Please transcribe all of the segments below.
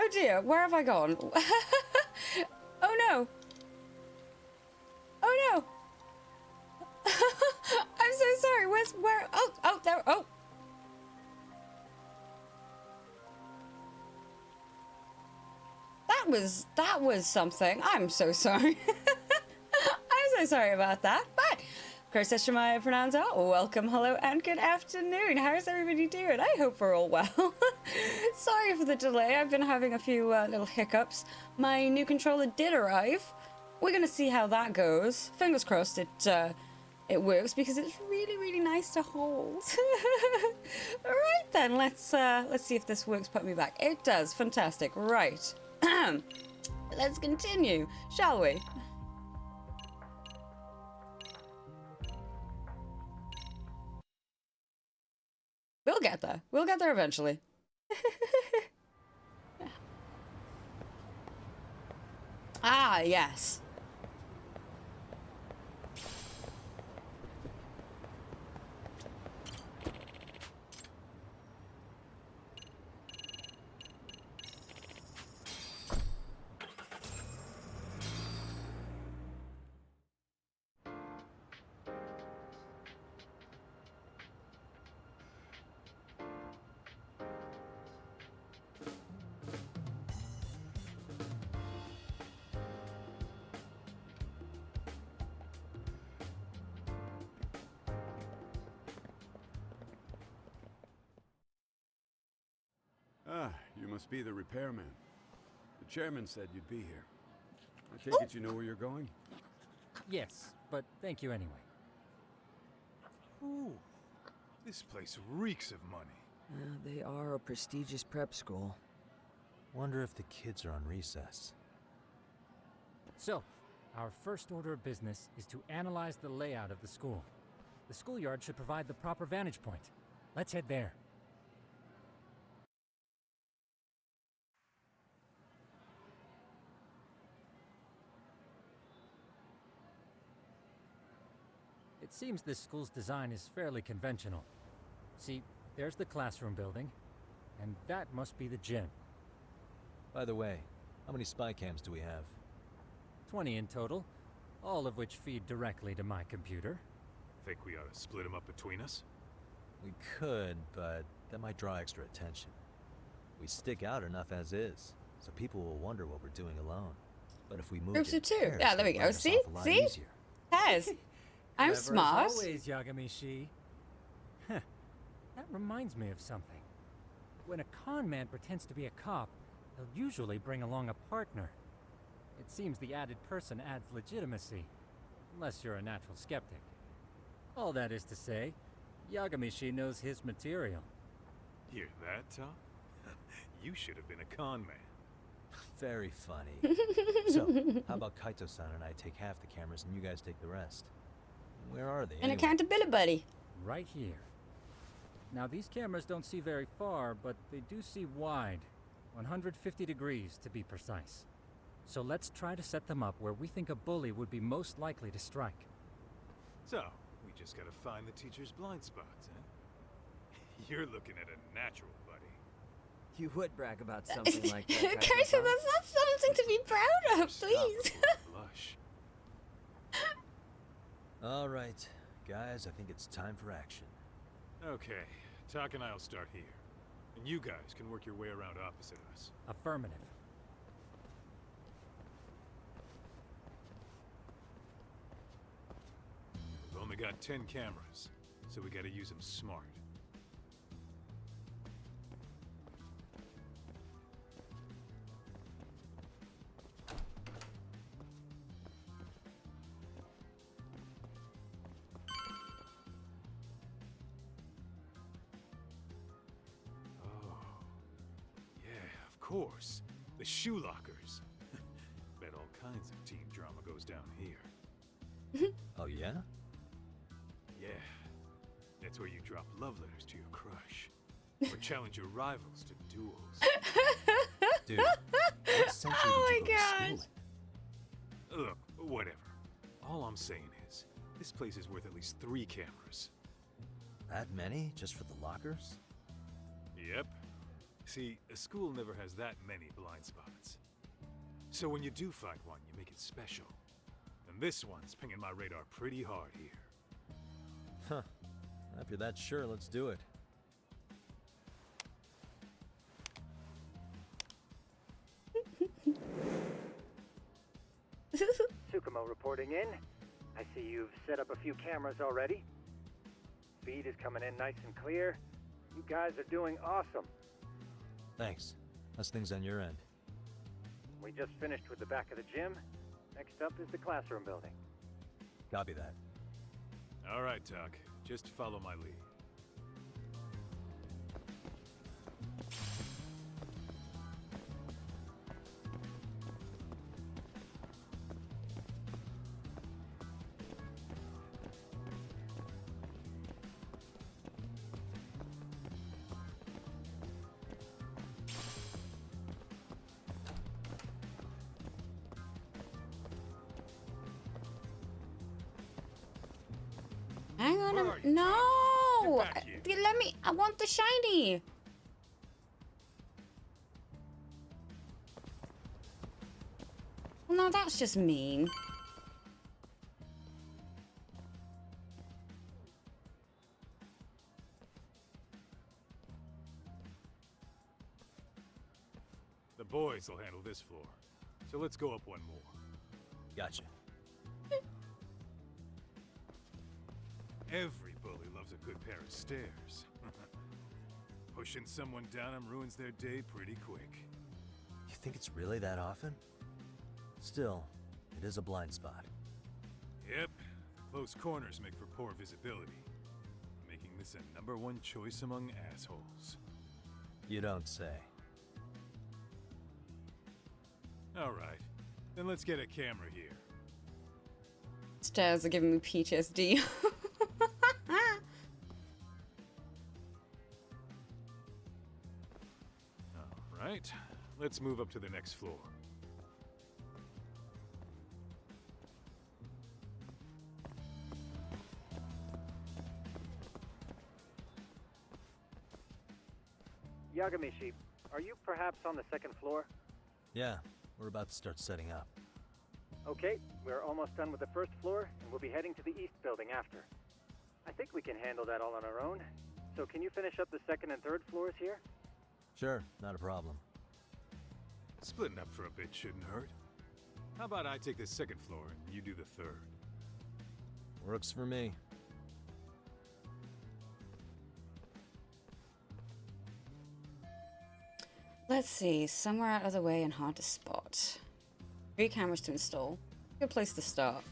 Oh dear, where have I gone? Oh no. Oh no. I'm so sorry. Where? Oh, there. Oh. That was something. I'm so sorry. I'm so sorry about that. But Curtis Shemaya Pronanza, welcome, hello, and good afternoon. How's everybody doing? I hope we're all well. Sorry for the delay. I've been having a few little hiccups. My new controller did arrive. We're gonna see how that goes. Fingers crossed it works because it's really, really nice to hold. All right then, let's see if this works. Put me back. It does. Fantastic. Right. Let's continue, shall we? We'll get there. We'll get there eventually. Ah, yes. Ah, you must be the repairman. The chairman said you'd be here. I take it you know where you're going? Yes, but thank you anyway. Ooh, this place reeks of money. They are a prestigious prep school. Wonder if the kids are on recess. So, our first order of business is to analyze the layout of the school. The schoolyard should provide the proper vantage point. Let's head there. It seems this school's design is fairly conventional. See, there's the classroom building, and that must be the gym. By the way, how many spy cams do we have? 20 in total, all of which feed directly to my computer. Think we ought to split them up between us? We could, but that might draw extra attention. We stick out enough as is, so people will wonder what we're doing alone. But if we move Groups in of two. pairs, Yeah, there we it'll go. run us See? off a lot See? easier. Yes. I'm Clever smart. as always, Yagami-shi. Huh. That reminds me of something. When a con man pretends to be a cop, he'll usually bring along a partner. It seems the added person adds legitimacy, unless you're a natural skeptic. All that is to say, Yagami-shi knows his material. Hear that, Tom? You should have been a con man. Very funny. So, how about Kaito-san and I take half the cameras and you guys take the rest? Where are they An anyway? accountability buddy. Right here. Now these cameras don't see very far, but they do see wide. 150 degrees to be precise. So let's try to set them up where we think a bully would be most likely to strike. So, we just gotta find the teacher's blind spots, huh? You're looking at a natural, buddy. You would brag about something like that. Curtis, Kaito-san. that's not something to be proud of, Stop please. before you blush. All right, guys, I think it's time for action. Okay, Tak and I'll start here. And you guys can work your way around opposite us. Affirmative. We've only got 10 cameras, so we gotta use them smart. Course, the shoe lockers. Bet all kinds of teen drama goes down here. Oh, yeah? Yeah, that's where you drop love letters to your crush, or challenge your rivals to duels. Dude, what century Oh did you my go to school gosh. in? Look, whatever. All I'm saying is, this place is worth at least 3 cameras. That many? Just for the lockers? Yep. See, a school never has that many blind spots. So when you do find one, you make it special. And this one's pinging my radar pretty hard here. Huh. If you're that sure, let's do it. Tsukumo reporting in. I see you've set up a few cameras already. Feed is coming in nice and clear. You guys are doing awesome. Thanks. How's things on your end? We just finished with the back of the gym. Next up is the classroom building. Copy that. All right, Doc. Just follow my lead. Hang on Where a are you, no! Get back here. Let me. I want the shiny. Well, no, that's just mean. The boys will handle this floor. So let's go up one more. Gotcha. Every bully loves a good pair of stairs. Pushing someone down them ruins their day pretty quick. You think it's really that often? Still, it is a blind spot. Yep, close corners make for poor visibility, making this a #1 choice among assholes. You don't say. All right, then let's get a camera here. Stairs are giving me PTSD. All right, let's move up to the next floor. Yagamishi, are you perhaps on the second floor? Yeah, we're about to start setting up. Okay, we're almost done with the first floor, and we'll be heading to the east building after. I think we can handle that all on our own. So can you finish up the second and third floors here? Sure, not a problem. Splitting up for a bit shouldn't hurt. How about I take the second floor and you do the third? Works for me. Let's see. Somewhere out of the way and hard to spot. 3 cameras to install. Good place to start.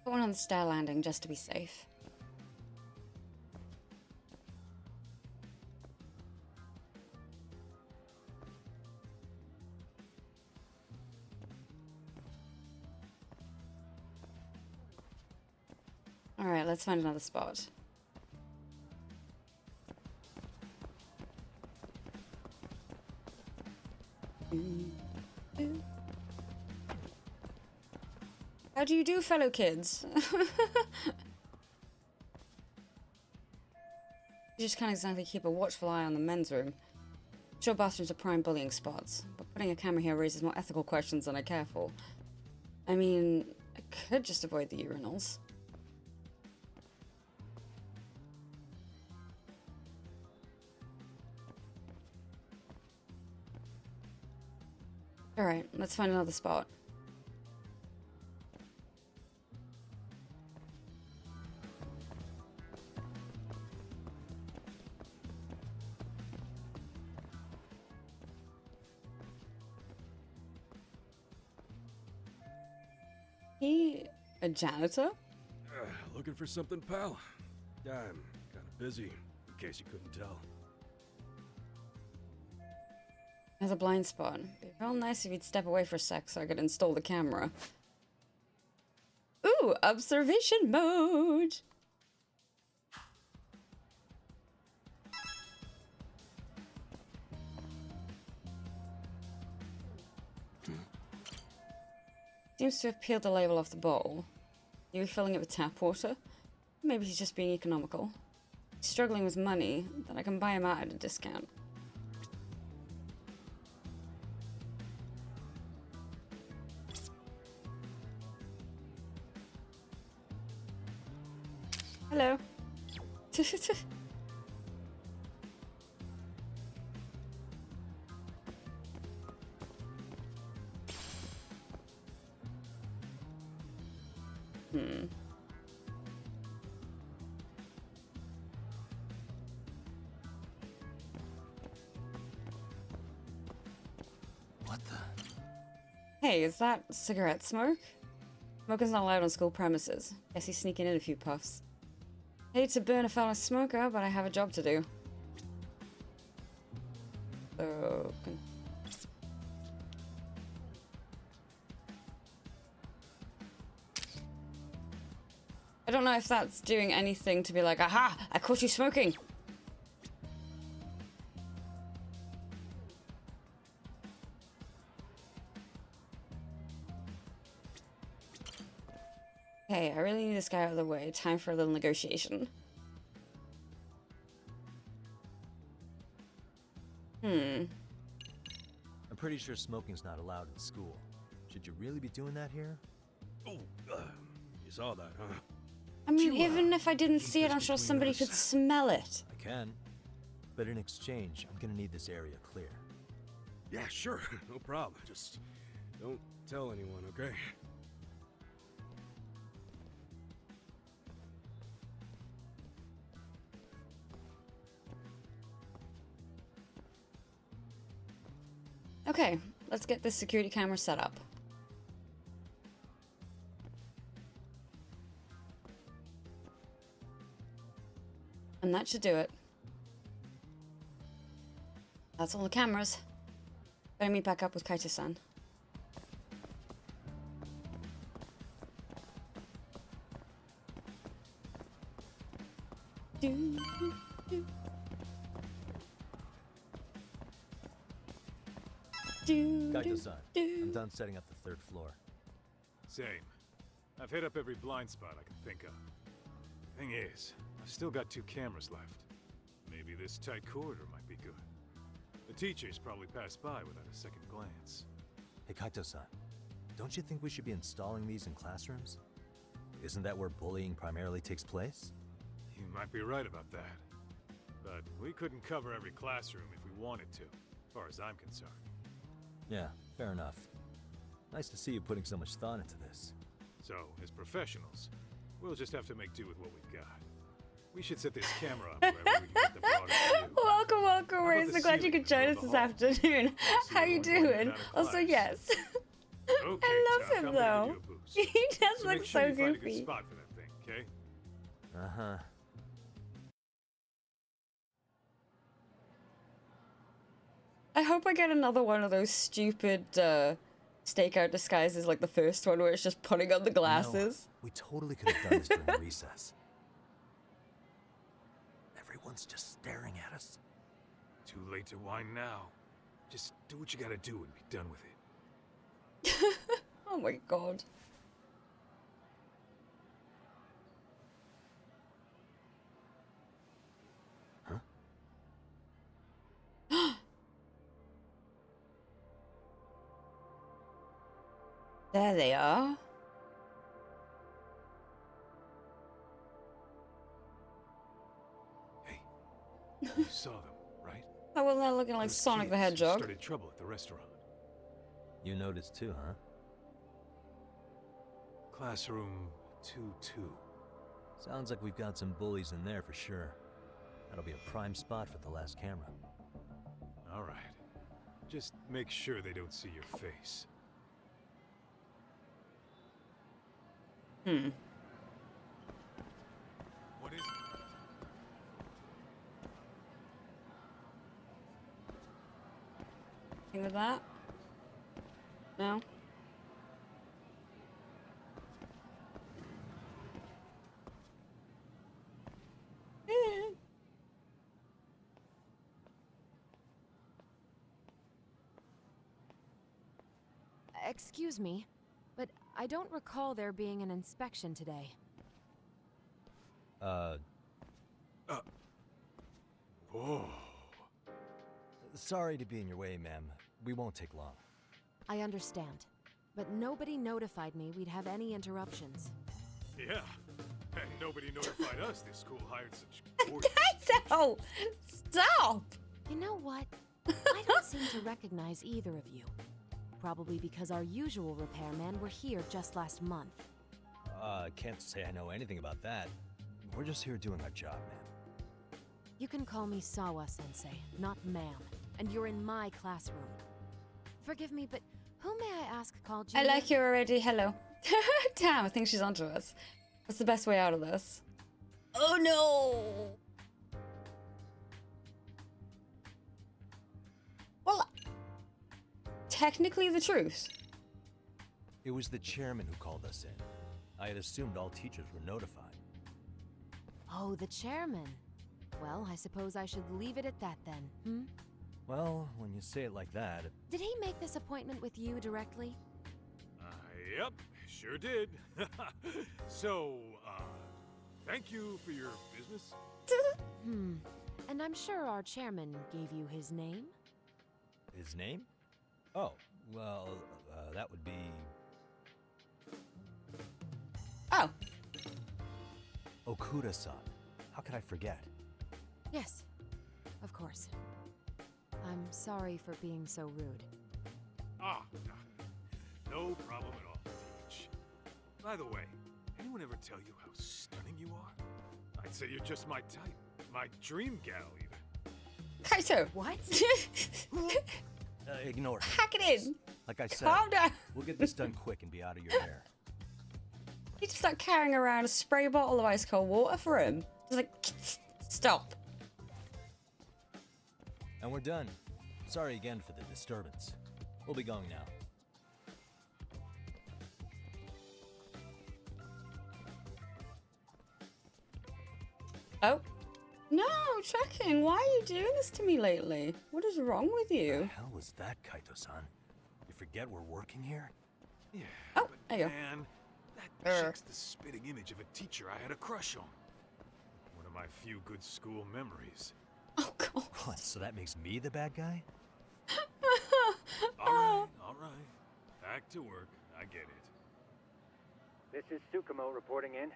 Put one on the stair landing just to be safe. Alright, let's find another spot. How do you do, fellow kids? You just can't exactly keep a watchful eye on the men's room. Sure, bathrooms are prime bullying spots, but putting a camera here raises more ethical questions than I care for. I mean, I could just avoid the urinals. Alright, let's find another spot. He a janitor? Looking for something, pal? I'm kind of busy, in case you couldn't tell. There's a blind spot. It'd be real nice if you'd step away for a sec so I could install the camera. Ooh, observation mode! Seems to have peeled the label off the bowl. Are you refilling it with tap water? Maybe he's just being economical. He's struggling with money, then I can buy him out at a discount. Hello. What the? Hey, is that cigarette smoke? Smoking's not allowed on school premises. Guess he's sneaking in a few puffs. Hate to burn a fellow smoker, but I have a job to do. So... I don't know if that's doing anything to be like, aha, I caught you smoking. Okay, I really need this guy out of the way. Time for a little negotiation. I'm pretty sure smoking's not allowed in school. Should you really be doing that here? Oh, you saw that, huh? I mean, even if I didn't see it, I'm sure somebody could smell it. I can. But in exchange, I'm gonna need this area clear. Yeah, sure. No problem. Just don't tell anyone, okay? Okay, let's get this security camera set up. And that should do it. That's all the cameras. Better meet back up with Kaito-san. Kaito-san, I'm done setting up the third floor. Same. I've hit up every blind spot I can think of. Thing is, I've still got 2 cameras left. Maybe this tight corridor might be good. The teachers probably passed by without a second glance. Hey Kaito-san, don't you think we should be installing these in classrooms? Isn't that where bullying primarily takes place? You might be right about that. But we couldn't cover every classroom if we wanted to, as far as I'm concerned. Yeah, fair enough. Nice to see you putting so much thought into this. So, as professionals, we'll just have to make do with what we've got. We should set this camera up wherever we can get the broadest view. Welcome, welcome, about Ray. the So glad you ceiling could join above us the this hall? afternoon. How you we're going doing? out of Also, class. yes. Okay, I love Chuck, him I'm gonna though. give you a boost. He does So look make sure so you find a good goofy. spot for that thing, okay? Uh-huh. I hope I get another one of those stupid stakeout disguises like the first one where it's just putting on the glasses. We totally could have done this during recess. Everyone's just staring at us. Too late to whine now. Just do what you gotta do and be done with it. Oh my god. There they are. Hey, you saw them, right? Oh, well, they're looking like Those Sonic the kids who Hedgehog. started trouble at the restaurant. You noticed too, huh? Classroom 2-2. Sounds like we've got some bullies in there for sure. That'll be a prime spot for the last camera. All right. Just make sure they don't see your face. What is it? Anything with that? No? Excuse me, but I don't recall there being an inspection today. Whoa. Sorry to be in your way, ma'am. We won't take long. I understand. But nobody notified me we'd have any interruptions. Yeah. And nobody notified us this school hired such gorgeous... Kaito! Stop! You know what? I don't seem to recognize either of you. Probably because our usual repairmen were here just last month. Can't say I know anything about that. We're just here doing our job, ma'am. You can call me Sawa-sensei, not ma'am. And you're in my classroom. Forgive me, but who may I ask called you? I like you already. Hello. Damn, I think she's onto us. What's the best way out of this? Oh no! Well, technically the truth. It was the chairman who called us in. I had assumed all teachers were notified. Oh, the chairman. Well, I suppose I should leave it at that then, hmm? Well, when you say it like that... Did he make this appointment with you directly? Yep, sure did. So, thank you for your business. And I'm sure our chairman gave you his name? His name? Oh, well, that would be... Oh. Okuda-san. How could I forget? Yes, of course. I'm sorry for being so rude. Ah, no problem at all, Teach. By the way, anyone ever tell you how stunning you are? I'd say you're just my type. My dream gal, even. Kaito! What? Ignore it. Hack it in! Like I said, Calm down! we'll get this done quick and be out of your hair. You just start carrying around a spray bottle of ice cold water for him. Just like, stop. And we're done. Sorry again for the disturbance. We'll be going now. Oh. No, checking. Why are you doing this to me lately? What is wrong with What the you? hell was that, Kaito-san? You forget we're working here? Yeah, Oh, but there you go. man, that chick's the spitting image of a teacher I had a crush on. One of my few good school memories. Oh, God. What, so that makes me the bad guy? All right. Back to work. I get it. This is Tsukumo reporting in.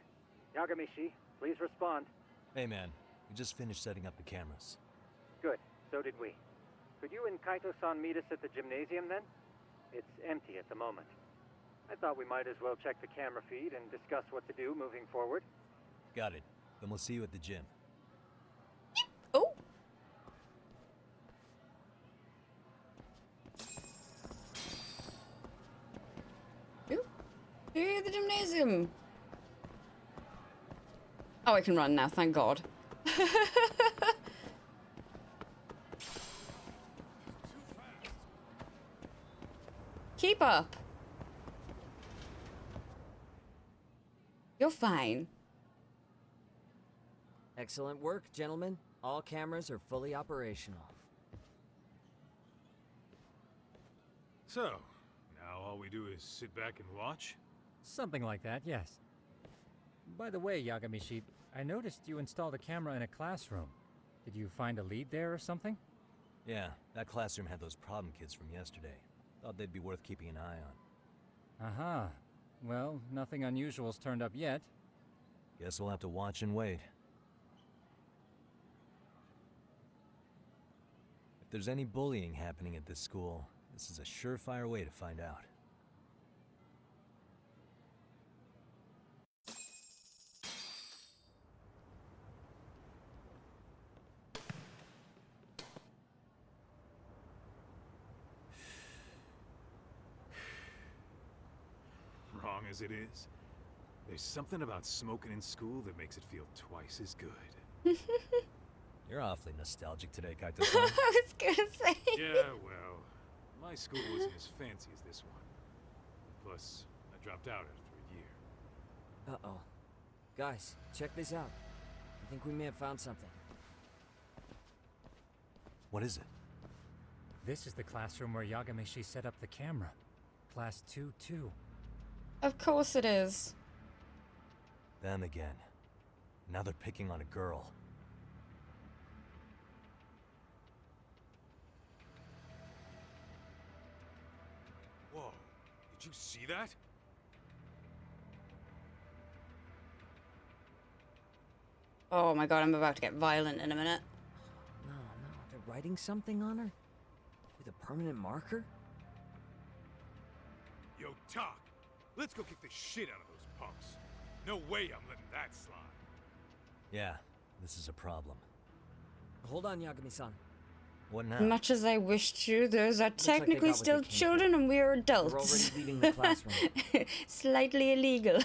Yagamishi, please respond. Hey man, we just finished setting up the cameras. Good, so did we. Could you and Kaito-san meet us at the gymnasium then? It's empty at the moment. I thought we might as well check the camera feed and discuss what to do moving forward. Got it. Then we'll see you at the gym. Oh. Ooh. To the gymnasium. Oh, I can run now, thank God. Keep up. You're fine. Excellent work, gentlemen. All cameras are fully operational. So, now all we do is sit back and watch? Something like that, yes. By the way, Yagamishi, I noticed you installed a camera in a classroom. Did you find a lead there or something? Yeah, that classroom had those problem kids from yesterday. Thought they'd be worth keeping an eye on. Aha. Well, nothing unusual's turned up yet. Guess we'll have to watch and wait. If there's any bullying happening at this school, this is a surefire way to find out. Wrong as it is, there's something about smoking in school that makes it feel twice as good. You're awfully nostalgic today, Kaito-san. I was gonna say. Yeah, well, my school wasn't as fancy as this one. Plus, I dropped out after a year. Uh-oh. Guys, check this out. I think we may have found something. What is it? This is the classroom where Yagamishi set up the camera. Class 2-2. Of course it is. Them again. Now they're picking on a girl. Whoa, did you see that? Oh my god, I'm about to get violent in a minute. No, they're writing something on her? With a permanent marker? Yo, Talk, let's go kick the shit out of those punks. No way I'm letting that slide. Yeah, this is a problem. Hold on, Yagami-san. What As now? much as I wish to, those are like they technically got what still they came children and we are We're already adults. leaving the classroom. Slightly illegal.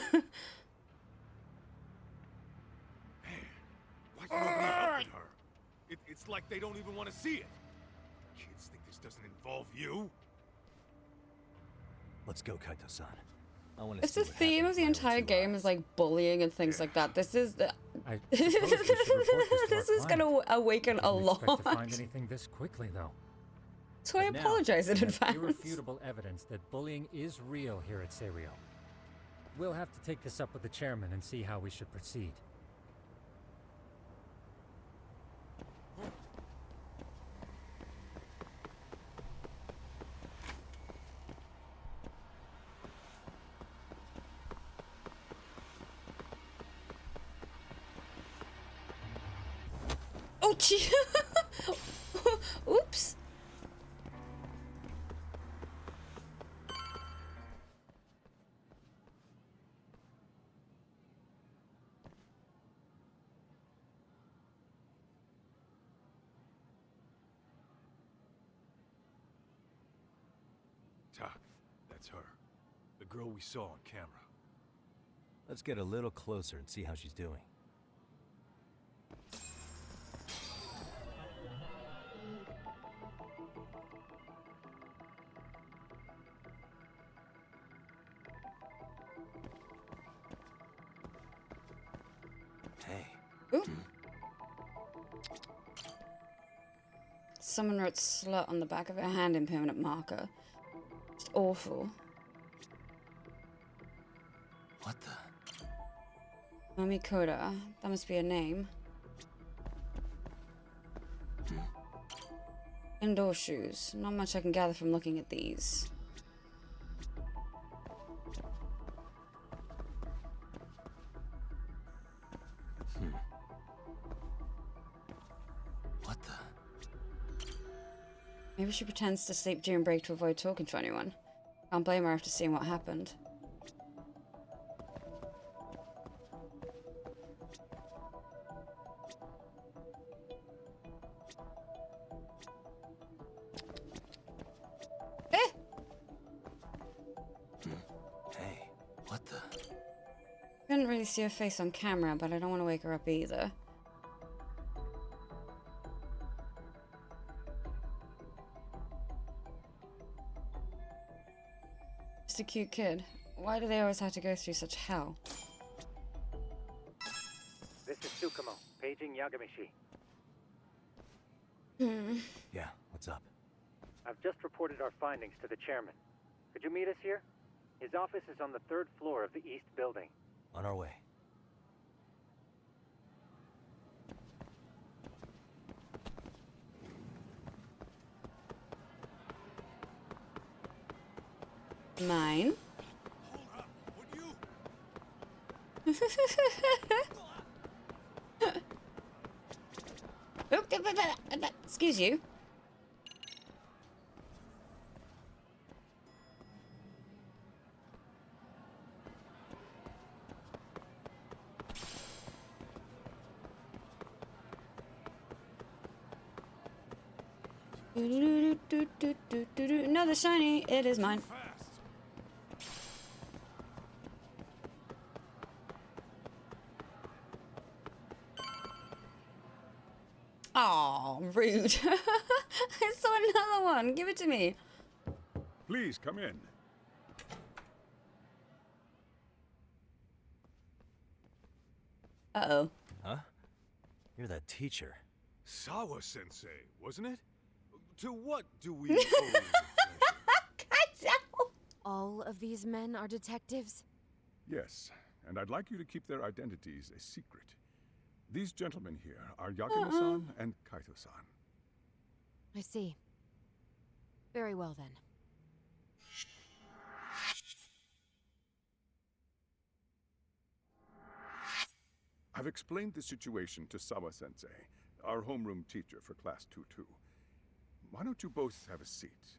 Why is nobody helping her? It's like they don't even want to see it. Kids think this doesn't involve you? Let's go, Kaito-san. I want to It's the theme of the entire game is like bullying and things like that. This is the I suppose we should report this to this our is gonna client. awaken a Didn't expect lot. to find anything this quickly, though. So I But now, apologize in we have advance. irrefutable evidence that bullying is real here at Serio. We'll have to take this up with the chairman and see how we should proceed. Oh, gee. Oops. Talk, that's her. The girl we saw on camera. Let's get a little closer and see how she's doing. Hey. Ooh. Someone wrote slut on the back of her hand in permanent marker. It's awful. What the? Mami Koda. That must be a name. Indoor shoes. Not much I can gather from looking at these. What the? Maybe she pretends to sleep during break to avoid talking to anyone. Can't blame her after seeing what happened. Eh! Hey, what the? Couldn't really see her face on camera, but I don't want to wake her up either. Just a cute kid. Why do they always have to go through such hell? This is Tsukumo, paging Yagamishi. Yeah, what's up? I've just reported our findings to the chairman. Could you meet us here? His office is on the 3rd floor of the east building. On our way. Mine. Hold up, would you? Oh, excuse you. Another shiny. It is mine. Fast. Oh, rude. I saw another one. Give it to me. Please come in. Uh-oh. Huh? You're that teacher. Sawa-sensei, wasn't it? To what do we owe the pleasure? Kaizo! All of these men are detectives? Yes, and I'd like you to keep their identities a secret. These gentlemen here are Yagami-san and Kaito-san. I see. Very well then. I've explained the situation to Sawa-sensei, our homeroom teacher for Class 2-2. Why don't you both have a seat?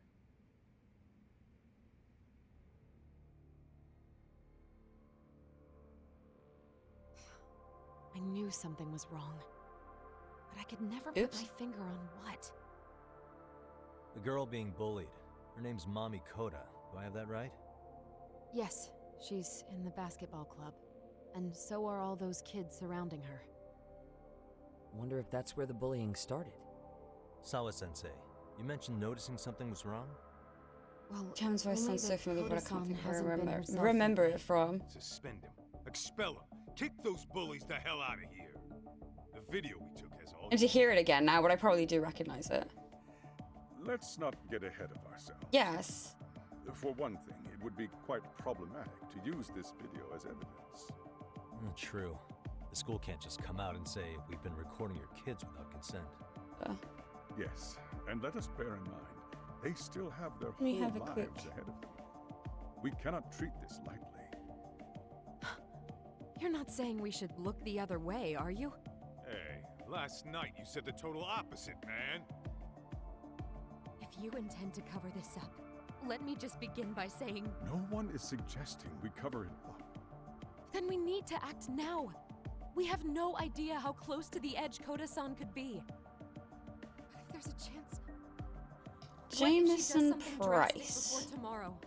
I knew something was wrong. But I could never put Oops. my finger on what. The girl being bullied. Her name's Mami Koda. Do I have that right? Yes, she's in the basketball club. And so are all those kids surrounding her. Wonder if that's where the bullying started. Sawa-sensei, you mentioned noticing something was wrong? Well, Cam's voice only sounds so that familiar, but I can't Koda-san think where I hasn't been herself remember lately. it from. Suspend him. Expel him. Kick those bullies the hell out of here. The video we took has all... And to hear it again now, but I probably do recognize it. Let's not get ahead of ourselves. Yes. For one thing, it would be quite problematic to use this video as evidence. True. The school can't just come out and say we've been recording your kids without consent. Yes, and let us bear in mind, they still have their We whole have a lives quick- ahead of them. We cannot treat this lightly. You're not saying we should look the other way, are you? Hey, last night you said the total opposite, man. If you intend to cover this up, let me just begin by saying, No one is suggesting we cover it up. then we need to act now. We have no idea how close to the edge Koda-san could be. What if there's a chance? What if she does Jameson something drastic Price. before tomorrow?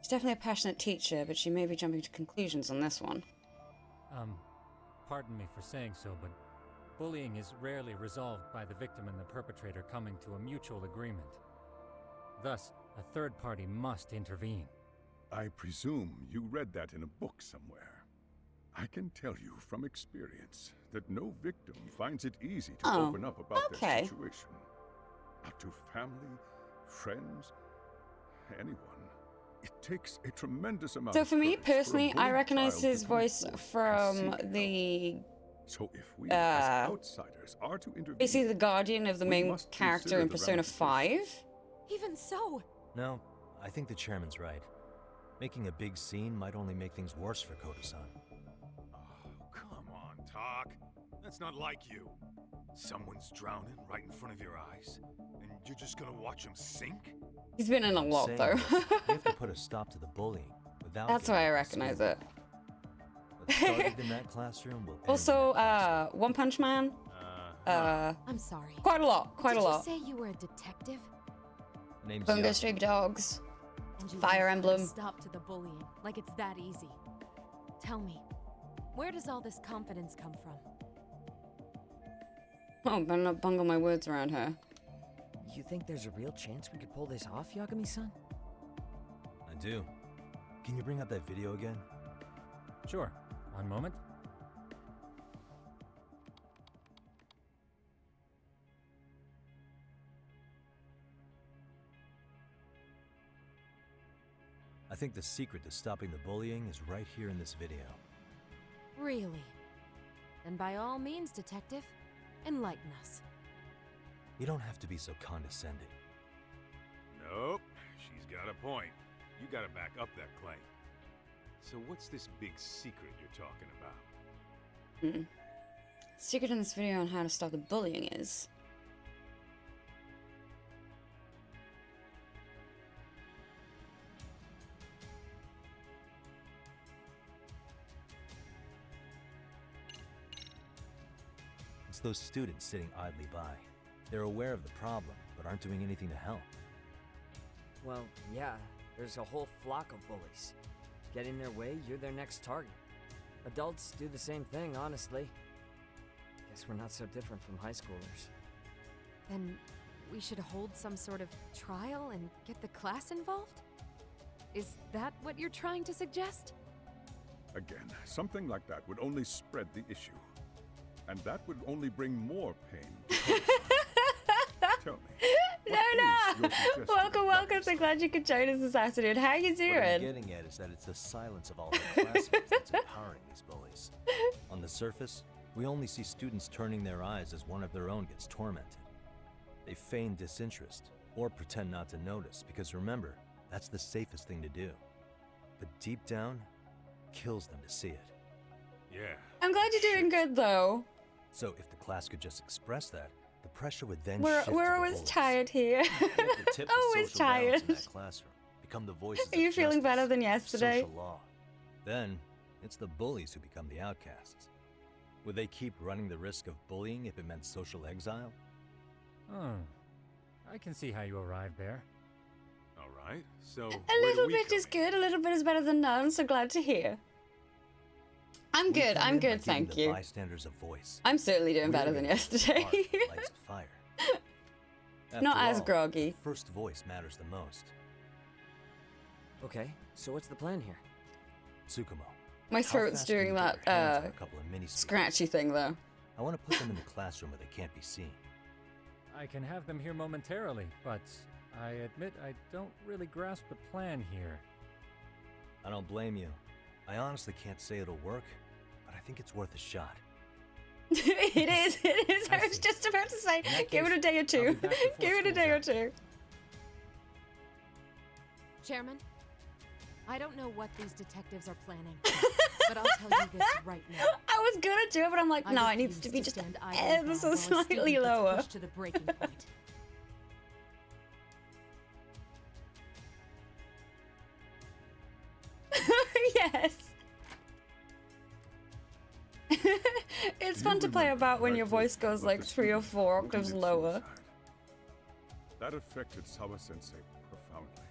She's definitely a passionate teacher, but she may be jumping to conclusions on this one. Pardon me for saying so, but bullying is rarely resolved by the victim and the perpetrator coming to a mutual agreement. Thus, a third party must intervene. I presume you read that in a book somewhere. I can tell you from experience that no victim finds it easy to Oh, open up about okay. their situation. Not to family, friends, anyone. It takes a tremendous amount So of for me courage personally, for a I bullied recognize child to his come voice forward and from seek help. the So if we, as outsiders, are to intervene, basically the guardian of the we main must character consider in the Persona 5. ramifications. Even so, No, I think the chairman's right. Making a big scene might only make things worse for Koda-san. Oh, come on, Talk. That's not like you. Someone's drowning right in front of your eyes, and you're just gonna watch him sink? He's been in a lot Saying though. is, we have to put a stop to the bullying without. That's getting why I into recognize school. it. What started in that classroom will end in Also, that classroom. One Punch Man. I'm sorry. Quite a lot. Quite Did a lot. you say you were a detective? Name's Bungo Young. Stray Dogs. And you Fire won't put a Emblem. Stop to the bullying, like it's that easy. Tell me, where does all this confidence come from? Oh, better not bungle my words around her. You think there's a real chance we could pull this off, Yagami-san? I do. Can you bring up that video again? Sure. One moment. I think the secret to stopping the bullying is right here in this video. Really? Then by all means, detective, enlighten us. You don't have to be so condescending. Nope. She's got a point. You gotta back up that claim. So what's this big secret you're talking about? Secret in this video on how to stop the bullying is It's those students sitting idly by. They're aware of the problem, but aren't doing anything to help. Well, yeah, there's a whole flock of bullies. Get in their way, you're their next target. Adults do the same thing, honestly. Guess we're not so different from high schoolers. Then we should hold some sort of trial and get the class involved? Is that what you're trying to suggest? Again, something like that would only spread the issue. And that would only bring more pain to Koda-san. Tell me, No, What is no. your suggestion, Welcome, welcome. youngster? So glad you could join us this afternoon. How you What I'm doing? getting at is that it's the silence of all her classmates that's empowering these bullies. On the surface, we only see students turning their eyes as one of their own gets tormented. They feign disinterest or pretend not to notice because remember, that's the safest thing to do. But deep down, kills them to see it. Yeah. I'm glad you're doing good though. So if the class could just express that, the pressure would then We're shift to we're the always bullies. tired here. They could tip the Always social balance tired. in that classroom, become the voices Are you of feeling better justice, than yesterday? social law. Then, it's the bullies who become the outcasts. Would they keep running the risk of bullying if it meant social exile? Oh, I can see how you arrived there. All right. So A where do little we bit come is in? good, a little bit is better than none, so glad to hear. I'm We good, come I'm in by good, giving thank the you. bystanders a voice. I'm certainly doing We're better than gonna be the yesterday. spark that lights the fire. Not After as all, groggy. the first voice matters the most. Okay, so what's the plan here? Tsukumo. My how throat's fast can doing you that get your hands on a couple of mini scratchy thing though. I want to put them in the classroom where they can't be seen. I can have them here momentarily, but I admit I don't really grasp the plan here. I don't blame you. I honestly can't say it'll work, but I think it's worth a shot. It is, it is. I I was see. just about to say, In that give it a case, day or I'll two. be back before Give it a school's day or out. two. Chairman, I don't know what these detectives are planning, but I'll tell you this right now. I was gonna do it, but I'm like, no, it needs refuse to be just stand idly ever by so while a student slightly gets lower. pushed to the breaking point. Yes. It's fun You to play remember about when that your I voice told you goes about like the 3 or student 4 who octaves committed lower. suicide? That affected Sawa-sensei profoundly.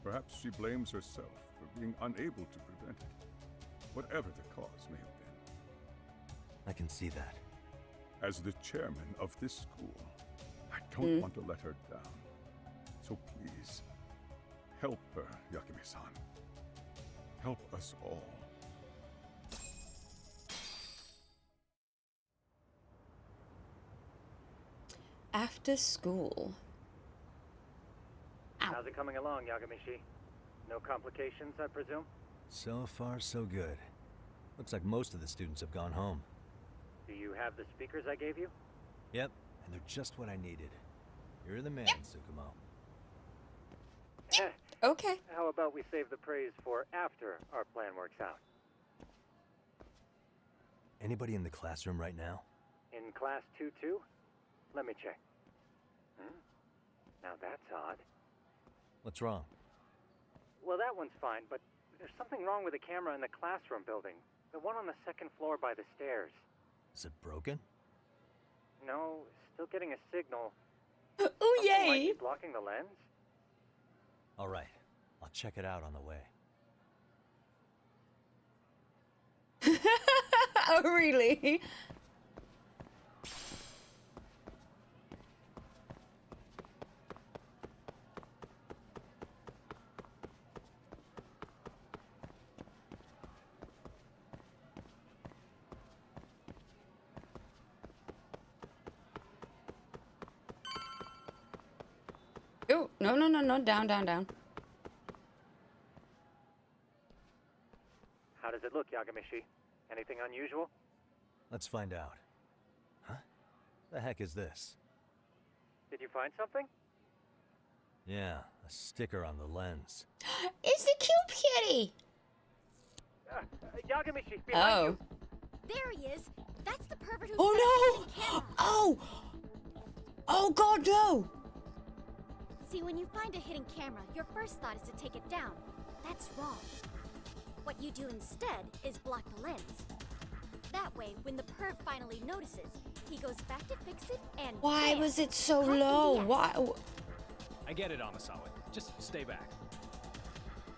Perhaps she blames herself for being unable to prevent it, whatever the cause may have been. I can see that. As the chairman of this school, I don't want to let her down. So please, help her, Yakime-san. Help us all. After school. Ow. How's it coming along, Yagamishi? No complications, I presume? So far, so good. Looks like most of the students have gone home. Do you have the speakers I gave you? Yep, and they're just what I needed. You're the man, Tsukumo. Okay. How about we save the praise for after our plan works out? Anybody in the classroom right now? In class 2-2? Let me check. Now that's odd. What's wrong? Well, that one's fine, but there's something wrong with the camera in the classroom building. The one on the second floor by the stairs. Is it broken? No, still getting a signal. Ooh, Something might yay! be blocking the lens? All right, I'll check it out on the way. Oh, really? Oh, no, no, no, no, down, down, down. How does it look, Yagamishi? Anything unusual? Let's find out. Huh? The heck is this? Did you find something? Yeah, a sticker on the lens. It's the cute kitty! Yagamishi, behind Oh. you! There he is. That's the pervert who Oh set up the no! camera. Oh! Oh god, no! See, when you find a hidden camera, your first thought is to take it down. That's wrong. What you do instead is block the lens. That way, when the perv finally notices, he goes back to fix it and Why bam, was it so caught in the low? act. Why? I get it, Amasawa. Just stay back.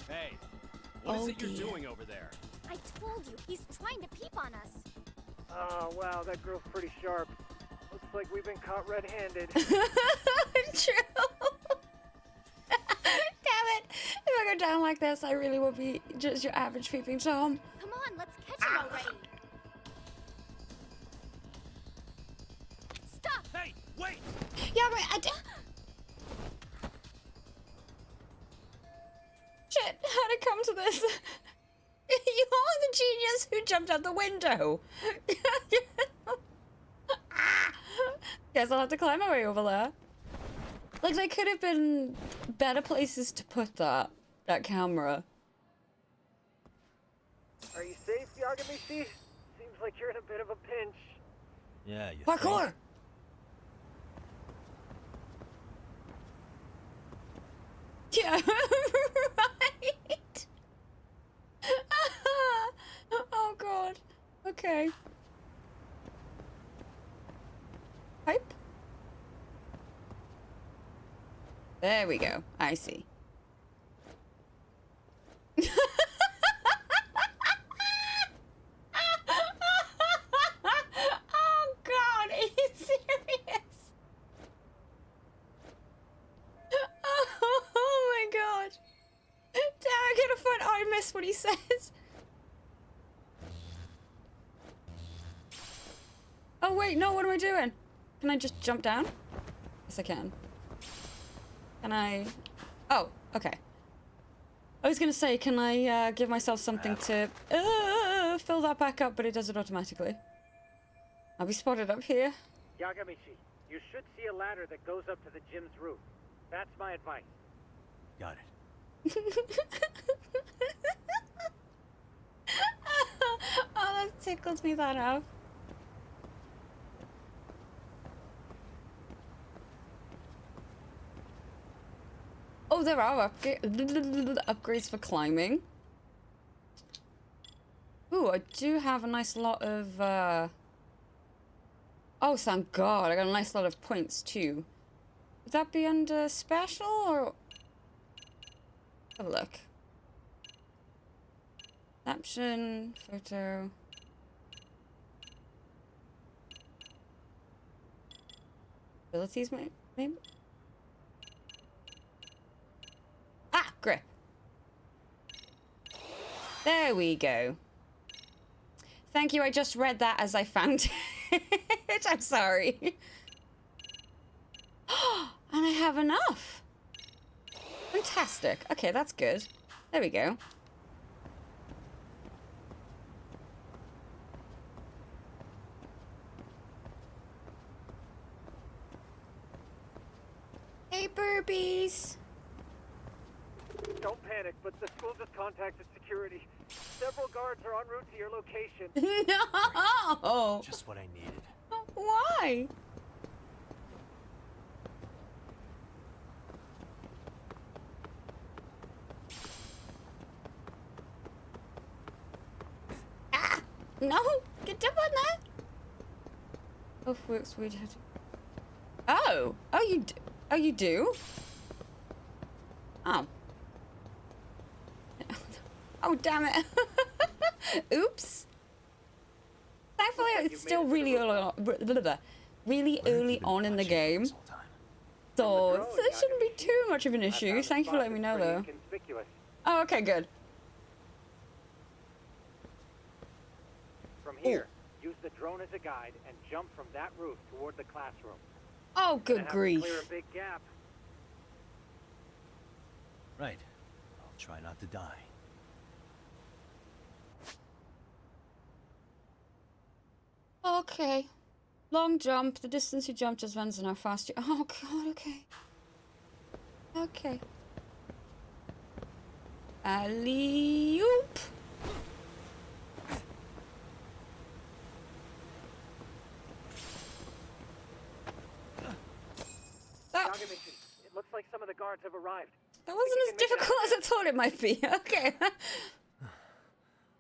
Hey, what is Oh, it you're dear. doing over there? I told you, he's trying to peep on us. Oh, wow, that girl's pretty sharp. Looks like we've been caught red-handed. True. Damn it! If I go down like this, I really will be just your average peeping Tom. Come on, let's catch him already. Hey, wait! Yeah, right. gonna come to this. You're the genius who jumped out the window. Guess I'll have to climb my way over there. Like, there could have been better places to put that camera. Are you safe, Yagamishi? Seems like you're in a bit of a pinch. Yeah, you Parkour! think? Yeah, right. Oh god. Okay. Pipe? There we go. I see. Oh god, are you serious? Oh my god. Damn, I could have thought I missed what he says. Oh wait, no, what am I doing? Can I just jump down? Yes, I can. Can I... Oh, okay. I was gonna say, can I give myself something to fill that back up, but it does it automatically. I'll be spotted up here. Yagamishi, you should see a ladder that goes up to the gym's roof. That's my advice. Got it. Oh, that tickles me that off. Oh, there are upgrades for climbing. Ooh, I do have a nice lot of, Oh, thank God, I got a nice lot of points, too. Would that be under special, or... Have a look. Caption, photo... Abilities, maybe? Ah, grip. There we go. Thank you, I just read that as I found it. I'm sorry. And I have enough. Fantastic. Okay, that's good. There we go. Hey, burbies. Don't panic, but the school just contacted security. Several guards are en route to your location. No! Just what I needed. Why? Ah! No! Get up on that! Oh, works we did. Oh! Oh, you do? Oh, you do? Oh. Oh, damn it. Oops. Thankfully, it's still really early on, really early on in the game. So, it shouldn't be too much of an issue. Thank you for letting me know, though. Oh, okay, good. From here, use the drone as a guide and jump from that roof toward the classroom. Oh, good grief. Clear a big gap. Right. I'll try not to die. Okay. Long jump. The distance you jump just runs and how fast you... Oh, God, okay. Okay. Alley-oop. It looks like some of the guards have arrived. That wasn't as difficult as I thought it might be. Okay.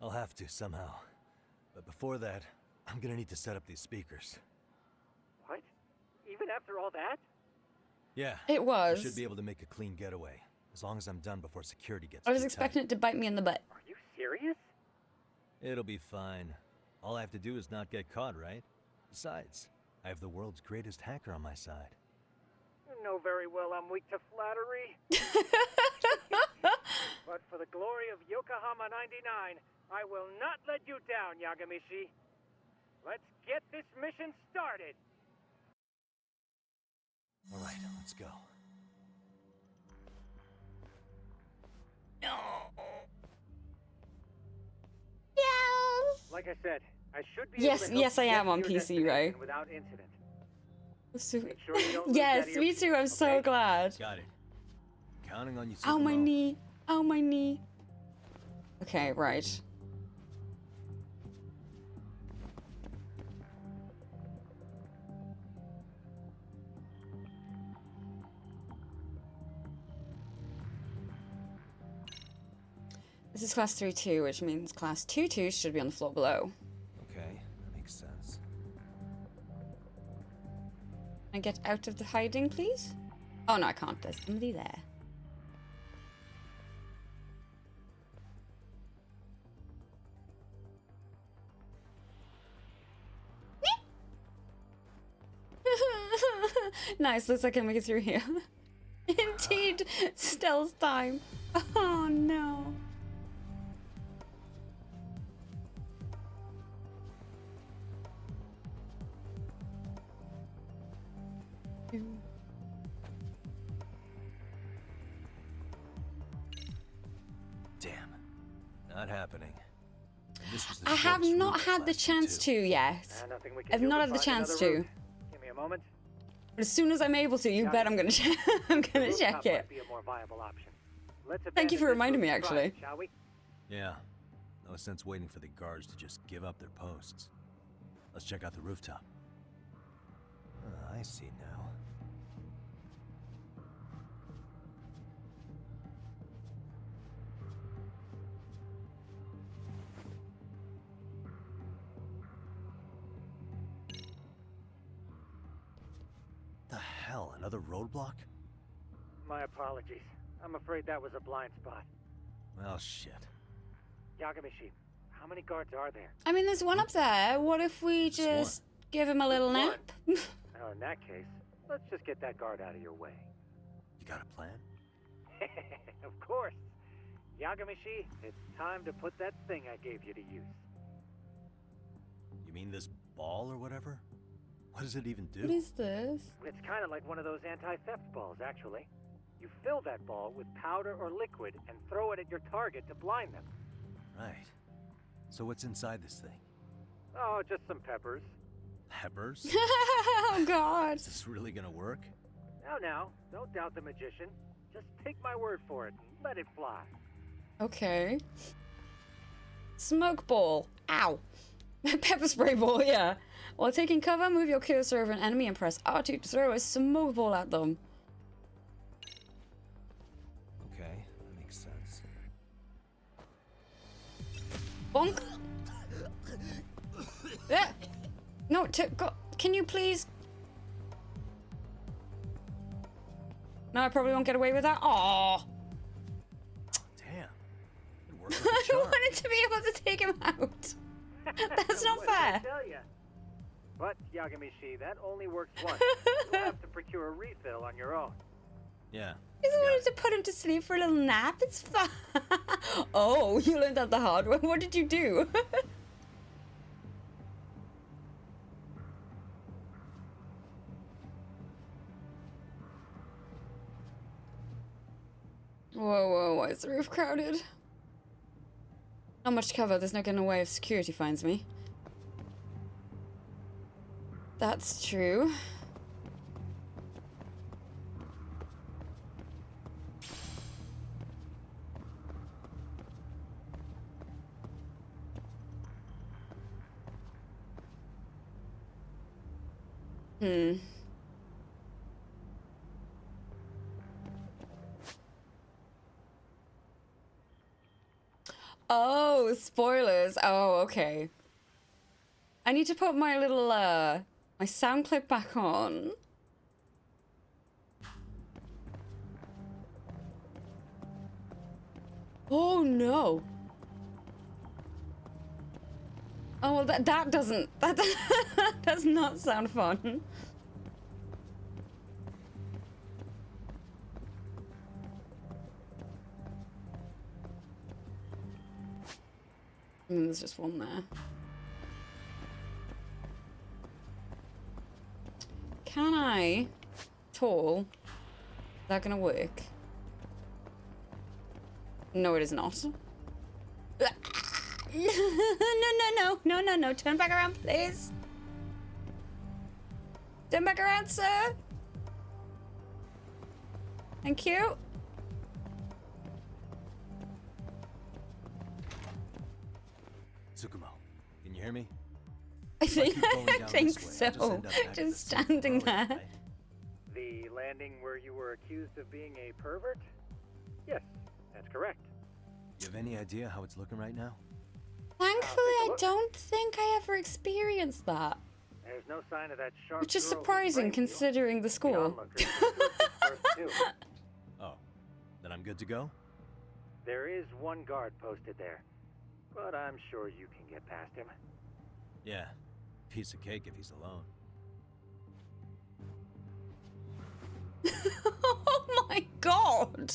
I'll have to somehow. But before that, I'm gonna need to set up these speakers. What? Even after all that? Yeah. It was. I should be able to make a clean getaway, as long as I'm done before security gets I was too expecting tight. it to bite me in the butt. Are you serious? It'll be fine. All I have to do is not get caught, right? Besides, I have the world's greatest hacker on my side. You know very well I'm weak to flattery. But for the glory of Yokohama 99, I will not let you down, Yagamishi. Let's get this mission started. All right, let's go. No. Like I said, I should be Yes, able to help yes, I you am get on to your PC, right? destination without incident. So- Make sure you don't lose yes, that ear- me too. I'm so okay? glad. Got it. Counting on you, Ow, my Supermo. knee. Ow, my knee. Okay, right. This is class 3-2, which means class 2-2 should be on the floor below. Okay, that makes sense. Can I get out of the hiding, please? Oh, no, I can't. There's somebody there. Nice, looks like I can make it through here. Indeed, stealth time. Oh, no. Damn. Not happening. This was the I have shortest not route had the last time, chance too. to yet. Nothing we can I've do not but had the find chance another to. route. Give me a moment. But as soon as I'm able to, you bet I'm gonna check. I'm gonna Rooftop check it. might be a more viable option. Let's Thank you for abandon reminding this me, route and try actually. it, shall we? Yeah. No sense waiting for the guards to just give up their posts. Let's check out the rooftop. I see now. The hell? Another roadblock? My apologies. I'm afraid that was a blind spot. Well, shit. Yagamishi, how many guards are there? I mean, there's one up there. What if we Just one. just give him a little Just nap? Now, in that case, let's just get that guard out of your way. You got a plan? Of course. Yagamishi, it's time to put that thing I gave you to use. You mean this ball or whatever? What does it even do? What is this? It's kind of like one of those anti-theft balls, actually. You fill that ball with powder or liquid and throw it at your target to blind them. Right. So what's inside this thing? Oh, just some peppers. Peppers? Oh, God. Is this really gonna work? Now, don't doubt the magician. Just take my word for it and let it fly. Okay. Smoke ball. Ow. Pepper spray ball, yeah. While taking cover, move your cursor over an enemy and press R2 to throw a smoke ball at them. Okay, that makes sense. Bonk. Yeah. No, can you please? No, I probably won't get away with that. Aww. Damn. It worked I like a charm. wanted to be able to take him out. That's not What did I fair. tell ya? But, Yagamishi, that only works once. You'll have to procure a refill on your own. Yeah. I just got wanted it. to put him to sleep for a little nap. It's fine. Oh, you learned that the hard way. What did you do? Whoa, why is the roof crowded? Not much cover, there's no getting away if security finds me. That's true. Oh, spoilers. Oh, okay. I need to put my little, my sound clip back on. Oh, no. Oh, well, that doesn't, that does not sound fun. There's just one there. Can I? Tall? Is that gonna work? No, it is not. No. Turn back around, please. Turn back around, sir. Thank you. Tsukumo, can you hear me? I think, keep going I down think this way, I'll so. end up back at the Just same standing party, there. right? The landing where you were accused of being a pervert? Yes, that's correct. You have any idea how it's looking right now? Thankfully, I don't think I ever experienced that. There's no sign of that sharp Which is girl who surprising framed you. considering the The school. onlookers seem to have dispersed too. Oh, then I'm good to go? There is one guard posted there, but I'm sure you can get past him. Yeah, piece of cake if he's alone. Oh my god!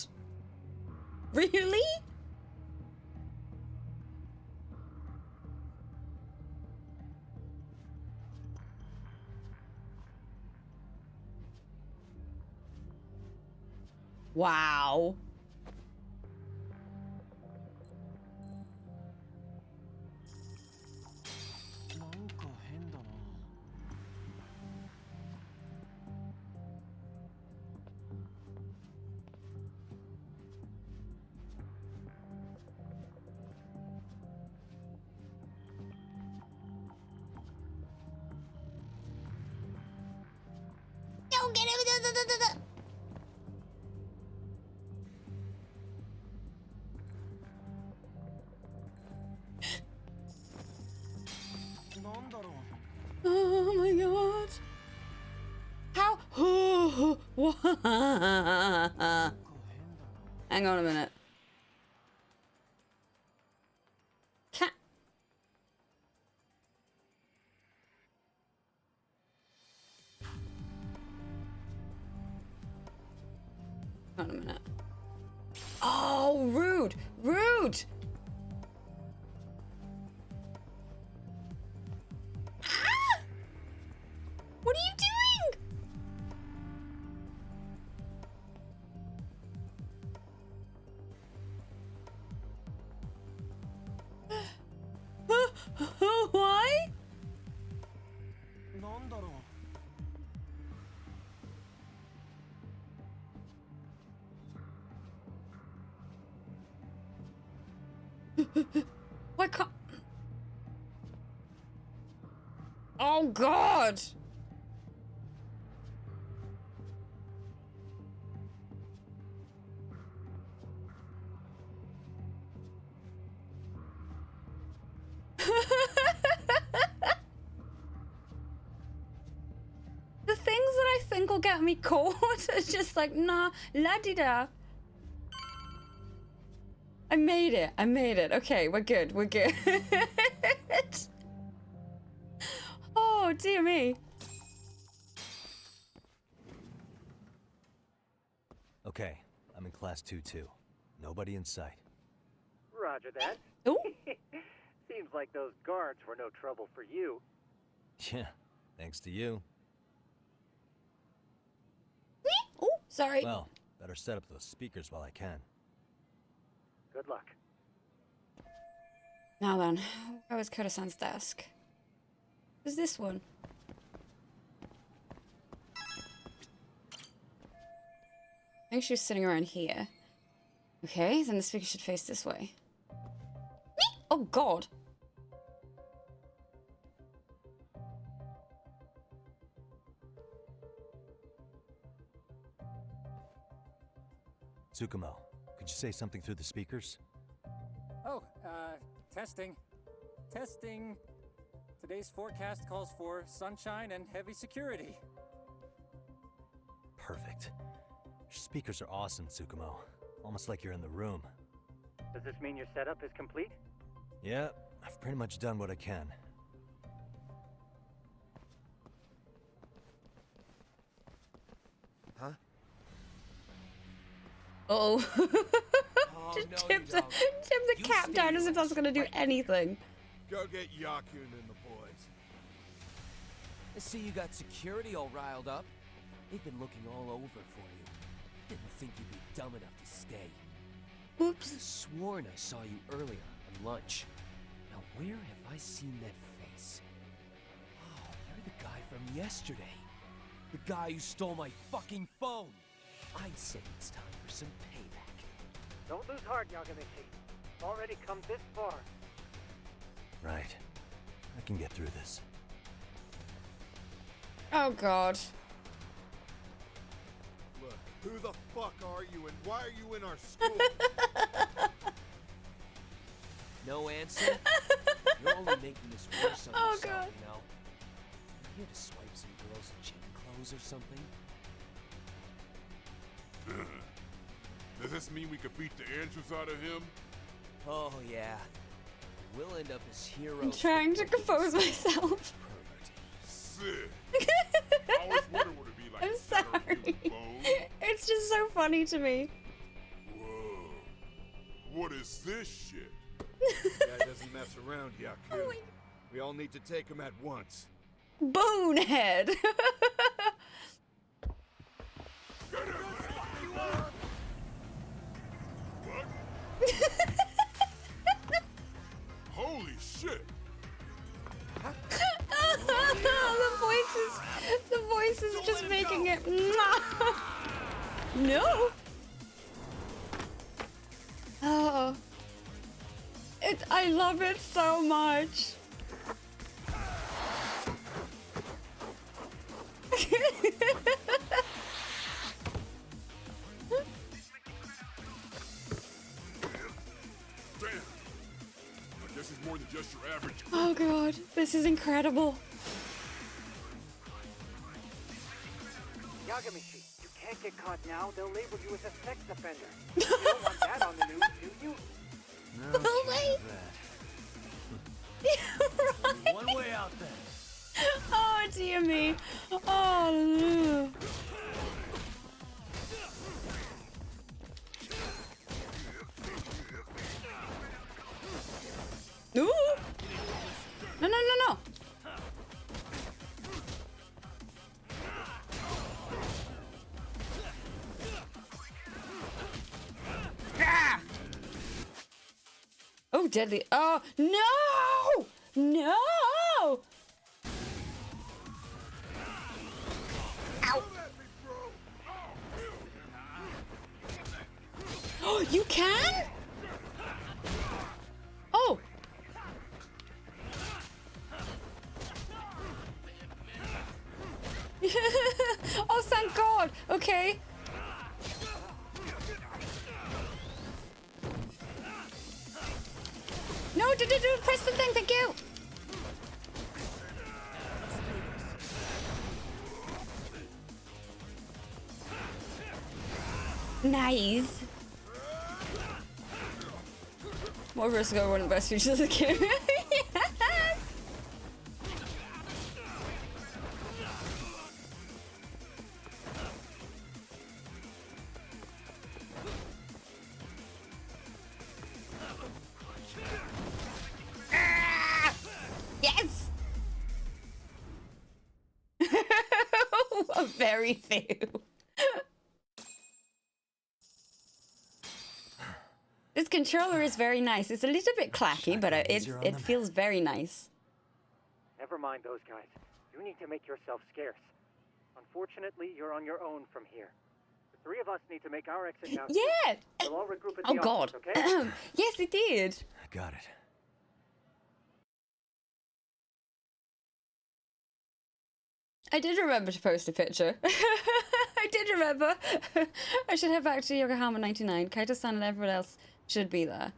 Really? Wow. Don't get it. Oh my god. How? What? Hang on a minute. Cat. Hang on a minute. Oh, rude. Rude. Ah! What are you doing? Why? Why can't... Oh god! The things that I think will get me caught are just like, nah, la-di-da. I made it. I made it. Okay, we're good. We're good. Oh, dear me. Okay, I'm in class 2-2. Nobody in sight. Roger that. Oh. Seems like those guards were no trouble for you. Yeah, thanks to you. Oh, sorry. Well, better set up those speakers while I can. Good luck. Now then, where was Koda-san's desk? Who's this one? I think she was sitting around here. Okay, then the speaker should face this way. Oh god! Tsukumo, could you say something through the speakers? Oh, testing. Testing. Today's forecast calls for sunshine and heavy security. Perfect. Your speakers are awesome, Tsukumo. Almost like you're in the room. Does this mean your setup is complete? Yeah, I've pretty much done what I can. Huh? Oh. Oh, Just no, tip the cap stay down as your if that's gonna do ass right anything. Go get Yakun and the boys. I see you got security all riled up. They've been looking all over for you. Didn't think you'd be dumb enough to stay. Oops. I sworn I saw you earlier on lunch. Now Where have I seen that face? Oh, you're the guy from yesterday. The guy who stole my fucking phone. I'd say it's time for some payback. Don't lose heart, Yagamichi. It's already come this far. Right. I can get through this. Oh god. Look, who the fuck are you and why are you in our school? No answer? You're only making this worse on Oh, yourself, God. you know? You're here to swipe some girls' chain clothes or something? Does this mean we could beat the andrews out of him? Oh, yeah. We'll end up as heroes. I'm trying to compose myself. Sick. I always wonder what it'd be like I'm to shatter a sorry. human bone. It's just so funny to me. Whoa. What is this shit? This guy doesn't mess around, Yaku. Oh my- We all need to take him at once. Bonehead. What? Holy shit! The voice is just making it. No. Oh, I love it so much. Damn! I guess he's more than just your average. Oh god, this is incredible. Yagamichi, you can't get caught now. They'll label you as a sex offender. You don't want that on the news, do you? No Wait. Only one way out then. Oh dear me. Oh no. Ooh. No. Ah! Oh, deadly. Oh, no! No! Ow! Oh, you can? Oh! Oh, thank God! Okay. No, do press the thing, thank you! Nice. More versus go one of the best features of the game. Yes! Ah! Yes! Very few. This controller is very nice. It's a little bit clacky, but it feels very nice. Never mind those guys. You need to make yourself scarce. Unfortunately, you're on your own from here. The three of us need to make our exit now. Yeah! We'll all regroup at Oh the God! office, okay? Yes, it did. I got it. I did remember to post a picture. I did remember. I should head back to Yokohama 99. Kaito-san and everyone else should be there.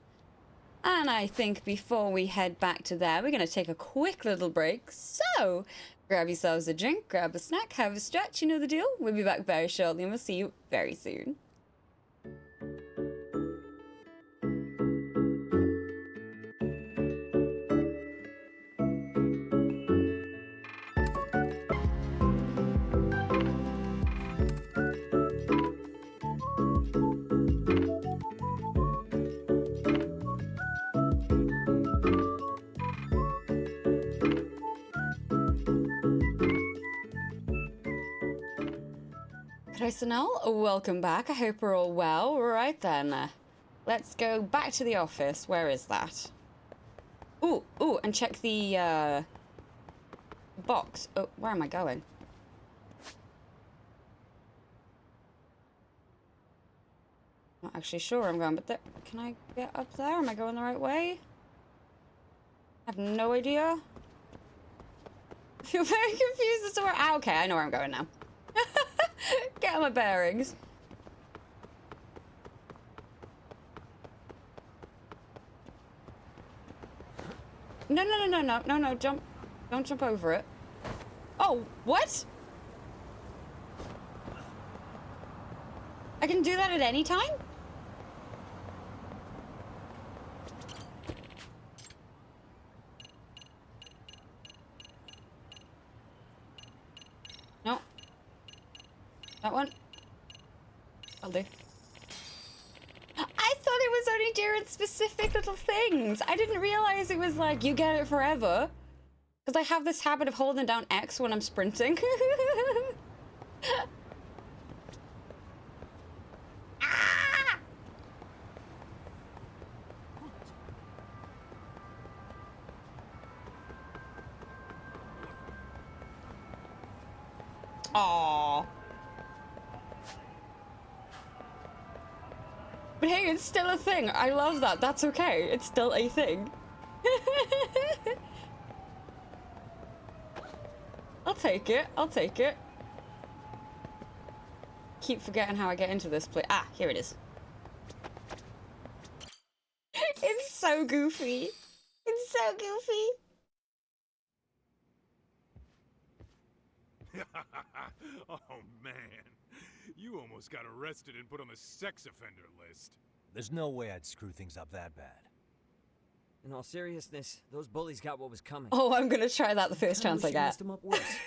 And I think before we head back to there, we're going to take a quick little break. So, grab yourselves a drink, grab a snack, have a stretch, you know the deal. We'll be back very shortly and we'll see you very soon. Personnel, welcome back. I hope we're all well. Right then, let's go back to the office. Where is that? Ooh, ooh, and check the box. Oh, where am I going? Not actually sure where I'm going, but there, can I get up there? Am I going the right way? I have no idea. I feel very confused as to where. Ah, okay, I know where I'm going now. Get my bearings. No, no, no, no, no, no, no, jump. Don't jump over it. Oh, what? I can do that at any time? No. That one? I'll do. I thought it was only during specific little things. I didn't realize it was like, you get it forever. Because I have this habit of holding down X when I'm sprinting. Ah! Aww. But hey, it's still a thing. I love that. That's okay. It's still a thing. I'll take it. I'll take it. Keep forgetting how I get into this place. Ah, here it is. It's so goofy. It's so goofy. Oh man, you almost got arrested and put on the sex offender list. There's no way I'd screw things up that bad. In all seriousness, those bullies got what was coming. Oh, I'm gonna try that the first chance I Wish you get. messed them up worse.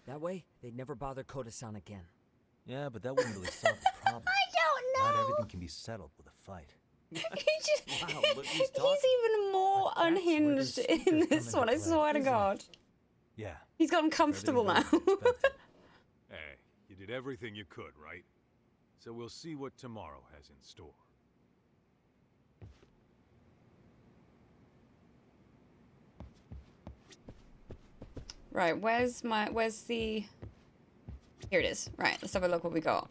That way, they'd never bother Koda-san again. Yeah, but that wouldn't really solve the problem. I don't Not know. everything can be settled with a fight. Wow, look who's talking. He's even more But that's where the unhinged speakers in come this into one, I play, swear to isn't it? God. Yeah. He's gotten comfortable now. Everything goes as expected. Hey, you did everything you could, right? So we'll see what tomorrow has in store. Right, where's the... Here it is. Right, let's have a look what we got.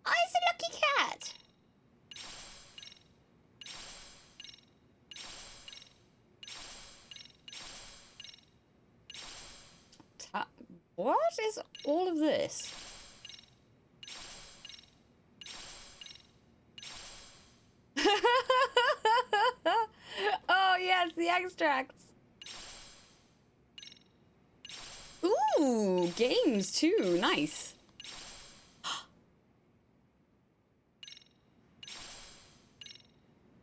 Oh, it's a lucky cat! What is all of this? Oh, yes, the extracts. Ooh, games too. Nice.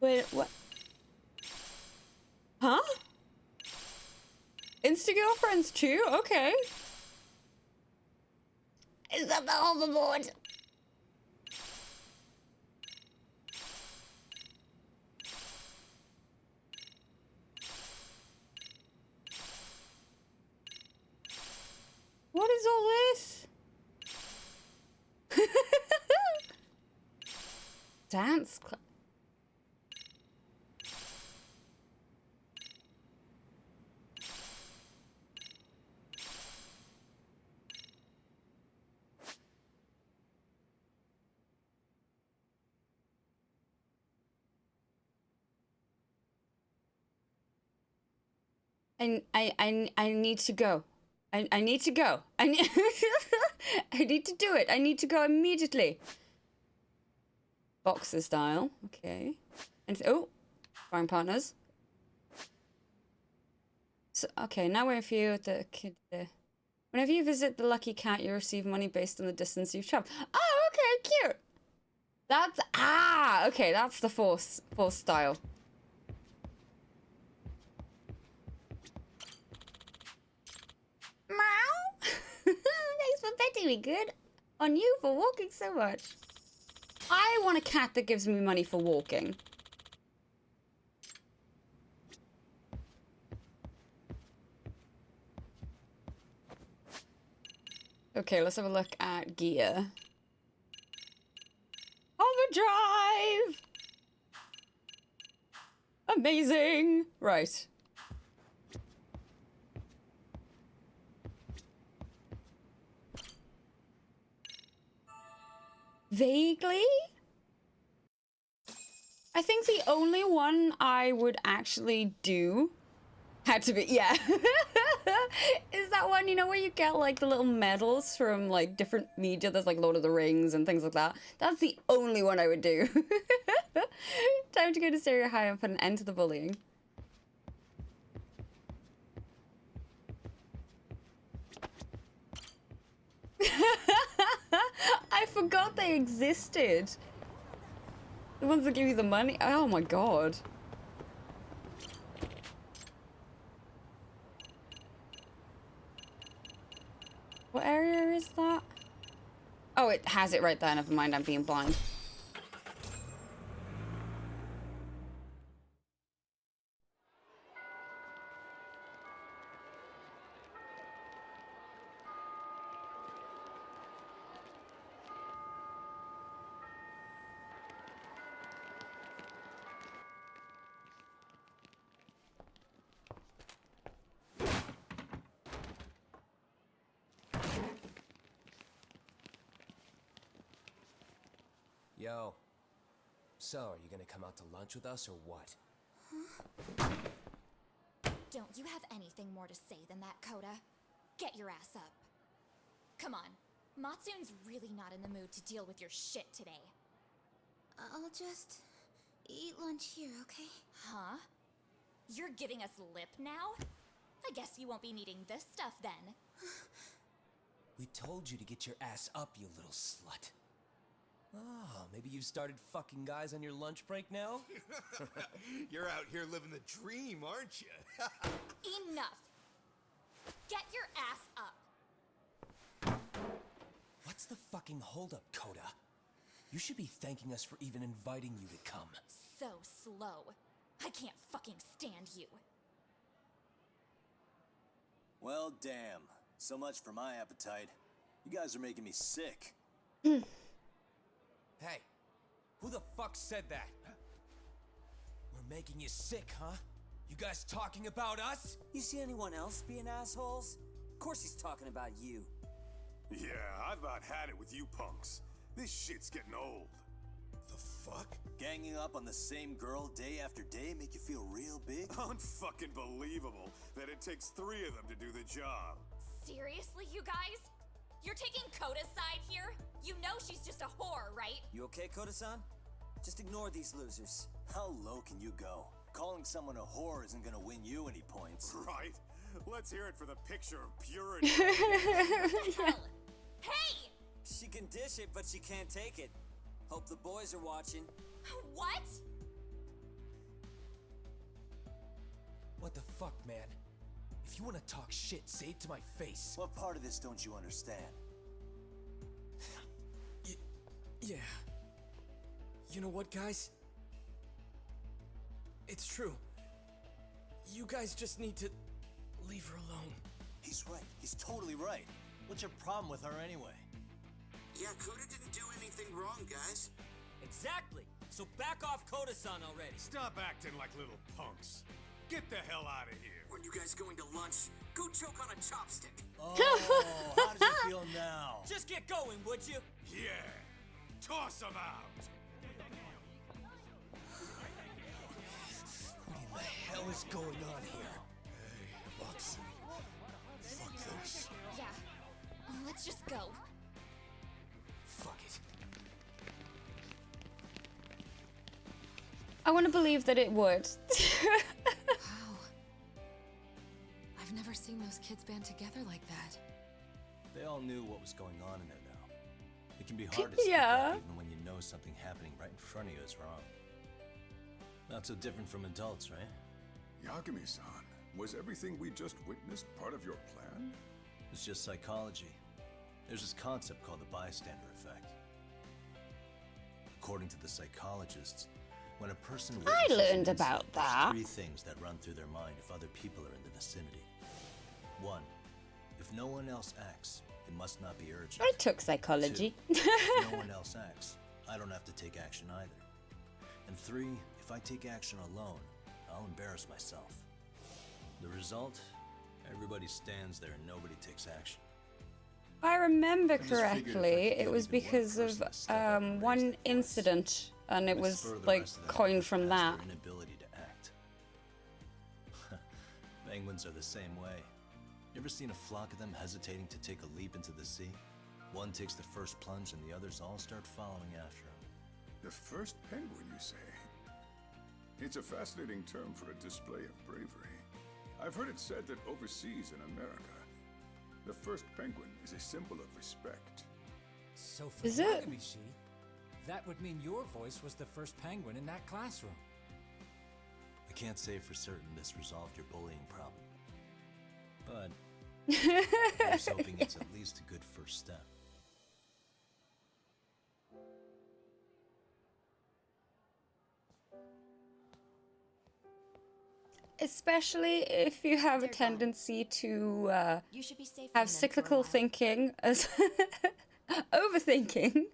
Wait, what? Huh? Insta-girlfriends too? Okay. Is that the hoverboard? What is all this? Dance club. I need to go. I need to go. I need I need to do it. I need to go immediately. Boxer style. Okay. And oh, sparring partners. So okay, now we're for you at the kid. Whenever you visit the Lucky Cat, you receive money based on the distance you've traveled. Oh, okay, cute. That's okay. That's the force style. Meow. Thanks for petting me, good. On you for walking so much. I want a cat that gives me money for walking. Okay, let's have a look at gear. Overdrive! Amazing! Right. Vaguely? I think the only one I would actually do had to be, yeah. Is that one, you know, where you get like the little medals from like different media? There's like Lord of the Rings and things like that. That's the only one I would do. Time to go to Stereo High and put an end to the bullying. I forgot they existed. The ones that give you the money. Oh my god. What area is that? Oh, it has it right there. Never mind, I'm being blind. Yo. So, are you gonna come out to lunch with us or what? Don't you have anything more to say than that, Coda? Get your ass up. Come on. Matsune's really not in the mood to deal with your shit today. I'll just eat lunch here, okay? Huh? You're giving us lip now? I guess you won't be needing this stuff then. We told you to get your ass up, you little slut. Oh, maybe you've started fucking guys on your lunch break now? You're out here living the dream, aren't you? Enough! Get your ass up! What's the fucking holdup, Coda? You should be thanking us for even inviting you to come. So slow. I can't fucking stand you. Well, damn. So much for my appetite. You guys are making me sick. Hey, who the fuck said that? We're making you sick, huh? You guys talking about us? You see anyone else being assholes? Of course he's talking about you. Yeah, I've about had it with you punks. This shit's getting old. The fuck? Ganging up on the same girl day after day make you feel real big? Unfucking believable that it takes 3 of them to do the job. Seriously, you guys? You're taking Coda's side here? You know she's just a whore, right? You okay, Koda-san? Just ignore these losers. How low can you go? Calling someone a whore isn't gonna win you any points. Right? Let's hear it for the picture of purity. What the hell? Hey! She can dish it, but she can't take it. Hope the boys are watching. What? What the fuck, man? If you want to talk shit, say it to my face. What part of this don't you understand? Yeah. You know what, guys? It's true. You guys just need to leave her alone. He's right. He's totally right. What's your problem with her anyway? Yeah, Coda didn't do anything wrong, guys. Exactly. So back off Koda-san already. Stop acting like little punks. Get the hell out of here. When you guys going to lunch, go choke on a chopstick. Oh, how does it feel now? Just get going, would you? Yeah. Toss him out. What in the hell is going on here? Hey, Matsune. Fuck this. Yeah. Let's just go. Fuck it. I want to believe that it would. Wow. I've never seen those kids band together like that. They all knew what was going on in there now. It can be hard to speak Yeah. up even when you know something happening right in front of you is wrong. Not so different from adults, right? Yagami-san, was everything we just witnessed part of your plan? It's just psychology. There's this concept called the bystander effect. According to the psychologists, when a person I witnesses an learned incident, about there's that. 3 things that run through their mind if other people are in the vicinity. 1, if no one else acts, it must not be urgent. I took psychology. 2, if no one else acts, I don't have to take action either. And 3, if I take action alone, I'll embarrass myself. The result? Everybody stands there and nobody takes action. If I remember just figured if I could correctly, get it was even one because of person to step up and raise one their voice, incident, and it I'd was spur the like rest of them to coined push from past that. their inability to act. Penguins are the same way. You ever seen a flock of them hesitating to take a leap into the sea? One takes the first plunge and the others all start following after him. The first penguin, you say? It's a fascinating term for a display of bravery. I've heard it said that overseas in America, the first penguin is a symbol of respect. So for Is it? Yagami-shi, that would mean your voice was the first penguin in that classroom. I can't say for certain this resolved your bullying problem. But I was hoping it's at least a good first step. Especially if you have a tendency to You should be safe have from them for a cyclical while. thinking as overthinking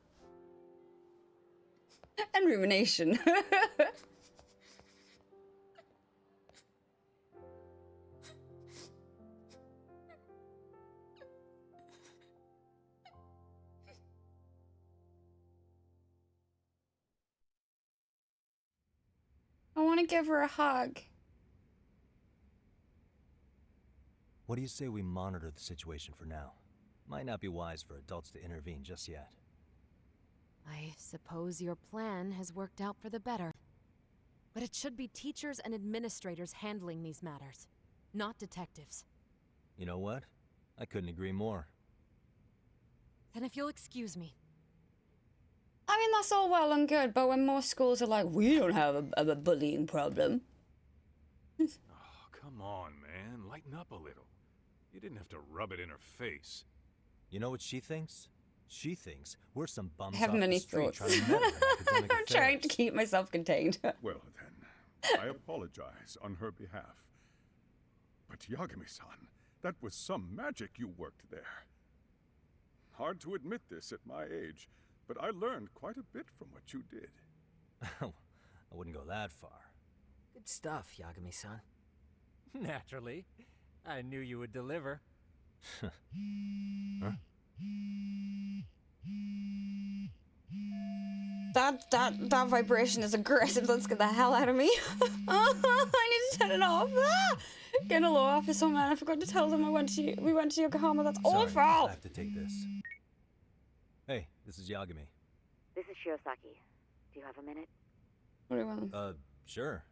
and rumination. I want to give her a hug. What do you say we monitor the situation for now? Might not be wise for adults to intervene just yet. I suppose your plan has worked out for the better. But it should be teachers and administrators handling these matters, not detectives. You know what? I couldn't agree more. Then if you'll excuse me. I mean, that's all well and good, but when most schools are like, we don't have a bullying problem. Oh, come on, man. Lighten up a little. You didn't have to rub it in her face. You know what she thinks? She thinks we're some bums I have off many the street thoughts. trying to meddle in academic I'm trying to affairs. keep myself contained. Well then, I apologize on her behalf. But Yagami-san, that was some magic you worked there. Hard to admit this at my age, but I learned quite a bit from what you did. I wouldn't go that far. Good stuff, Yagami-san. Naturally. I knew you would deliver. Huh? That vibration is aggressive. Let's get the hell out of me. I need to turn it off. Ah! Getting a law office. Oh man, I forgot to tell them we went to Yokohama. That's Sorry, awful. I have to take this. Hey, this is Yagami. This is Shiosaki. Do you have a minute? What do you want? Sure.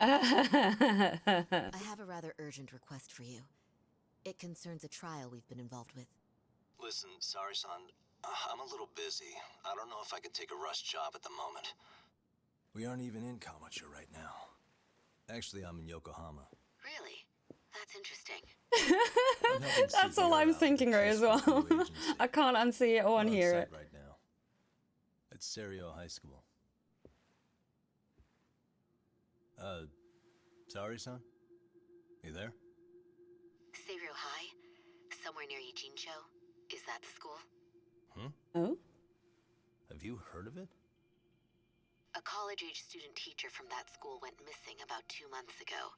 I have a rather urgent request for you. It concerns a trial we've been involved with. Listen, sorry, son. I'm a little busy. I don't know if I can take a rush job at the moment. We aren't even in Kawachi right now. Actually, I'm in Yokohama. Really? That's interesting. That's all I'm thinking right as well. I can't unsee it or unhear it. Right now. At Serio High School. Sorry, son? You there? Seiryo High? Somewhere near Ijincho? Is that the school? Oh? Have you heard of it? A college-age student teacher from that school went missing about 2 months ago.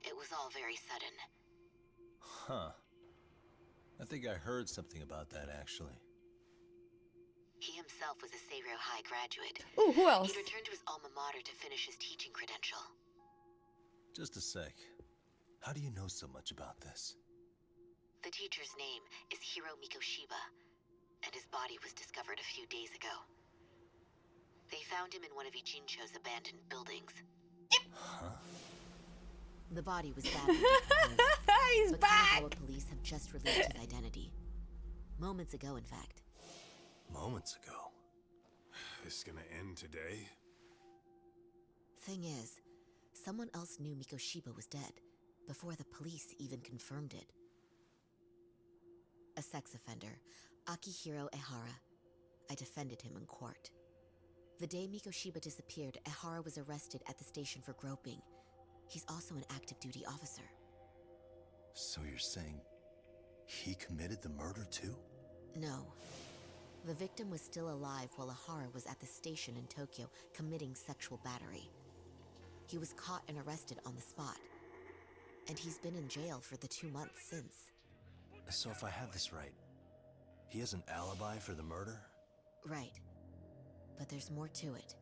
It was all very sudden. Huh. I think I heard something about that, actually. He himself was a Seiryo High graduate. Ooh, who else? He returned to his alma mater to finish his teaching credential. Just a sec. How do you know so much about this? The teacher's name is Hiro Mikoshiba, and his body was discovered a few days ago. They found him in one of Ijincho's abandoned buildings. Huh? The body was badly decomposed. He's but back! Kanagawa police have just released his identity. Moments ago, in fact. Moments ago. This is gonna end today? Thing is, someone else knew Mikoshiba was dead, before the police even confirmed it. A sex offender, Akihiro Ehara. I defended him in court. The day Mikoshiba disappeared, Ehara was arrested at the station for groping. He's also an active duty officer. So you're saying he committed the murder too? No. The victim was still alive while Ahara was at the station in Tokyo committing sexual battery. He was caught and arrested on the spot. And he's been in jail for the 2 months since. So if I have this right, he has an alibi for the murder? Right. But there's more to it.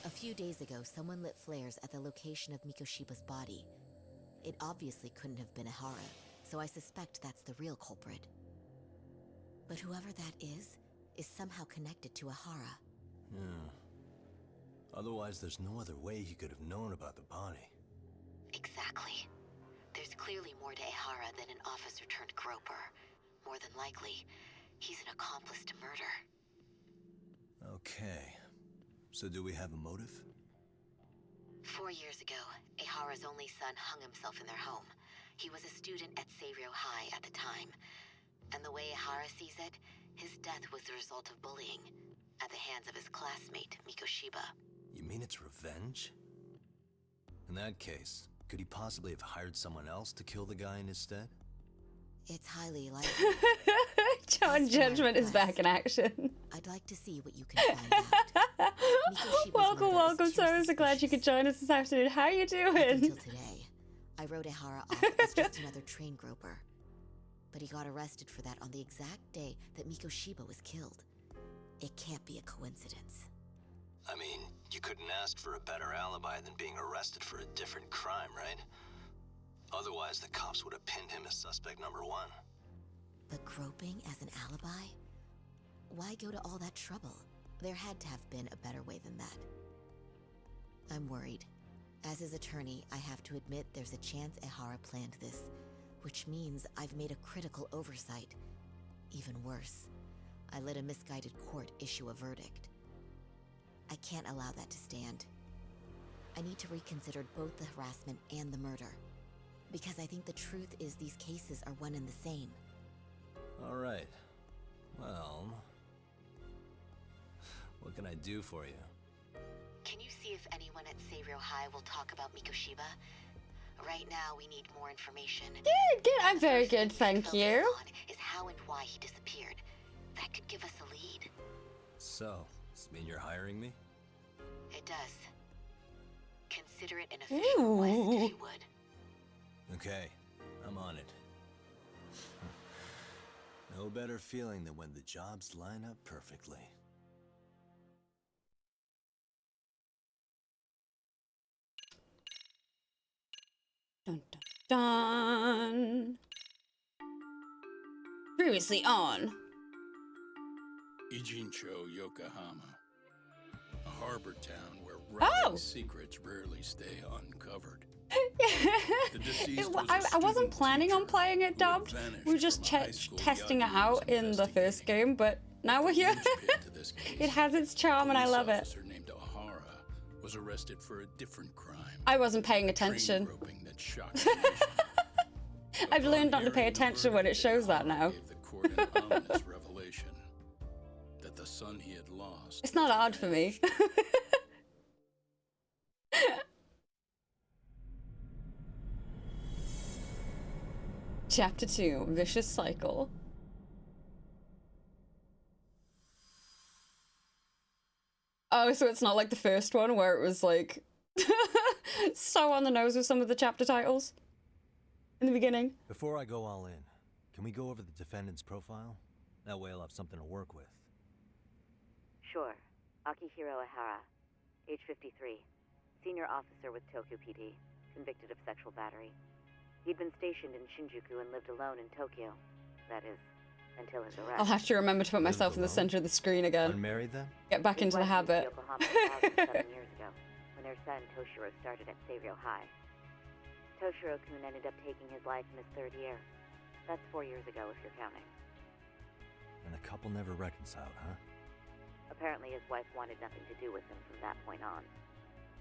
A few days ago, someone lit flares at the location of Mikoshiba's body. It obviously couldn't have been Ahara, so I suspect that's the real culprit. But whoever that is somehow connected to Ahara. Yeah. Otherwise, there's no other way he could have known about the body. Exactly. There's clearly more to Ahara than an officer turned groper. More than likely, he's an accomplice to murder. Okay. So do we have a motive? 4 years ago, Ahara's only son hung himself in their home. He was a student at Seiryō High at the time. And the way Ahara sees it, his death was the result of bullying at the hands of his classmate, Mikoshiba. You mean it's revenge? In that case, could he possibly have hired someone else to kill the guy in his stead? It's highly likely. John Judgment is back in action. I'd like to see what you can find out. Welcome. So glad you could join us this afternoon. How are you doing? Until today, I wrote Ahara off as just another train groper. But he got arrested for that on the exact day that Mikoshiba was killed. It can't be a coincidence. I mean, you couldn't ask for a better alibi than being arrested for a different crime, right? Otherwise, the cops would have pinned him as suspect number 1. But groping as an alibi? Why go to all that trouble? There had to have been a better way than that. I'm worried. As his attorney, I have to admit there's a chance Ahara planned this, which means I've made a critical oversight. Even worse, I let a misguided court issue a verdict. I can't allow that to stand. I need to reconsider both the harassment and the murder. Because I think the truth is these cases are one and the same. All right. Well, what can I do for you? Can you see if anyone at Seiryō High will talk about Mikoshiba? Right now, we need more information. Good. I'm very good, thank you. Is how and why he disappeared. That could give us a lead. So, does this mean you're hiring me? It does. Consider it an official request, if you would. Okay, I'm on it. No better feeling than when the jobs line up perfectly. Dun, dun, dun. Previously on Ijincho, Yokohama. A harbor town where wrecking secrets rarely stay uncovered. I wasn't planning on playing it dubbed. We were just testing it out in the first game, but now we're here. It has its charm and I love it. Officer named Ahara was arrested for a different crime. I wasn't paying attention. That shocked the nation. I've learned not to pay attention when it shows that now. Gave the court an ominous revelation that the son he had lost. It's not hard for me. Chapter 2, Vicious Cycle. Oh, so it's not like the first one where it was like so on the nose with some of the chapter titles in the beginning. Before I go all in, can we go over the defendant's profile? That way I'll have something to work with. Sure. Akihiro Ahara, age 53, senior officer with Tokyo PD, convicted of sexual battery. He'd been stationed in Shinjuku and lived alone in Tokyo. That is, until his arrest. I'll have to remember to put myself in the center of the screen again. Unmarried then? Get back into the habit. Yokohama 7 years ago, when their son Toshiro started at Seiryō High. Toshiro-kun ended up taking his life in his 3rd year. That's 4 years ago, if you're counting. And the couple never reconciled, huh? Apparently his wife wanted nothing to do with him from that point on.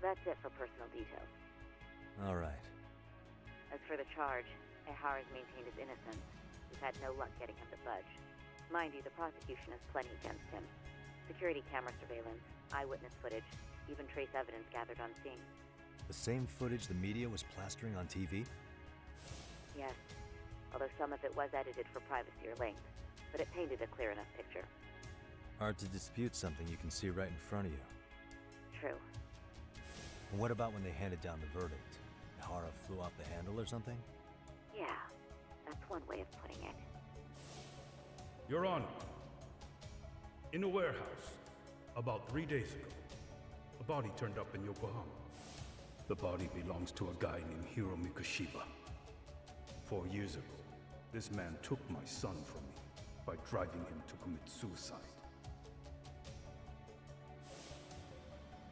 That's it for personal details. All right. As for the charge, Ahara's maintained his innocence. We've had no luck getting him to budge. Mind you, the prosecution has plenty against him. Security camera surveillance, eyewitness footage, even trace evidence gathered on scene. The same footage the media was plastering on TV? Yes, although some of it was edited for privacy or length, but it painted a clear enough picture. Hard to dispute something you can see right in front of you. True. And what about when they handed down the verdict? Hara flew off the handle or something? Yeah, that's one way of putting it. Your Honor, in a warehouse, about 3 days ago, a body turned up in Yokohama. The body belongs to a guy named Hiro Mikoshiba. 4 years ago, this man took my son from me by driving him to commit suicide.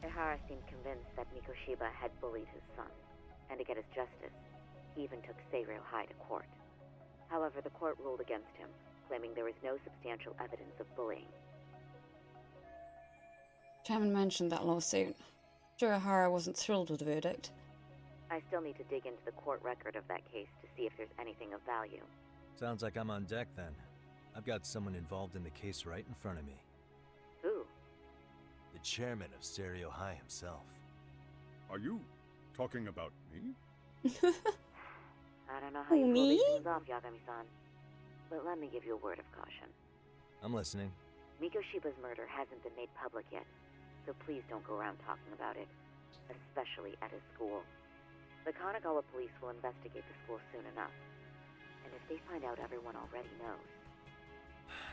Ihara seemed convinced that Mikoshiba had bullied his son, and to get his justice, he even took Seiryo High to court. However, the court ruled against him, claiming there was no substantial evidence of bullying. Chairman mentioned that lawsuit. Sure, Ihara wasn't thrilled with the verdict. I still need to dig into the court record of that case to see if there's anything of value. Sounds like I'm on deck then. I've got someone involved in the case right in front of me. Who? The chairman of Seiryo High himself. Are you talking about me? I don't know how you pull these things off, Yagami-san, but let me give you a word of caution. I'm listening. Mikoshiba's murder hasn't been made public yet, so please don't go around talking about it, especially at his school. The Kanagawa police will investigate the school soon enough, and if they find out everyone already knows...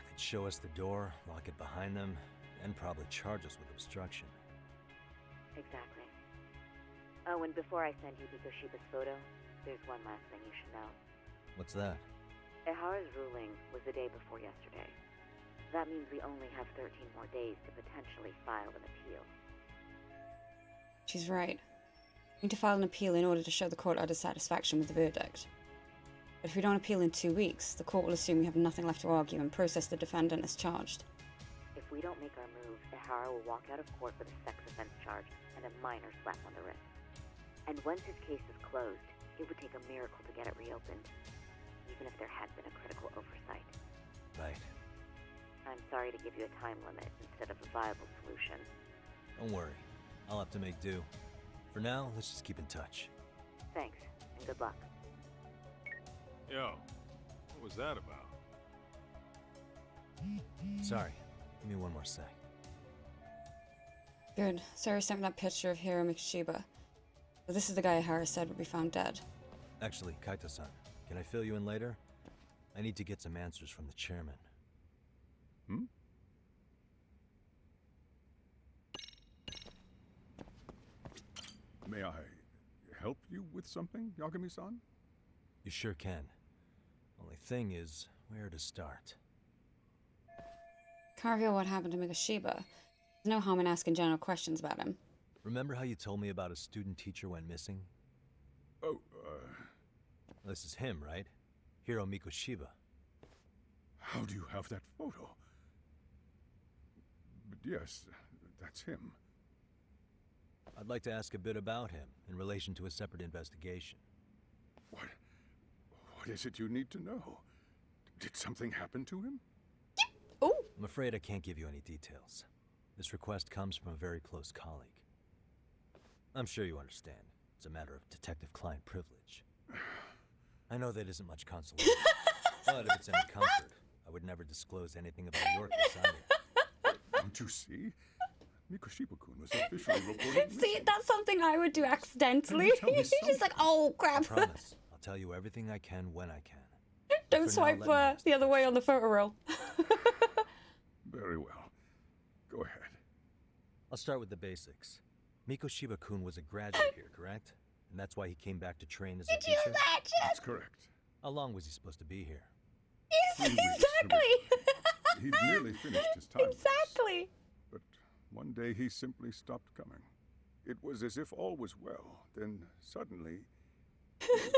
They'd show us the door, lock it behind them, and probably charge us with obstruction. Exactly. Oh, and before I send you Mikoshiba's photo, there's one last thing you should know. What's that? Ihara's ruling was the day before yesterday. That means we only have 13 more days to potentially file an appeal. She's right. We need to file an appeal in order to show the court our dissatisfaction with the verdict. But if we don't appeal in 2 weeks, the court will assume we have nothing left to argue and process the defendant as charged. If we don't make our move, Ihara will walk out of court with a sex offense charge and a minor slap on the wrist. And once his case is closed, it would take a miracle to get it reopened, even if there had been a critical oversight. Right. I'm sorry to give you a time limit instead of a viable solution. Don't worry. I'll have to make do. For now, let's just keep in touch. Thanks, and good luck. Yo, what was that about? Sorry. Give me one more sec. Good. Sarah sent me that picture of Hiro Mikoshiba. So this is the guy Ihara said would be found dead. Actually, Kaito-san, can I fill you in later? I need to get some answers from the chairman. Hmm? May I help you with something, Yagami-san? You sure can. Only thing is, where to start? Can't reveal what happened to Mikoshiba. There's no harm in asking general questions about him. Remember how you told me about a student teacher went missing? Oh, This is him, right? Hiro Mikoshiba. How do you have that photo? But yes, that's him. I'd like to ask a bit about him in relation to a separate investigation. What is it you need to know? Did something happen to him? Oh! I'm afraid I can't give you any details. This request comes from a very close colleague. I'm sure you understand. It's a matter of detective-client privilege. I know that isn't much consolation, but if it's any comfort, I would never disclose anything about your case either. Don't you see? Mikoshiba-kun was officially reported See, that's something I would do accidentally. She's like, oh, crap. I promise. I'll tell you everything I can when I can. Don't swipe the other way on the photo roll. Very well. Go ahead. I'll start with the basics. Mikoshiba-kun was a graduate here, correct? And that's why he came back to train as a teacher? Did you imagine? That's correct. How long was he supposed to be here? Exactly! He'd nearly finished his time. Exactly! But one day he simply stopped coming. It was as if all was well, then suddenly he was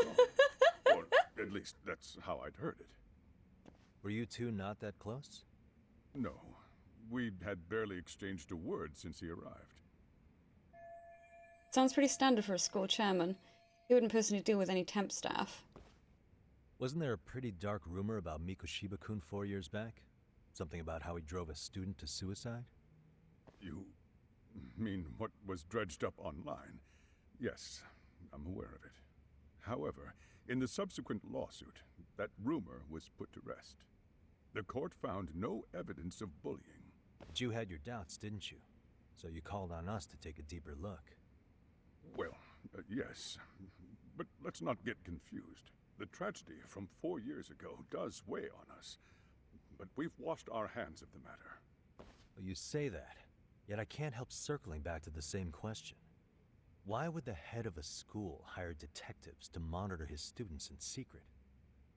gone. Or at least that's how I'd heard it. Were you two not that close? No. We'd had barely exchanged a word since he arrived. Sounds pretty standard for a school chairman. He wouldn't personally deal with any temp staff. Wasn't there a pretty dark rumor about Mikoshiba-kun 4 years back? Something about how he drove a student to suicide? You mean what was dredged up online? Yes, I'm aware of it. However, in the subsequent lawsuit, that rumor was put to rest. The court found no evidence of bullying. But you had your doubts, didn't you? So you called on us to take a deeper look. Well, yes. But let's not get confused. The tragedy from 4 years ago does weigh on us. But we've washed our hands of the matter. Well, you say that, yet I can't help circling back to the same question. Why would the head of a school hire detectives to monitor his students in secret?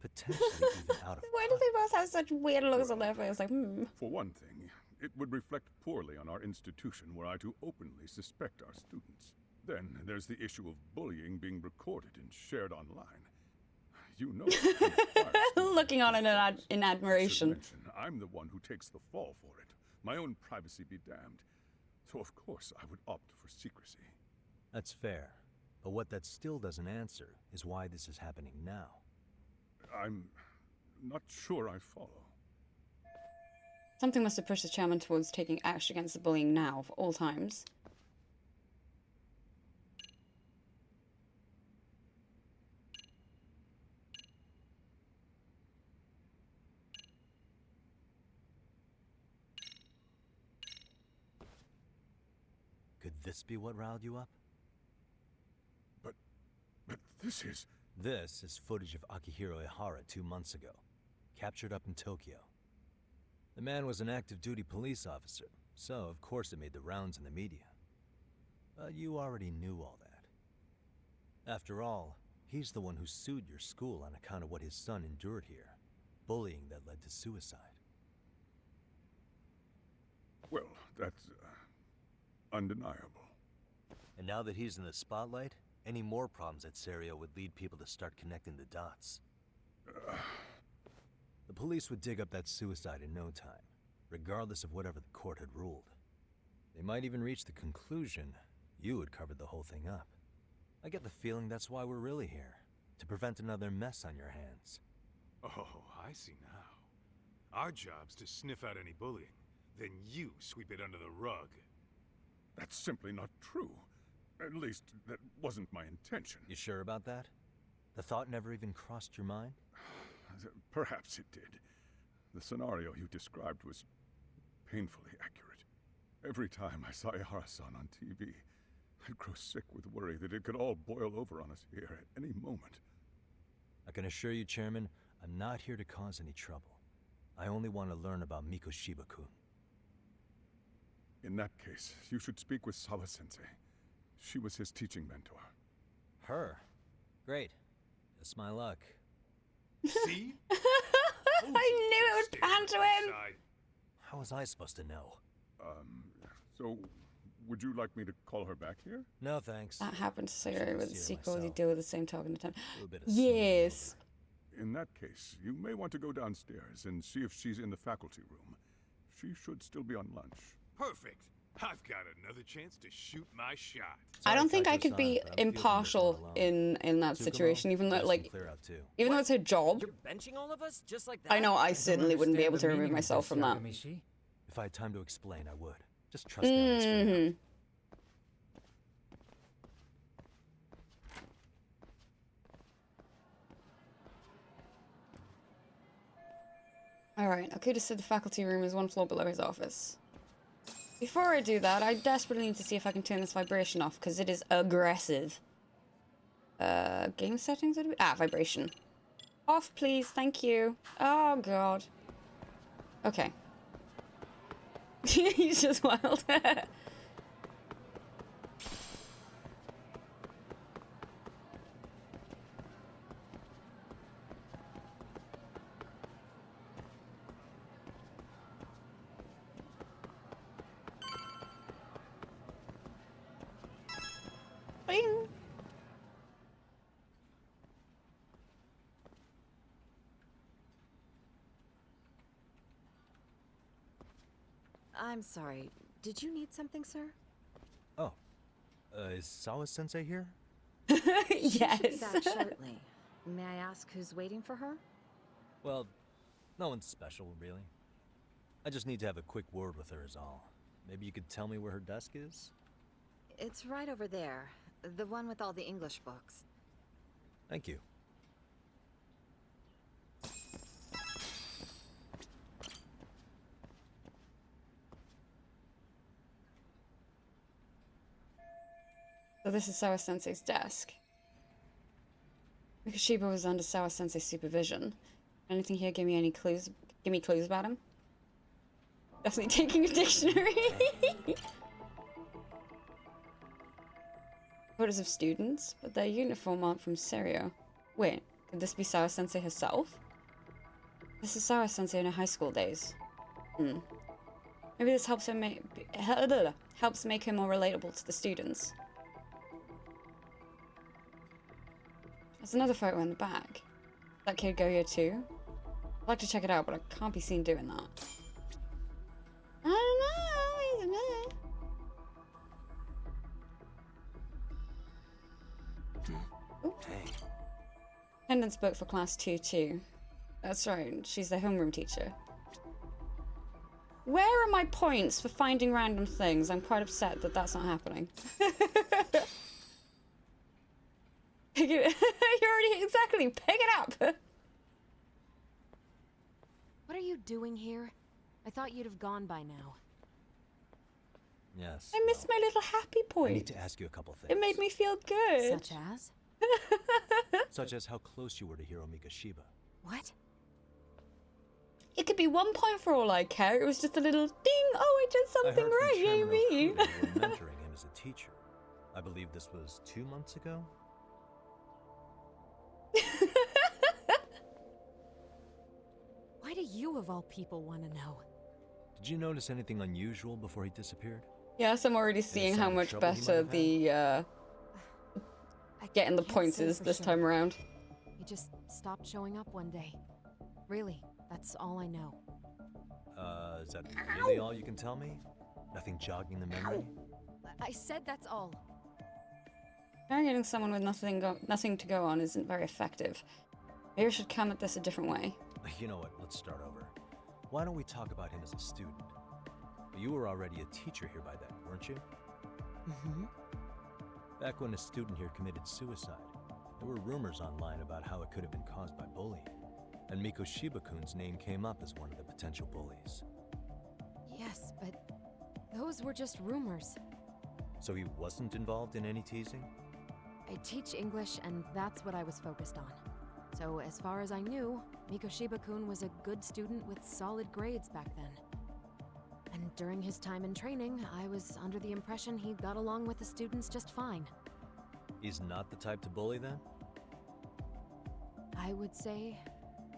Potentially even out of Why do they both have such weird looks on their face? Like, For one thing, it would reflect poorly on our institution were I to openly suspect our students. Then there's the issue of bullying being recorded and shared online. You know, looking on it in admiration. I'm the one who takes the fall for it. My own privacy be damned. So of course I would opt for secrecy. That's fair. But what that still doesn't answer is why this is happening now. I'm not sure I follow. Something must have pushed the chairman towards taking action against the bullying now, for all times. Could this be what riled you up? But this is... This is footage of Akihiro Ihara 2 months ago, captured up in Tokyo. The man was an active duty police officer, so of course it made the rounds in the media. But you already knew all that. After all, he's the one who sued your school on account of what his son endured here, bullying that led to suicide. Well, that's undeniable. And now that he's in the spotlight, any more problems at Serio would lead people to start connecting the dots. The police would dig up that suicide in no time, regardless of whatever the court had ruled. They might even reach the conclusion you had covered the whole thing up. I get the feeling that's why we're really here, to prevent another mess on your hands. Oh, I see now. Our job's to sniff out any bullying, then you sweep it under the rug. That's simply not true. At least, that wasn't my intention. You sure about that? The thought never even crossed your mind? Perhaps it did. The scenario you described was painfully accurate. Every time I saw Ihara-san on TV, I'd grow sick with worry that it could all boil over on us here at any moment. I can assure you, Chairman, I'm not here to cause any trouble. I only want to learn about Mikoshiba-kun. In that case, you should speak with Sawa-sensei. She was his teaching mentor. Her? Great. Just my luck. See? I knew it would pan to him! How was I supposed to know? So, would you like me to call her back here? No, thanks. That happened to Sarah with the sequel. You myself. deal with the same token attempt. Bit of Yes. In that case, you may want to go downstairs and see if she's in the faculty room. She should still be on lunch. Perfect. I've got another chance to shoot my shot. I don't think I could be impartial in that situation, even though even though it's her job. You're benching all of us just like that? I know I certainly wouldn't be able to remove myself from that. If I had time to explain, I would. Just trust me on this for now. Alright, Okuda said the faculty room is 1 floor below his office. Before I do that, I desperately need to see if I can turn this vibration off, because it is aggressive. Game settings would be... vibration. Off, please, thank you. Oh, God. Okay. He's just wild. Bing. I'm sorry. Did you need something, sir? Oh. Is Sawa-sensei here? Yes. She'll be back shortly. May I ask who's waiting for her? Well, no one's special, really. I just need to have a quick word with her is all. Maybe you could tell me where her desk is? It's right over there. The one with all the English books. Thank you. So this is Sawa Sensei's desk. Mikoshiba was under Sawa Sensei's supervision. Anything here give me any clues? Give me clues about him? Definitely taking a dictionary. Photos of students, but their uniform aren't from Serio. Wait, could this be Sawa Sensei herself? This is Sawa Sensei in her high school days. Maybe this helps her helps make her more relatable to the students. There's another photo in the back. That kid go here too? I'd like to check it out, but I can't be seen doing that. I don't know. Hey. Attendance book for class 2-2. That's right, she's the homeroom teacher. Where are my points for finding random things? I'm quite upset that that's not happening. Pick it. You already exactly. Pick it up. What are you doing here? I thought you'd have gone by now. Yes. I missed my little happy point. I need to ask you a couple things. It made me feel good. Such as? Such as how close you were to Hiro Mikoshiba. What? It could be 1 point for all I care. It was just a little ding. Oh, I did something right. Yay me. You were mentoring him as a teacher. I believe this was 2 months ago. Why do you, of all people, want to know? Did you notice anything unusual before he disappeared? Yes, I'm already seeing how much better the getting the points is this time around. He just stopped showing up one day. Really, that's all I know. Is that really all you can tell me? Nothing jogging the memory? I said that's all. Interrogating someone with nothing to go on isn't very effective. Maybe I should come at this a different way. You know what, let's start over. Why don't we talk about him as a student? You were already a teacher here by then, weren't you? Mm-hmm. Back when a student here committed suicide, there were rumors online about how it could have been caused by bullying. And Mikoshiba-kun's name came up as one of the potential bullies. Yes, but those were just rumors. So he wasn't involved in any teasing? I teach English, and that's what I was focused on. So as far as I knew, Mikoshiba-kun was a good student with solid grades back then. And during his time in training, I was under the impression he got along with the students just fine. He's not the type to bully then? I would say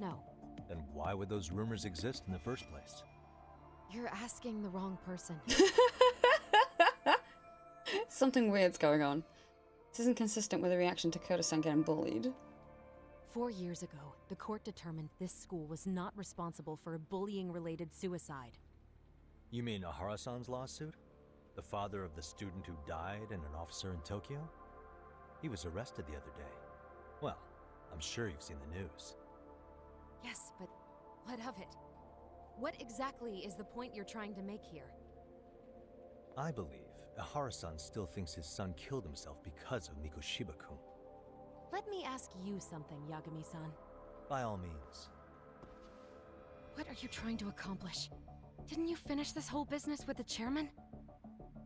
no. Then why would those rumors exist in the first place? You're asking the wrong person. Something weird's going on. This isn't consistent with the reaction to Koda-san getting bullied. 4 years ago, the court determined this school was not responsible for a bullying-related suicide. You mean Ahara-san's lawsuit? The father of the student who died and an officer in Tokyo? He was arrested the other day. Well, I'm sure you've seen the news. Yes, but what of it? What exactly is the point you're trying to make here? I believe Ahara-san still thinks his son killed himself because of Mikoshiba-kun. Let me ask you something, Yagami-san. By all means. What are you trying to accomplish? Didn't you finish this whole business with the chairman?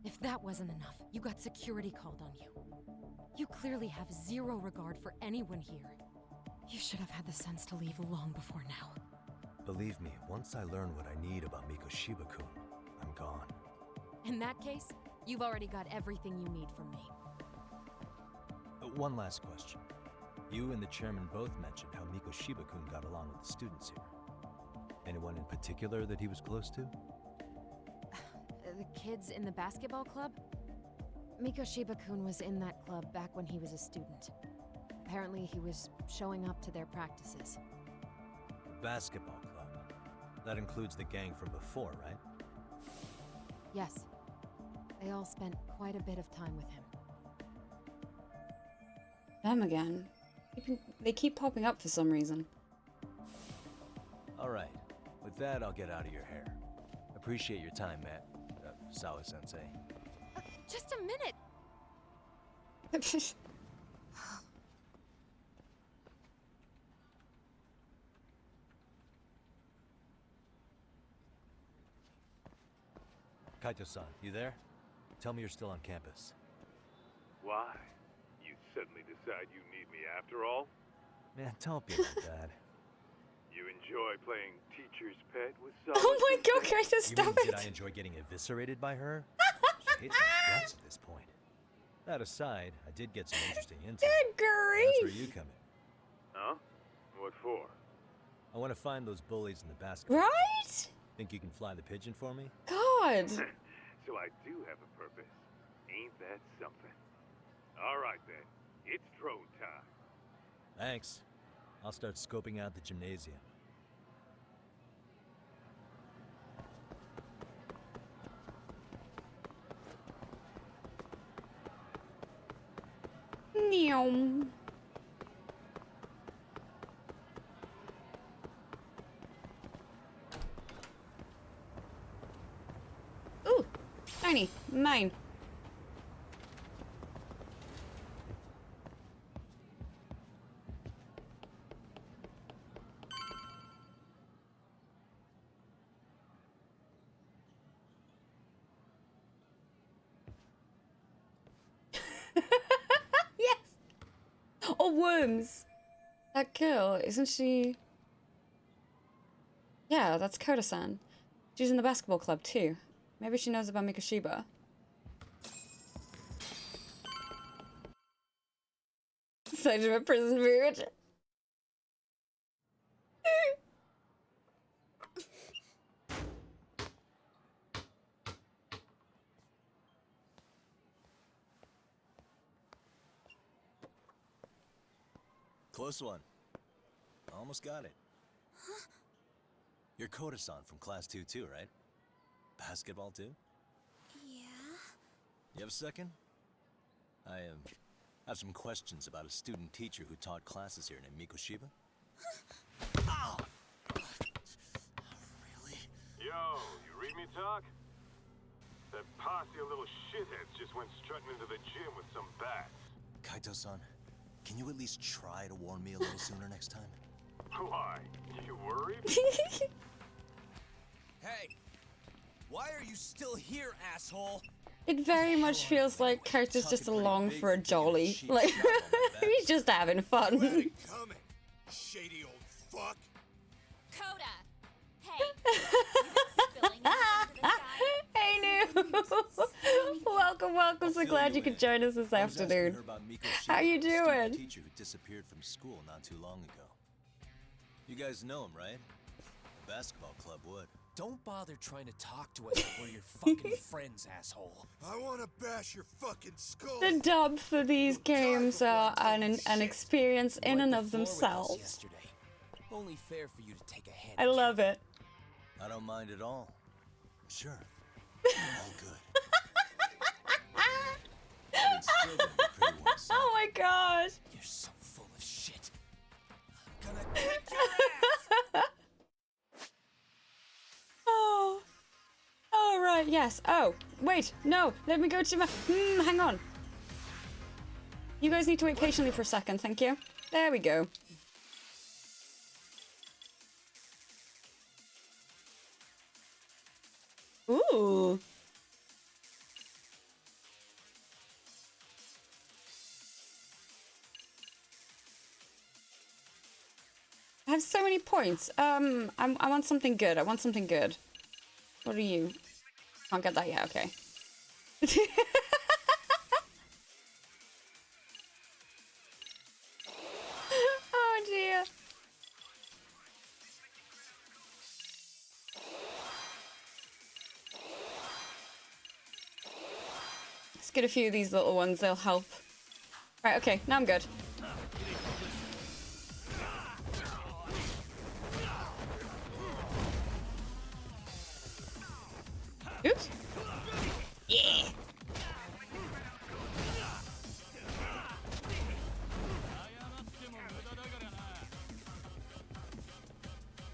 If that wasn't enough, you got security called on you. You clearly have zero regard for anyone here. You should have had the sense to leave long before now. Believe me, once I learn what I need about Mikoshiba-kun, I'm gone. In that case, you've already got everything you need from me. One last question. You and the chairman both mentioned how Mikoshiba-kun got along with the students here. Anyone in particular that he was close to? The kids in the basketball club? Mikoshiba-kun was in that club back when he was a student. Apparently he was showing up to their practices. The basketball club. That includes the gang from before, right? Yes. They all spent quite a bit of time with him. Them again. They keep popping up for some reason. Alright. With that, I'll get out of your hair. Appreciate your time, Matt. Sawa-sensei. Just a minute! Kaito-san, you there? Tell me you're still on campus. Why? You suddenly decide you need me after all? Man, don't be like that. You enjoy playing teacher's pet with Oh my god, guys, You stop mean, it! did I enjoy getting eviscerated by her? She hates my guts at this point. That aside, I did get some interesting intel. Good grief! That's where you come in. Huh? What for? I want to find those bullies in the basketball. Right? Think you can fly the pigeon for me? God. So I do have a purpose. Ain't that something? All right then. It's drone time. Thanks. I'll start scoping out the gymnasium. Meow. Ooh, shiny, mine. Yes. Oh, worms. That girl, isn't she? Yeah, that's Koda-san. She's in the basketball club too. Maybe she knows about Mikoshiba. Such a prison food. Close one. Almost got it. You're Koda-san from Class 2 too, right? Basketball too? Yeah? You have a second? I have some questions about a student teacher who taught classes here named Mikoshiba. Ow! Really? Yo, you read me talk? That posse of little shitheads just went strutting into the gym with some bats. Kaito-san, can you at least try to warn me a little sooner next time? Why? You worried? Hey! Why are you still here, asshole? It very much feels like Kurt's just along for a jolly. Like, he's just having fun. Coming, shady old fuck. Coda! Hey! You been spilling anything into this guy? Hey, New! Welcome. So glad you could join us this afternoon. How you doing? Teacher who disappeared from school not too long ago. You guys know him, right? The basketball club would. Don't bother trying to talk to us like we're your fucking friends, asshole. I want to bash your fucking skull. The dub for these games are an experience in and of themselves. Yesterday. Only fair for you to take a hand. I love it. I don't mind at all. I'm sure. All good. But it's still gonna be pretty one-sided. Oh my gosh. You're so full of shit. I'm gonna kick your ass. Oh. Oh, right, yes. Oh, wait, no. Let me go to my... hang on. You guys need to wait patiently for a second, thank you. There we go. Ooh. I have so many points. I want something good. I want something good. What are you? Can't get that yet. Okay. Oh dear. Let's get a few of these little ones. They'll help. Right. Okay. Now I'm good. Oops. Yeah.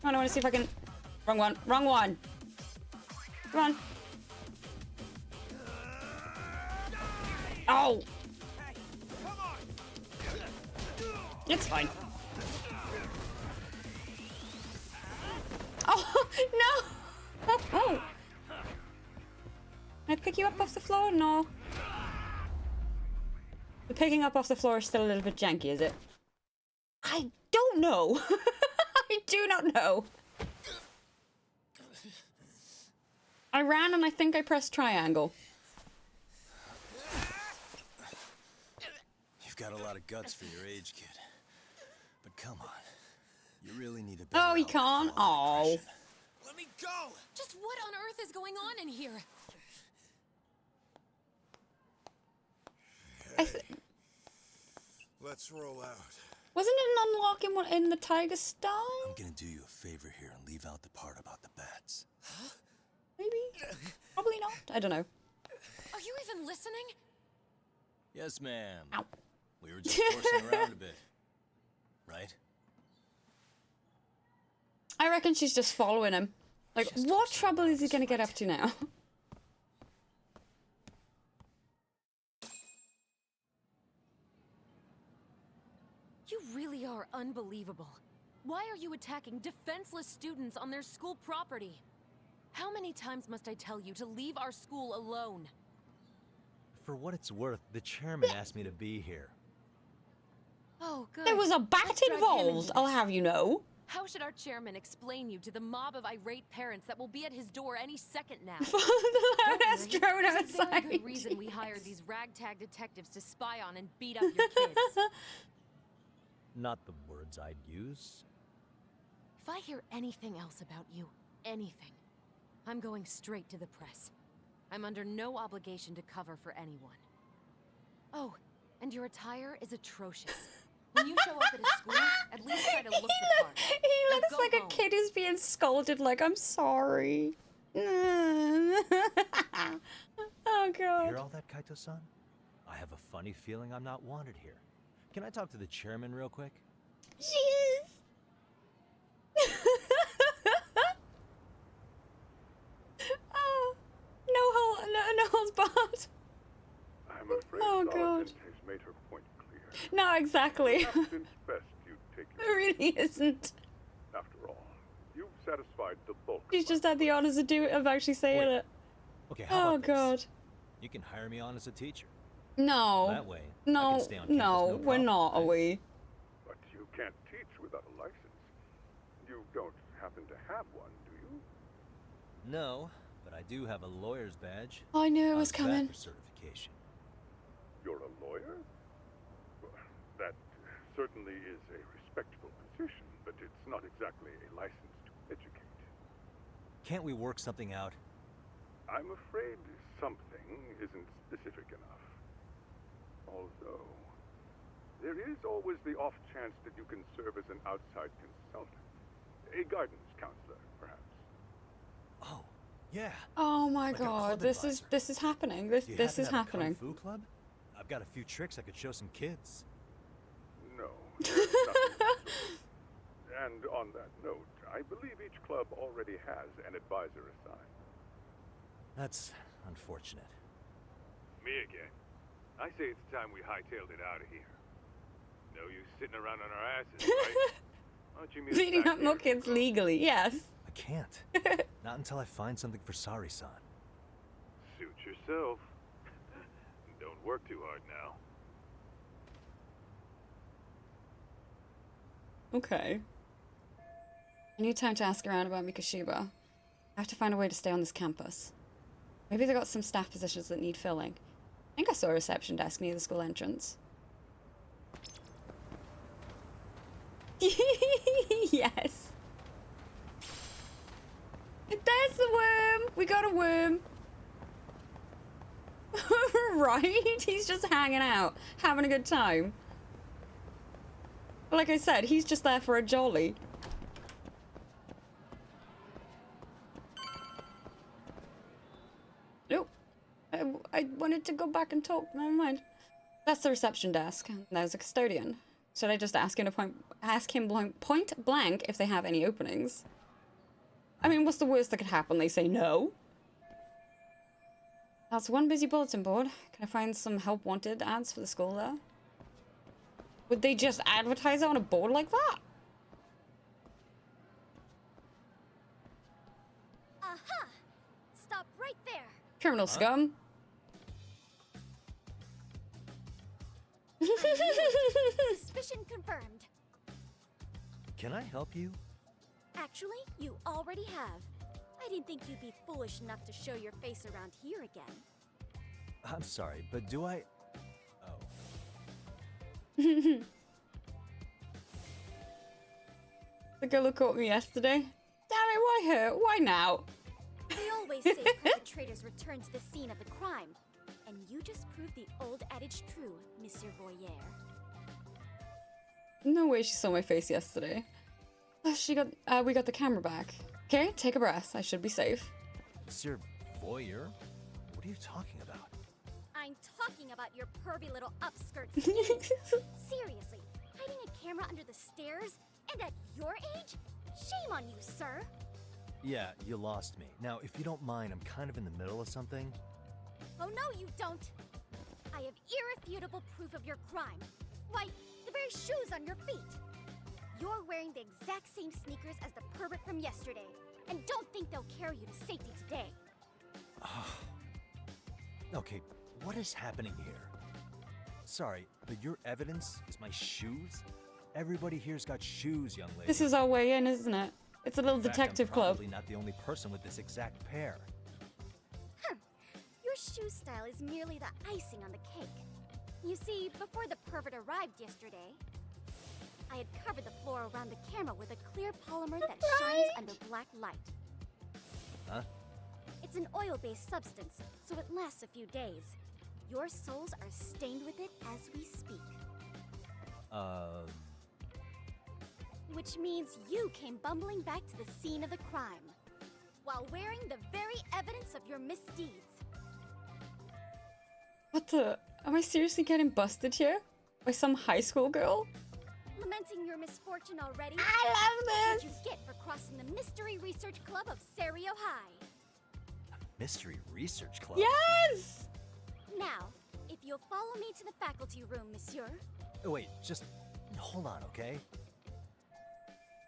Come on, I want to see if I can... Wrong one. Wrong one. Come on. Oh. It's fine. Oh, no. Oh. Can I pick you up off the floor? No. The picking up off the floor is still a little bit janky, is it? I don't know. I do not know. I ran and I think I pressed triangle. You've got a lot of guts for your age, kid. But come on. You really need a better Oh, he outlet can't? for all that Oh. aggression. Let me go! Just what on earth is going on in here? Let's roll out. Wasn't it an unlocking one in the Tiger Style? I'm gonna do you a favor here and leave out the part about the bats. Maybe? Probably not. I don't know. Are you even listening? Yes, ma'am. Ow. We were just horsing around a bit. Right? I reckon she's just following him. Like, what trouble is he gonna get up to now? You really are unbelievable. Why are you attacking defenseless students on their school property? How many times must I tell you to leave our school alone? For what it's worth, the chairman asked me to be here. Oh, good. There was a bat Let's drag him into involved, I'll this. have you know. How should our chairman explain you to the mob of irate parents that will be at his door any second now? The loudest Don't drone worry, there's a very outside. good reason we hired these ragtag detectives to spy on and beat up your kids. Not the words I'd use. If I hear anything else about you, anything, I'm going straight to the press. I'm under no obligation to cover for anyone. Oh, and your attire is atrocious. When you show up at a school, at least try to look the part. He Now looks go like home. a kid who's being scolded, like, I'm sorry. Oh, God. Hear all that, Kaito-san? I have a funny feeling I'm not wanted here. Can I talk to the chairman real quick? She is. Oh, no holds barred. I'm afraid Oh, Sergeant God. has made her point clear. No, exactly. Perhaps it's best you take It your really isn't. After all, you've satisfied the bulk. She's just had the honors of actually saying Wait. it. Okay, how Oh, about this? God. You can hire me on as a teacher. No. That way, I No, can stay on campus, no, no we're problem, not, are we? But you can't teach without a license. You don't happen to have one, do you? No, but I do have a lawyer's badge. I knew it was How's that coming. for certification? You're a lawyer? Well, that certainly is a respectable position, but it's not exactly a license to educate. Can't we work something out? I'm afraid something isn't specific enough. Although, there is always the off chance that you can serve as an outside consultant. A guidance counselor, perhaps. Oh, yeah. Oh my Like a God, club this is happening. This Do you this happen is to have a happening. Kung Fu club? I've got a few tricks I could show some kids. No, there's nothing of the sort. And on that note, I believe each club already has an advisor assigned. That's unfortunate. Me again. I say it's time we hightailed it out of here. No use sitting around on our asses, right? Why don't you meet us Beating back up more here? kids legally, yes. I can't. Not until I find something for Sari-san. Suit yourself. Don't work too hard now. Okay. I need time to ask around about Mikoshiba. I have to find a way to stay on this campus. Maybe they got some staff positions that need filling. I think I saw a reception desk near the school entrance. Yes. There's the worm! We got a worm! Right? He's just hanging out, having a good time. Like I said, he's just there for a jolly. Nope. I wanted to go back and talk. Never mind. That's the reception desk. There's a custodian. Should I just ask him point blank if they have any openings? I mean, what's the worst that could happen? They say no. That's one busy bulletin board. Can I find some help wanted ads for the school there? Would they just advertise it on a board like that? Aha! Stop right there. Criminal scum. Suspicion confirmed. Can I help you? Actually, you already have. I didn't think you'd be foolish enough to show your face around here again. I'm sorry, but do I... Oh. The girl who caught me yesterday. Damn it, why her? Why now? They always say perpetrators return to the scene of the crime. And you just proved the old adage true, Monsieur Voyeur. No way she saw my face yesterday. Oh, we got the camera back. Okay, take a breath. I should be safe. Monsieur Voyeur? What are you talking about? I'm talking about your pervy little upskirt scheme. Seriously, hiding a camera under the stairs? And at your age? Shame on you, sir. Yeah, you lost me. Now, if you don't mind, I'm kind of in the middle of something. Oh no, you don't! I have irrefutable proof of your crime. Why, the very shoes on your feet. You're wearing the exact same sneakers as the pervert from yesterday, and don't think they'll carry you to safety today. Okay, what is happening here? Sorry, but your evidence is my shoes? Everybody here's got shoes, young lady. This is our way in, isn't it? It's a little In fact, detective I'm club. probably not the only person with this exact pair. Your shoe style is merely the icing on the cake. You see, before the pervert arrived yesterday, I had covered the floor around the camera with a clear polymer that shines under black light. Huh? It's an oil-based substance, so it lasts a few days. Your soles are stained with it as we speak. Which means you came bumbling back to the scene of the crime, while wearing the very evidence of your misdeeds. What the? Am I seriously getting busted here? By some high school girl? Lamenting your misfortune already? I love That's this! what you get for crossing the Mystery Research Club of Serio High. Mystery Research Club? Yes! Now, if you'll follow me to the faculty room, monsieur. Oh, wait, just hold on, okay?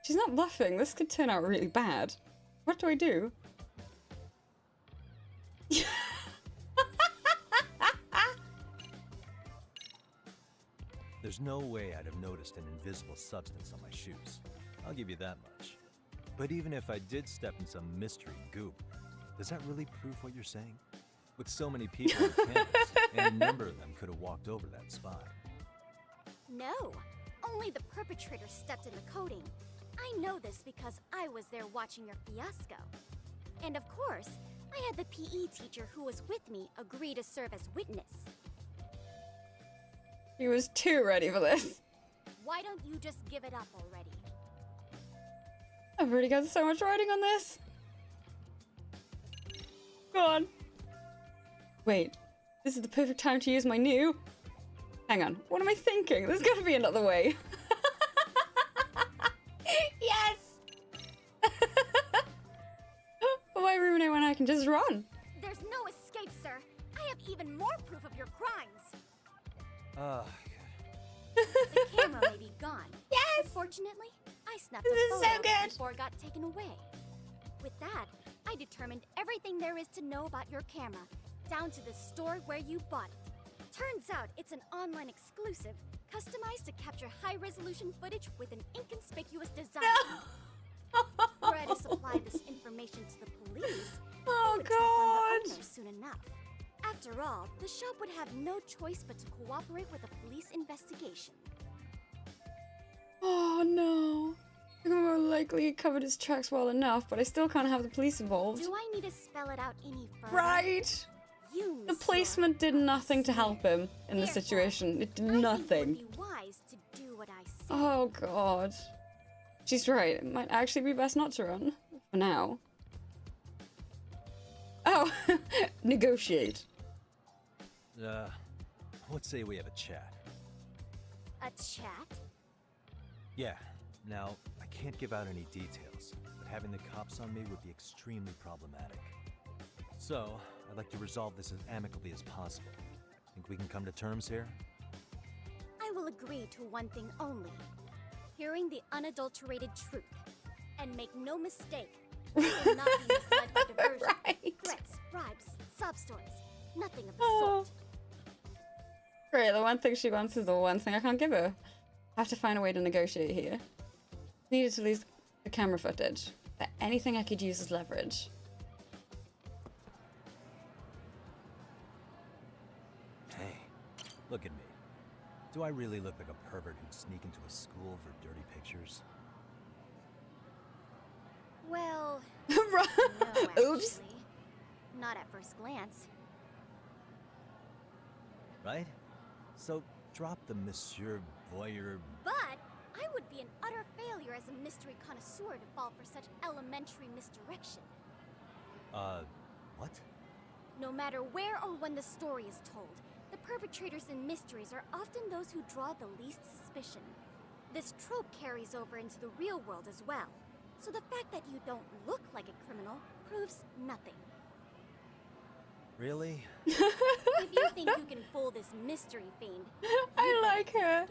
She's not bluffing. This could turn out really bad. What do I do? There's no way I'd have noticed an invisible substance on my shoes. I'll give you that much. But even if I did step in some mystery goop, does that really prove what you're saying? With so many people on campus, any number of them could have walked over that spot. No, only the perpetrator stepped in the coating. I know this because I was there watching your fiasco. And of course, I had the PE teacher who was with me agree to serve as witness. He was too ready for this. Why don't you just give it up already? I've already got so much writing on this. Go on. Wait, this is the perfect time to use my new... Hang on, what am I thinking? There's gotta be another way. Yes! Why ruin it when I can just run? There's no escape, sir. I have even more proof of your crimes. The camera may be gone. Yes! But fortunately, I snapped This a is so photo good. before it got taken away. With that, I determined everything there is to know about your camera, down to the store where you bought it. Turns out it's an online exclusive, customized to capture high-resolution footage with an inconspicuous design. Were I to supply this information to the police, Oh, we would track down the God. owner soon enough. After all, the shop would have no choice but to cooperate with the police investigation. Oh no. I think more likely he covered his tracks well enough, but I still can't have the police involved. Do I need to spell it out any further? Right! You, The placement did nothing to help him in the Therefore, situation. It did I nothing. think it would be wise to do what I say. Oh god. She's right. It might actually be best not to run. For now. Oh! Negotiate. Let's say we have a chat. A chat? Yeah. Now, I can't give out any details, but having the cops on me would be extremely problematic. So, I'd like to resolve this as amicably as possible. Think we can come to terms here? I will agree to one thing only. Hearing the unadulterated truth. And make no mistake, we will not be misled by diversion, Right. threats, bribes, sob stories. Nothing of the Oh. sort. Great, the one thing she wants is the one thing I can't give her. I have to find a way to negotiate here. Needed to lose the camera footage, but anything I could use as leverage. Hey, look at me. Do I really look like a pervert who'd sneak into a school for dirty pictures? Well, no, Oops. actually. Not at first glance. Right? So drop the Monsieur Voyeur. But I would be an utter failure as a mystery connoisseur to fall for such elementary misdirection. What? No matter where or when the story is told, the perpetrators in mysteries are often those who draw the least suspicion. This trope carries over into the real world as well. So the fact that you don't look like a criminal proves nothing. Really? If you think you can fool this mystery fiend, I like her.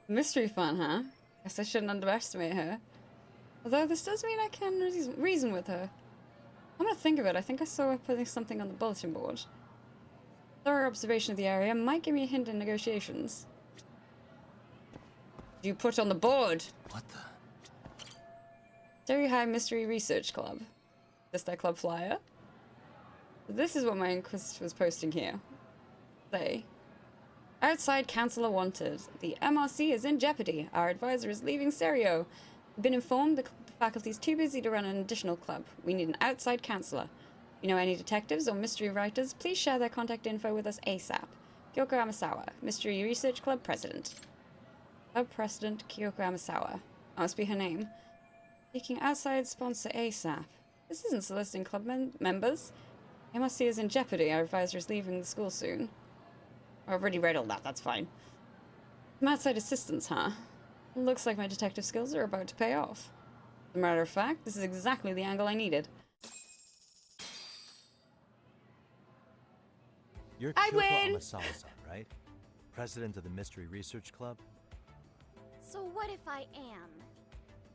Mystery fun, huh? Guess I shouldn't underestimate her. Although this does mean I can reason with her. I'm gonna think of it. I think I saw her putting something on the bulletin board. Thorough observation of the area might give me a hint in negotiations. You put on the board. What the? Derry High Mystery Research Club. This their club flyer? This is what my inquest was posting here. Say, outside councillor wanted. The MRC is in jeopardy. Our advisor is leaving Stereo. We've been informed the faculty is too busy to run an additional club. We need an outside councillor. You know any detectives or mystery writers? Please share their contact info with us ASAP. Kyoko Amasawa, Mystery Research Club President. Club President Kyoko Amasawa. That must be her name. Seeking outside sponsor ASAP. This isn't soliciting club members. MRC is in jeopardy. Our advisor is leaving the school soon. I've already read all that, that's fine. Some outside assistance, huh? Looks like my detective skills are about to pay off. As a matter of fact, this is exactly the angle I needed. You're I Kyoko win! Amasawa-san, right? President of the Mystery Research Club? So what if I am?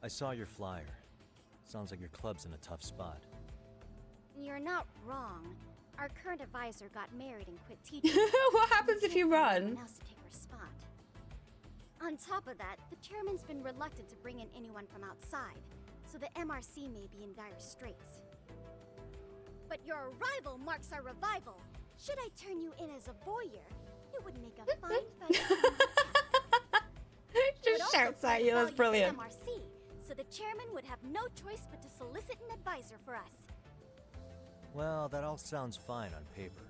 I saw your flyer. Sounds like your club's in a tough spot. You're not wrong. Our current advisor got married and quit teaching. What happens if you run? Anyone else to take her spot. On top of that, the chairman's been reluctant to bring in anyone from outside, so the MRC may be in dire straits. But your arrival marks our revival. Should I turn you in as a voyeur, it would make a fine Just shouts at you, that's brilliant. MRC, so the chairman would have no choice but to solicit an advisor for us. Well, that all sounds fine on paper,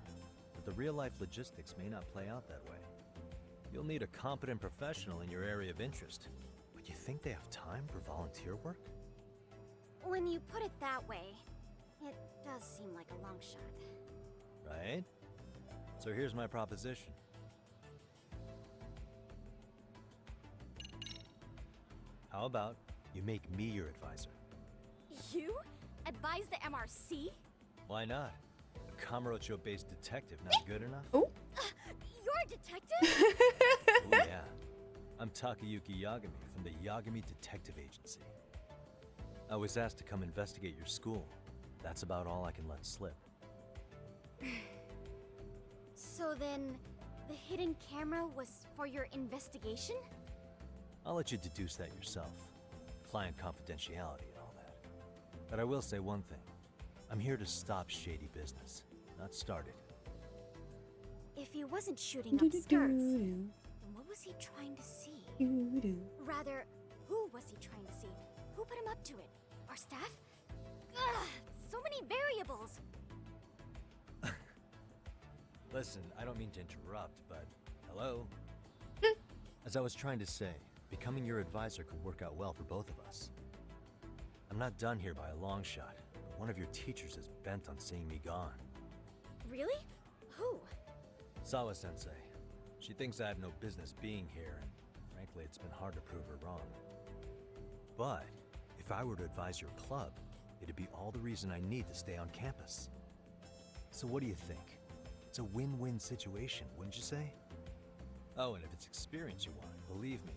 but the real-life logistics may not play out that way. You'll need a competent professional in your area of interest. But you think they have time for volunteer work? When you put it that way, it does seem like a long shot. Right? So here's my proposition. How about you make me your advisor? You? Advise the MRC? Why not? A Kamurocho-based detective not good enough? Oh. You're a detective? Oh yeah. I'm Takayuki Yagami from the Yagami Detective Agency. I was asked to come investigate your school. That's about all I can let slip. So then, the hidden camera was for your investigation? I'll let you deduce that yourself. Client confidentiality and all that. But I will say one thing. I'm here to stop shady business, not start it. If he wasn't shooting up skirts, then what was he trying to see? Rather, who was he trying to see? Who put him up to it? Our staff? Ugh, so many variables! Listen, I don't mean to interrupt, but hello? As I was trying to say, becoming your advisor could work out well for both of us. I'm not done here by a long shot, but one of your teachers is bent on seeing me gone. Really? Who? Sawa-sensei. She thinks I have no business being here, and frankly, it's been hard to prove her wrong. But if I were to advise your club, it'd be all the reason I need to stay on campus. So what do you think? It's a win-win situation, wouldn't you say? Oh, and if it's experience you want, believe me,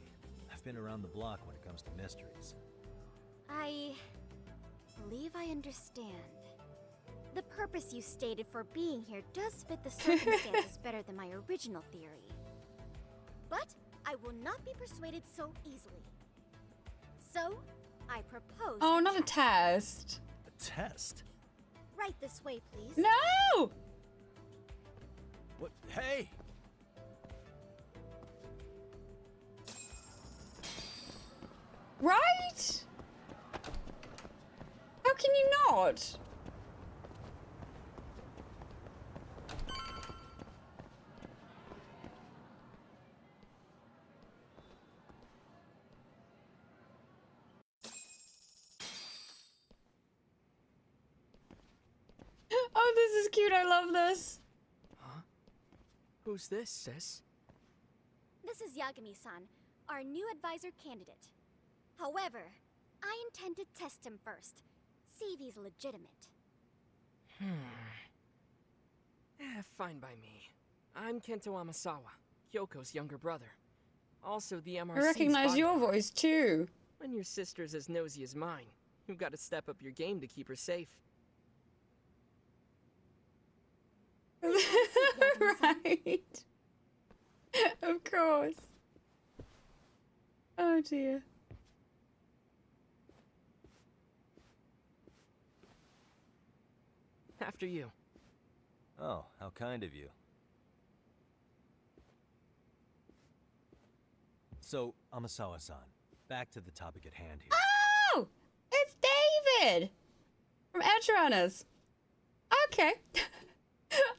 I've been around the block when it comes to mysteries. I believe I understand. The purpose you stated for being here does fit the circumstances better than my original theory. But I will not be persuaded so easily. So, I propose Oh, not a test. A test? Right this way, please. No! What? Hey! Right? How can you not? Oh, this is cute. I love this. Huh? Who's this, sis? This is Yagami-san, our new advisor candidate. However, I intend to test him first. See if he's legitimate. Fine by me. I'm Kento Amasawa, Kyoko's younger brother. Also the MRC's I recognize your bodyguard. voice too. When your sister's as nosy as mine, you've got to step up your game to keep her safe. Right. Of course. Oh dear. After you. Oh, how kind of you. So, Amasawa-san, back to the topic at hand here. Oh! It's David! From Edge Runners. Okay.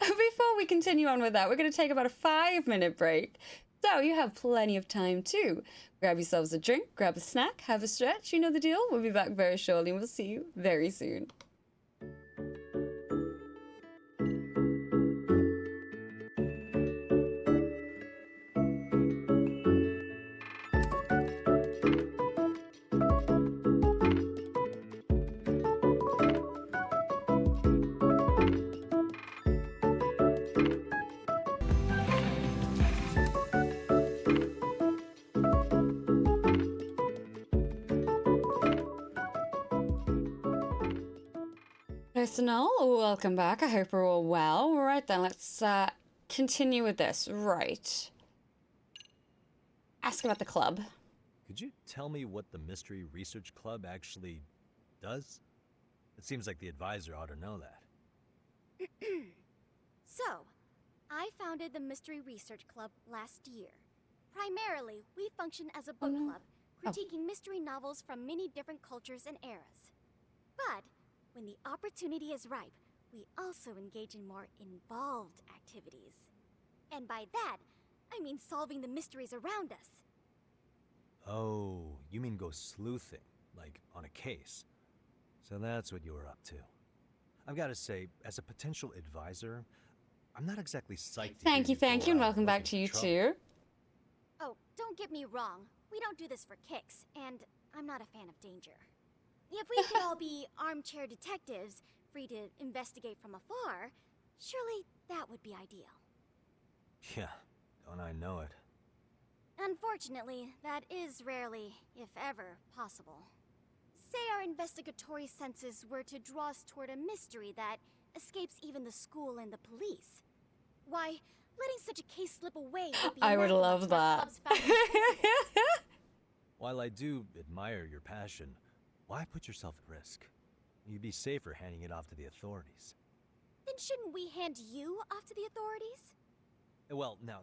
Before we continue on with that, we're going to take about a 5-minute break. So you have plenty of time to grab yourselves a drink, grab a snack, have a stretch. You know the deal. We'll be back very shortly and we'll see you very soon. Personnel, welcome back. I hope we're all well. Right then, let's continue with this. Right. Ask about the club. Could you tell me what the Mystery Research Club actually does? It seems like the advisor ought to know that. So, I founded the Mystery Research Club last year. Primarily, we function as a book club, critiquing mystery novels from many different cultures and eras. But when the opportunity is ripe, we also engage in more involved activities. And by that, I mean solving the mysteries around us. Oh, you mean go sleuthing, like on a case. So that's what you were up to. I've got to say, as a potential advisor, I'm not exactly psyched to Thank hear you, and welcome back to you too. Oh, don't get me wrong. We don't do this for kicks, and I'm not a fan of danger. If we could all be armchair detectives, free to investigate from afar, surely that would be ideal. Yeah, don't I know it. Unfortunately, that is rarely, if ever, possible. Say our investigatory senses were to draw us toward a mystery that escapes even the school and the police. Why, letting such a case slip away would be I would anathema love to our that. club's founding principles. While I do admire your passion, why put yourself at risk? You'd be safer handing it off to the authorities. Then shouldn't we hand you off to the authorities? Well, now...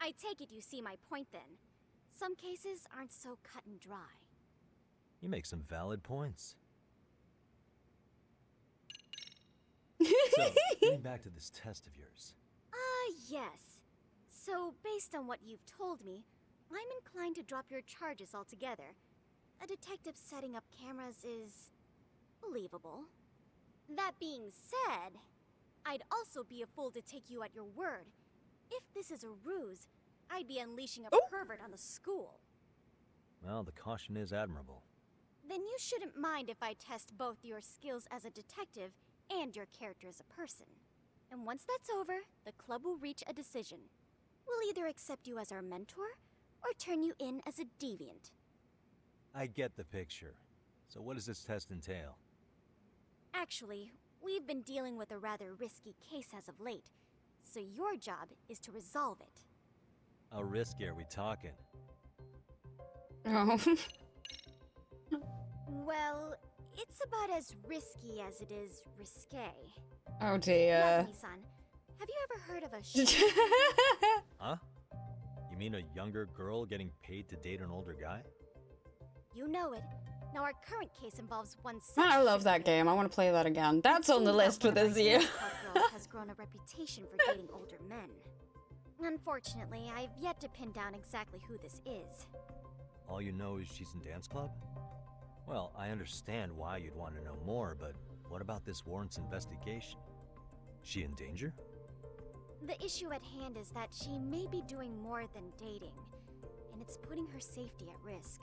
I take it you see my point then. Some cases aren't so cut and dry. You make some valid points. So, getting back to this test of yours. Yes. So, based on what you've told me, I'm inclined to drop your charges altogether. A detective setting up cameras is believable. That being said, I'd also be a fool to take you at your word. If this is a ruse, I'd be unleashing a pervert on the school. Well, the caution is admirable. Then you shouldn't mind if I test both your skills as a detective and your character as a person. And once that's over, the club will reach a decision. We'll either accept you as our mentor, or turn you in as a deviant. I get the picture. So what does this test entail? Actually, we've been dealing with a rather risky case as of late, so your job is to resolve it. How risky are we talking? Oh. Well, it's about as risky as it is risque. Oh dear. Yagami-san, have you ever heard of a Huh? You mean a younger girl getting paid to date an older guy? You know it. Now our current case involves one such Man, I love that game. I want to play that again. That's on the list for this year. Girls has grown a reputation for dating older men. Unfortunately, I've yet to pin down exactly who this is. All you know is she's in dance club? Well, I understand why you'd want to know more, but what about this warrants investigation? She in danger? The issue at hand is that she may be doing more than dating, and it's putting her safety at risk.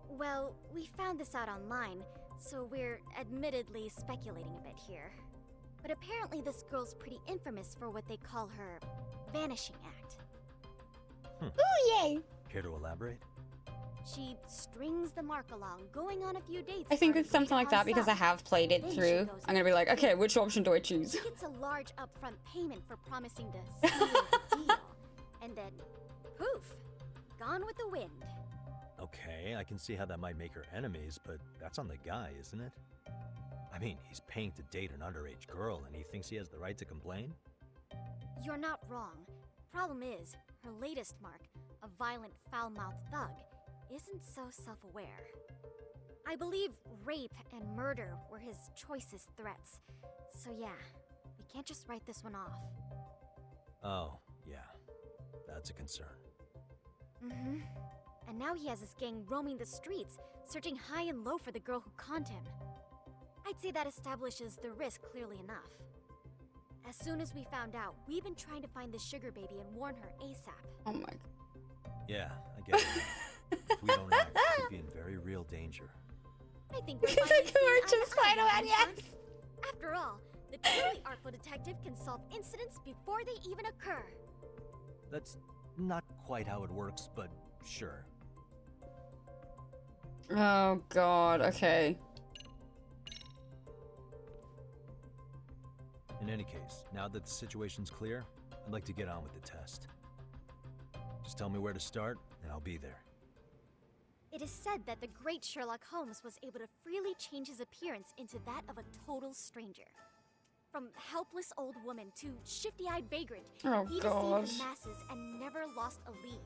Well, we found this out online, so we're admittedly speculating a bit here. But apparently this girl's pretty infamous for what they call her vanishing act. Ooh, yay! Care to elaborate? She strings the mark along, going on a few dates. I think it's something like that because I have played it through. I'm gonna be like, okay, which option do I choose? She gets a large upfront payment for promising to seal the deal, and then poof, gone with the wind. Okay, I can see how that might make her enemies, but that's on the guy, isn't it? I mean, he's paying to date an underage girl, and he thinks he has the right to complain? You're not wrong. Problem is, her latest mark, a violent, foul-mouthed thug, isn't so self-aware. I believe rape and murder were his choicest threats. So yeah, we can't just write this one off. Oh, yeah. That's a concern. Mm-hmm. And now he has his gang roaming the streets, searching high and low for the girl who conned him. I'd say that establishes the risk clearly enough. As soon as we found out, we've been trying to find the sugar baby and warn her ASAP. Oh my. Yeah, I get it. If we don't act, we could be in very real danger. I think we're Because I could Spider-Man, yes! After all, the truly artful detective can solve incidents before they even occur. That's not quite how it works, but sure. Oh god, okay. In any case, now that the situation's clear, I'd like to get on with the test. Just tell me where to start, and I'll be there. It is said that the great Sherlock Holmes was able to freely change his appearance into that of a total stranger. From helpless old woman to shifty-eyed vagrant, oh, he deceived the masses and never lost a lead,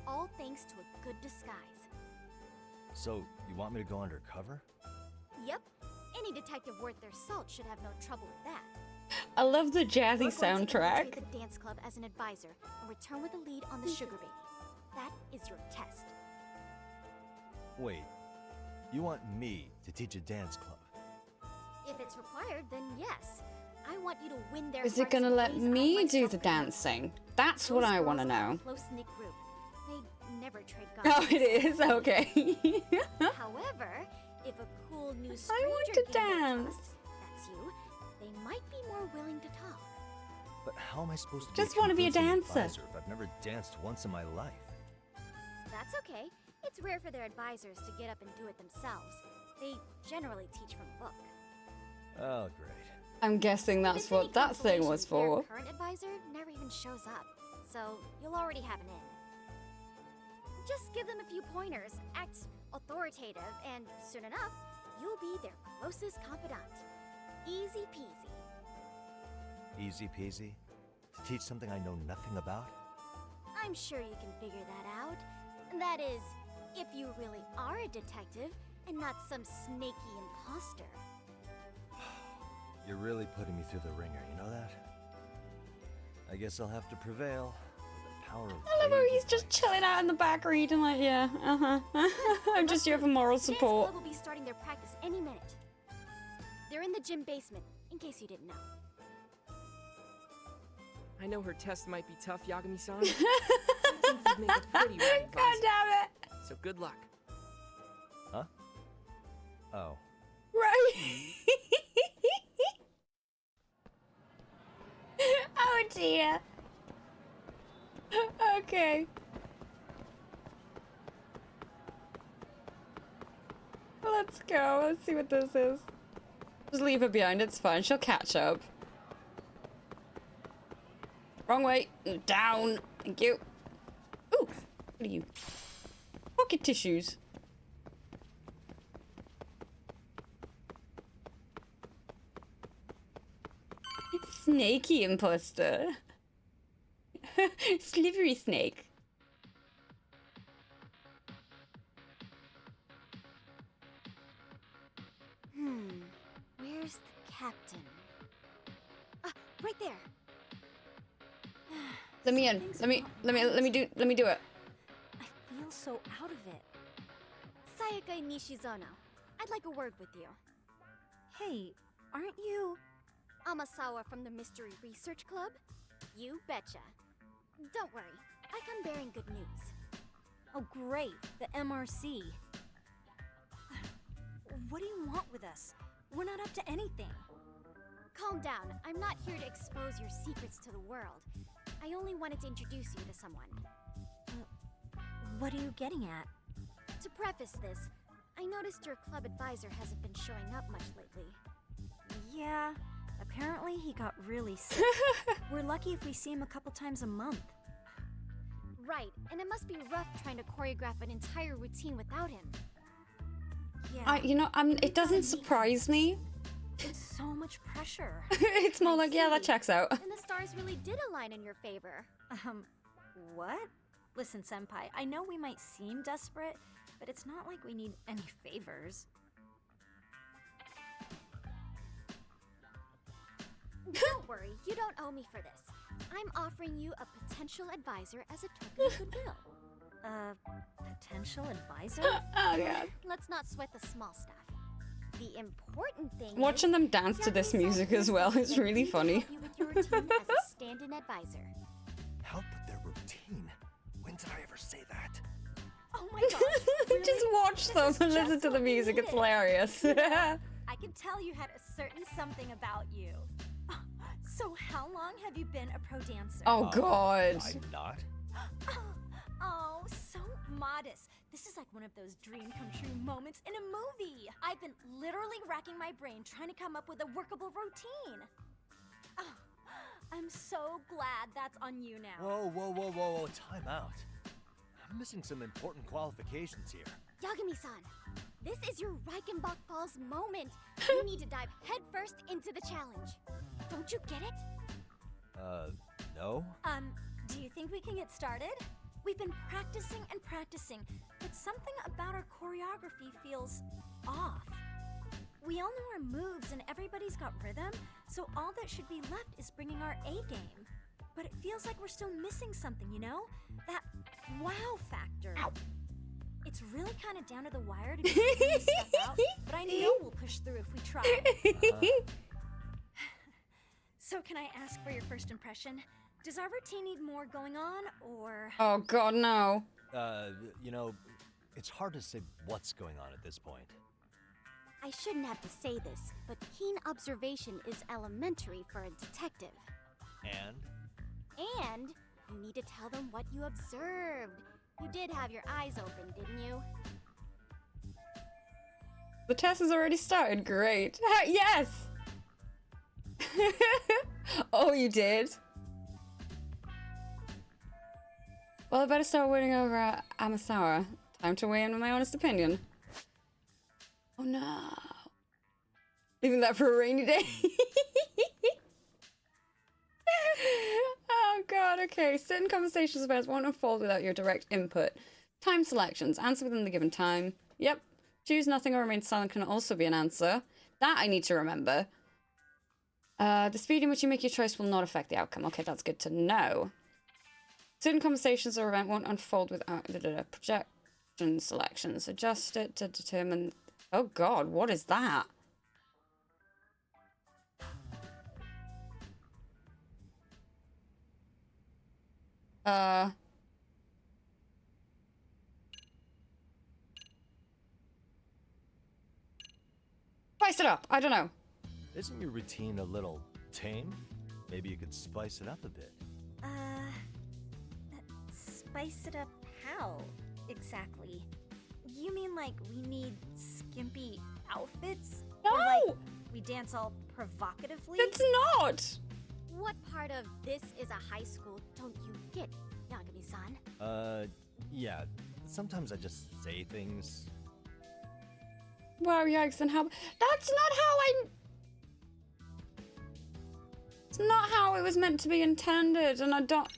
all thanks to a good disguise. So, you want me to go undercover? Yep. Any detective worth their salt should have no trouble with that. I love the jazzy We're going to soundtrack. infiltrate the dance club as an advisor and return with a lead on the sugar baby. That is your test. Wait, you want me to teach a dance club? If it's required, then yes. I want you to win their Is it hearts gonna in let ways me I do myself the could never. dancing? That's what Those I want to girls are know. a close-knit group. They never trade Oh, guns. it is? Okay. However, if a cool new I stranger want to gained their dance. trust, that's you, they might be more willing to talk. But how am I supposed to Just wanna be a convincing dancer. advisor if I've never danced once in my life? That's okay. It's rare for their advisors to get up and do it themselves. They generally teach from a book. Oh, great. I'm guessing that's If it's any what that thing was consolation, for. their current advisor never even shows up, so you'll already have an in. Just give them a few pointers, act authoritative, and soon enough, you'll be their closest confidant. Easy peasy. Easy peasy? To teach something I know nothing about? I'm sure you can figure that out. That is, if you really are a detective and not some snaky imposter. You're really putting me through the ringer, you know that? I guess I'll have to prevail. The power of I love how he's just chilling out in the back reading like, yeah, I'm just here for moral Dance support. Club will be starting their practice any minute. They're in the gym basement, in case you didn't know. I know her test might be tough, Yagami-san. I think you'd make a pretty right God advisor. damn it! So good luck. Huh? Oh. Right. Oh dear. Okay. Let's go. Let's see what this is. Just leave her behind, it's fine. She'll catch up. Wrong way. Down. Thank you. Ooh, what are you? Pocket tissues. Snaky imposter. Slivery snake. Where's the captain? Ah, right there. Let me in. Let me do it. I feel so out of it. Sayaka Nishizono, I'd like a word with you. Hey, aren't you Amasawa from the Mystery Research Club? You betcha. Don't worry, I come bearing good news. Oh great, the MRC. What do you want with us? We're not up to anything. Calm down, I'm not here to expose your secrets to the world. I only wanted to introduce you to someone. What are you getting at? To preface this, I noticed your club advisor hasn't been showing up much lately. Yeah, apparently he got really sick. We're lucky if we see him a couple times a month. Right, and it must be rough trying to choreograph an entire routine without him. Yeah. It doesn't surprise me. It's so much pressure. It's more like, yeah, that checks out. And the stars really did align in your favor. What? Listen, Senpai, I know we might seem desperate, but it's not like we need any favors. Don't worry, you don't owe me for this. I'm offering you a potential advisor as a token of goodwill. Potential advisor? Oh, yeah. Let's not sweat the small stuff. The important thing Watching is them dance to this music as well is really funny. you with your team as a stand-in advisor. Help with their routine? When did I ever say that? Oh my gosh! Really? Just watch them and listen to the music. It's hilarious. I can tell you had a certain something about you. So how long have you been a pro dancer? Oh God. I'm not. Oh, so modest. This is like one of those dream come true moments in a movie. I've been literally racking my brain trying to come up with a workable routine. Oh, I'm so glad that's on you now. Whoa, time out. I'm missing some important qualifications here. Yagami-san, this is your Reichenbach Falls moment. You need to dive headfirst into the challenge. Don't you get it? No? Do you think we can get started? We've been practicing and practicing, but something about our choreography feels off. We all know our moves and everybody's got rhythm, so all that should be left is bringing our A game. But it feels like we're still missing something, you know? That wow factor. Ow. It's really kind of down to the wire to figure this stuff out, but I know we'll push through if we try. So can I ask for your first impression? Does our routine need more going on, or...? Oh God, no. It's hard to say what's going on at this point. I shouldn't have to say this, but keen observation is elementary for a detective. And? And you need to tell them what you observed. You did have your eyes open, didn't you? The test has already started. Great. Yes! Oh, you did? Well, I better start winning over Amasawa. Time to weigh in with my honest opinion. Oh no. Leaving that for a rainy day. Oh God, okay. Certain conversations about won't unfold without your direct input. Time selections. Answer within the given time. Yep. Choose nothing or remain silent can also be an answer. That I need to remember. The speed in which you make your choice will not affect the outcome. Okay, that's good to know. Certain conversations or event won't unfold without projection selections. Adjust it to determine... Oh God, what is that? Spice it up. I don't know. Isn't your routine a little tame? Maybe you could spice it up a bit. Spice it up how, exactly? You mean like we need skimpy outfits? No! Or like We dance all provocatively? It's not! What part of this is a high school don't you get, Yagami-san? Yeah. Sometimes I just say things. Wow, yikes, and how... That's not how I... It's not how it was meant to be intended, and I don't...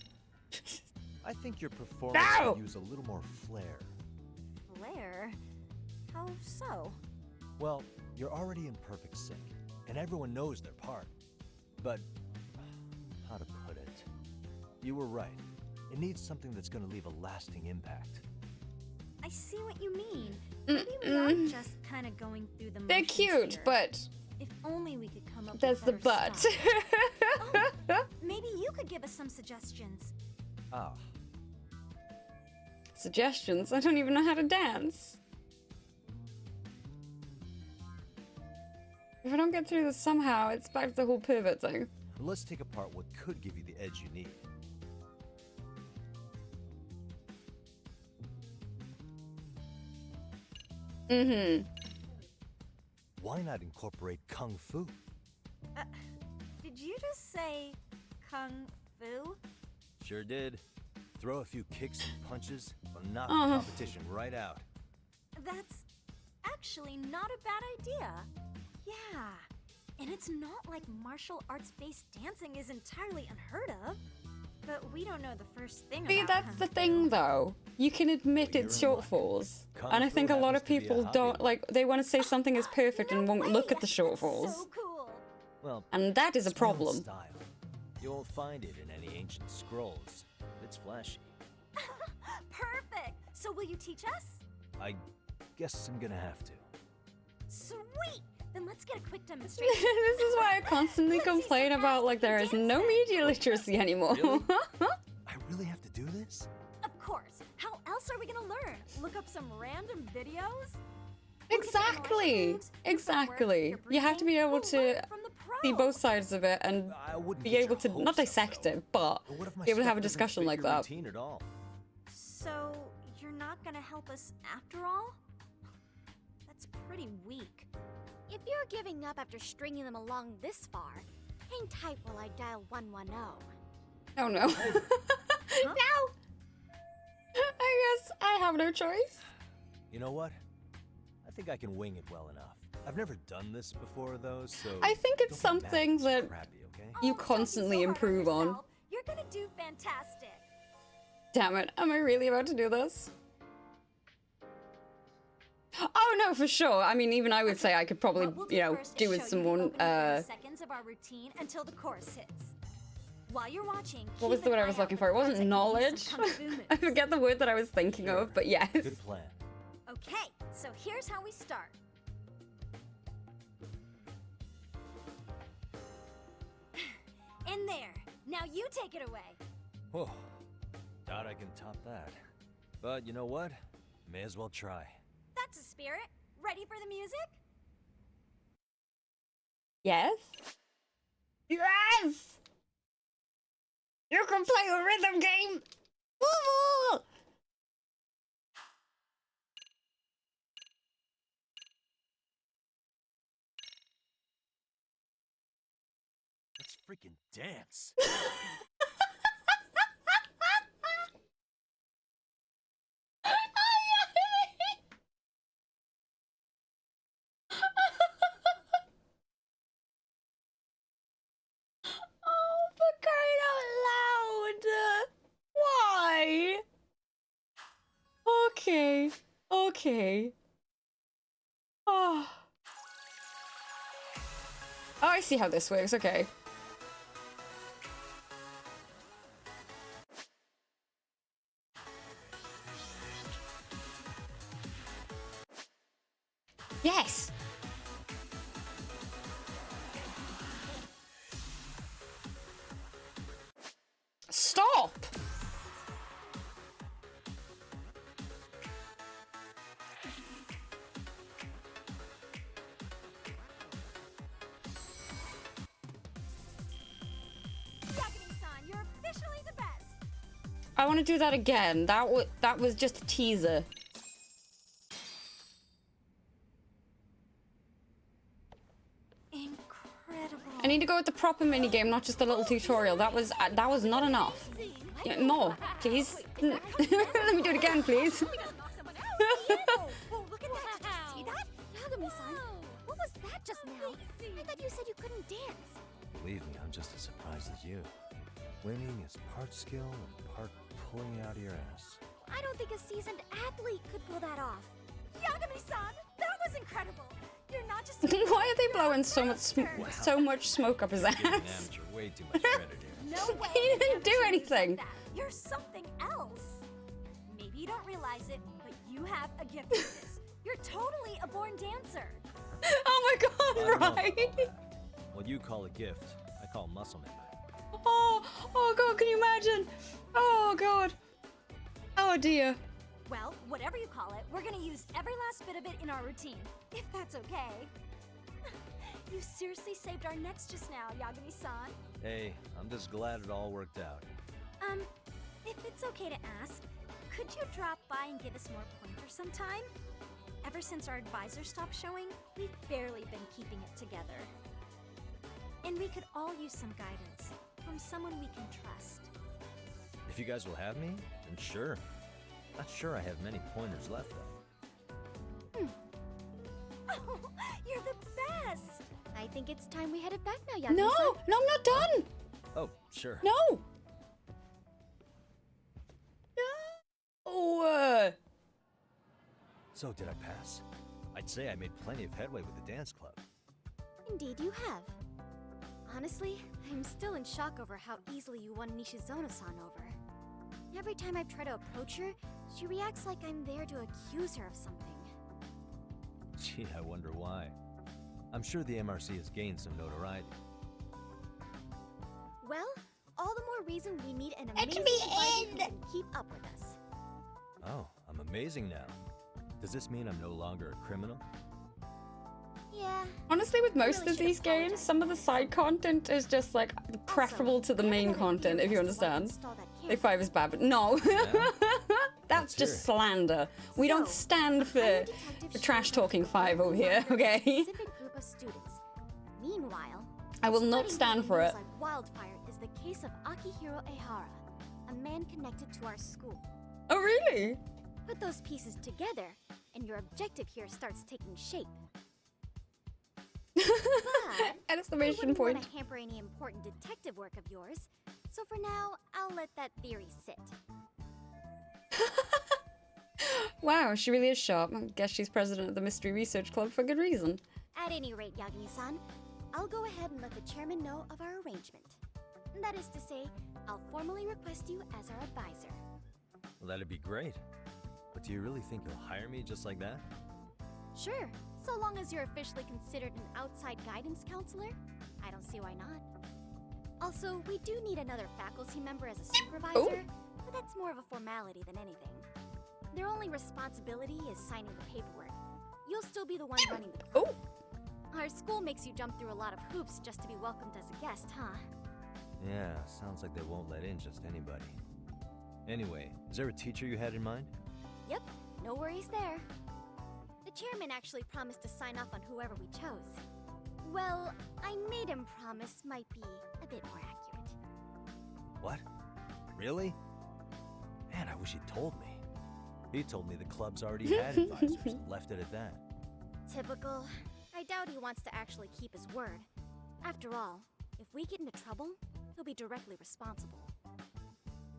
I think your performance could use a little more flair. Flair? How so? Well, you're already in perfect sync, and everyone knows their part. But, how to put it? You were right. It needs something that's gonna leave a lasting impact. I see what you mean. Maybe we are just kind of going through the motions. They're cute, here. but... If only we could come up There's with the better but. stuff. Oh, maybe you could give us some suggestions. Ah. Suggestions? I don't even know how to dance. If I don't get through this somehow, it's back to the whole pivot thing. Let's take apart what could give you the edge you need. Mm-hmm. Why not incorporate Kung Fu? Did you just say Kung Fu? Sure did. Throw a few kicks and punches, but knock the Uh-huh. competition right out. That's actually not a bad idea. Yeah. And it's not like martial arts-based dancing is entirely unheard of. But we don't know the first thing See, about that's Kung the Fu. thing, though. You can admit its shortfalls. Kung And I Fu think a lot of happens to be a people hobby. don't, like, they want to say something is perfect and won't look at the shortfalls. So cool. Well, And that is a it's my own problem. Style. You won't find it in any ancient scrolls. It's flashy. Perfect. So will you teach us? I guess I'm gonna have to. Sweet. Then let's get a quick demonstration. This is why I constantly complain about, like, there is no media literacy anymore. Really? I really have to do this? Of course. How else are we gonna learn? Look up some random videos? Exactly. Exactly. You have to be able to see both sides of it and be able to not dissect it, but What if my be able to have a stuff doesn't discussion fit like your that. routine at all? So you're not gonna help us after all? That's pretty weak. If you're giving up after stringing them along this far, hang tight while I dial 110. Oh no. No! I guess I have no choice. You know what? I think I can wing it well enough. I've never done this before, though, so... I think it's don't be mad something if it's that crappy, okay? you constantly improve on. You're gonna do fantastic. Damn it, am I really about to do this? Oh no, for sure. I mean, even I would say I could probably, you know, do with some more, seconds of our routine until the chorus hits. While you're watching, what was the word I was looking for? It wasn't knowledge. I forget the word that I was thinking of, but yes. Good plan. Okay, so here's how we start. In there. Now you take it away. Whoa. Doubt I can top that. But you know what? May as well try. That's a spirit. Ready for the music? Yes? Yes! You can play a rhythm game! Woo! Let's freaking dance. Oh, for crying out loud! Why? Okay. Okay. Oh. Oh, I see how this works. Okay. Yes! Stop! Yagami-san, you're officially the best. I want to do that again. That was just a teaser. need to go with the proper minigame, not just the little tutorial. That was not enough. Yeah, more, please. Let me do it again, please. Oh, look at that! Did you see that? Yagami-san, what was that just now? I thought you said you couldn't dance. Believe me, I'm just as surprised as you. Winning is part skill and part pulling it out of your ass. I don't think a seasoned athlete could pull that off. Yagami-san, that was incredible. You're not just. Why are they blowing so much smoke up his ass? Giving an amateur way too much credit here. No way. He didn't do anything. You're something else. Maybe you don't realize it, but you have a gift for this. You're totally a born dancer. Oh my god, right? What you call a gift, I call muscle memory. Oh god, can you imagine? Oh god. Oh dear. Well, whatever you call it, we're gonna use every last bit of it in our routine, if that's okay. You seriously saved our necks just now, Yagami-san. Hey, I'm just glad it all worked out. If it's okay to ask, could you drop by and give us more pointers sometime? Ever since our advisor stopped showing, we've barely been keeping it together. And we could all use some guidance from someone we can trust. If you guys will have me, then sure. Not sure I have many pointers left, though. Oh, you're the best! I think it's time we headed back now, Yagami-san. No, I'm not done. Oh, sure. No. No. So, did I pass? I'd say I made plenty of headway with the dance club. Indeed you have. Honestly, I'm still in shock over how easily you won Nishizono-san over. Every time I try to approach her, she reacts like I'm there to accuse her of something. Gee, I wonder why. I'm sure the MRC has gained some notoriety. Well, all the more reason we need an amazing advisor who can keep up with us. Oh, I'm amazing now. Does this mean I'm no longer a criminal? Yeah. Honestly, with most of these games, some of the side content is just like preferable to the main content, if you understand. Like 5 is bad, but no. That's just slander. We don't stand for trash talking 5 over here, okay? Specific group of students. Meanwhile, I will not stand for it. like wildfire is the case of Akihiro Ehara, a man connected to our school. Oh, really? Put those pieces together, and your objective here starts taking shape. But Exclamation I wouldn't point. want to hamper any important detective work of yours, so for now, I'll let that theory sit. Wow, she really is sharp. I guess she's president of the Mystery Research Club for good reason. At any rate, Yagami-san, I'll go ahead and let the chairman know of our arrangement. That is to say, I'll formally request you as our advisor. Well, that'd be great. But do you really think you'll hire me just like that? Sure, so long as you're officially considered an outside guidance counselor, I don't see why not. Also, we do need another faculty member as a supervisor, but that's more of a formality than anything. Their only responsibility is signing the paperwork. You'll still be the one running the club. Our school makes you jump through a lot of hoops just to be welcomed as a guest, huh? Yeah, sounds like they won't let in just anybody. Anyway, is there a teacher you had in mind? Yep, no worries there. The chairman actually promised to sign off on whoever we chose. Well, I made him promise might be a bit more accurate. What? Really? Man, I wish he'd told me. He told me the club's already had advisors and left it at that. Typical. I doubt he wants to actually keep his word. After all, if we get into trouble, he'll be directly responsible.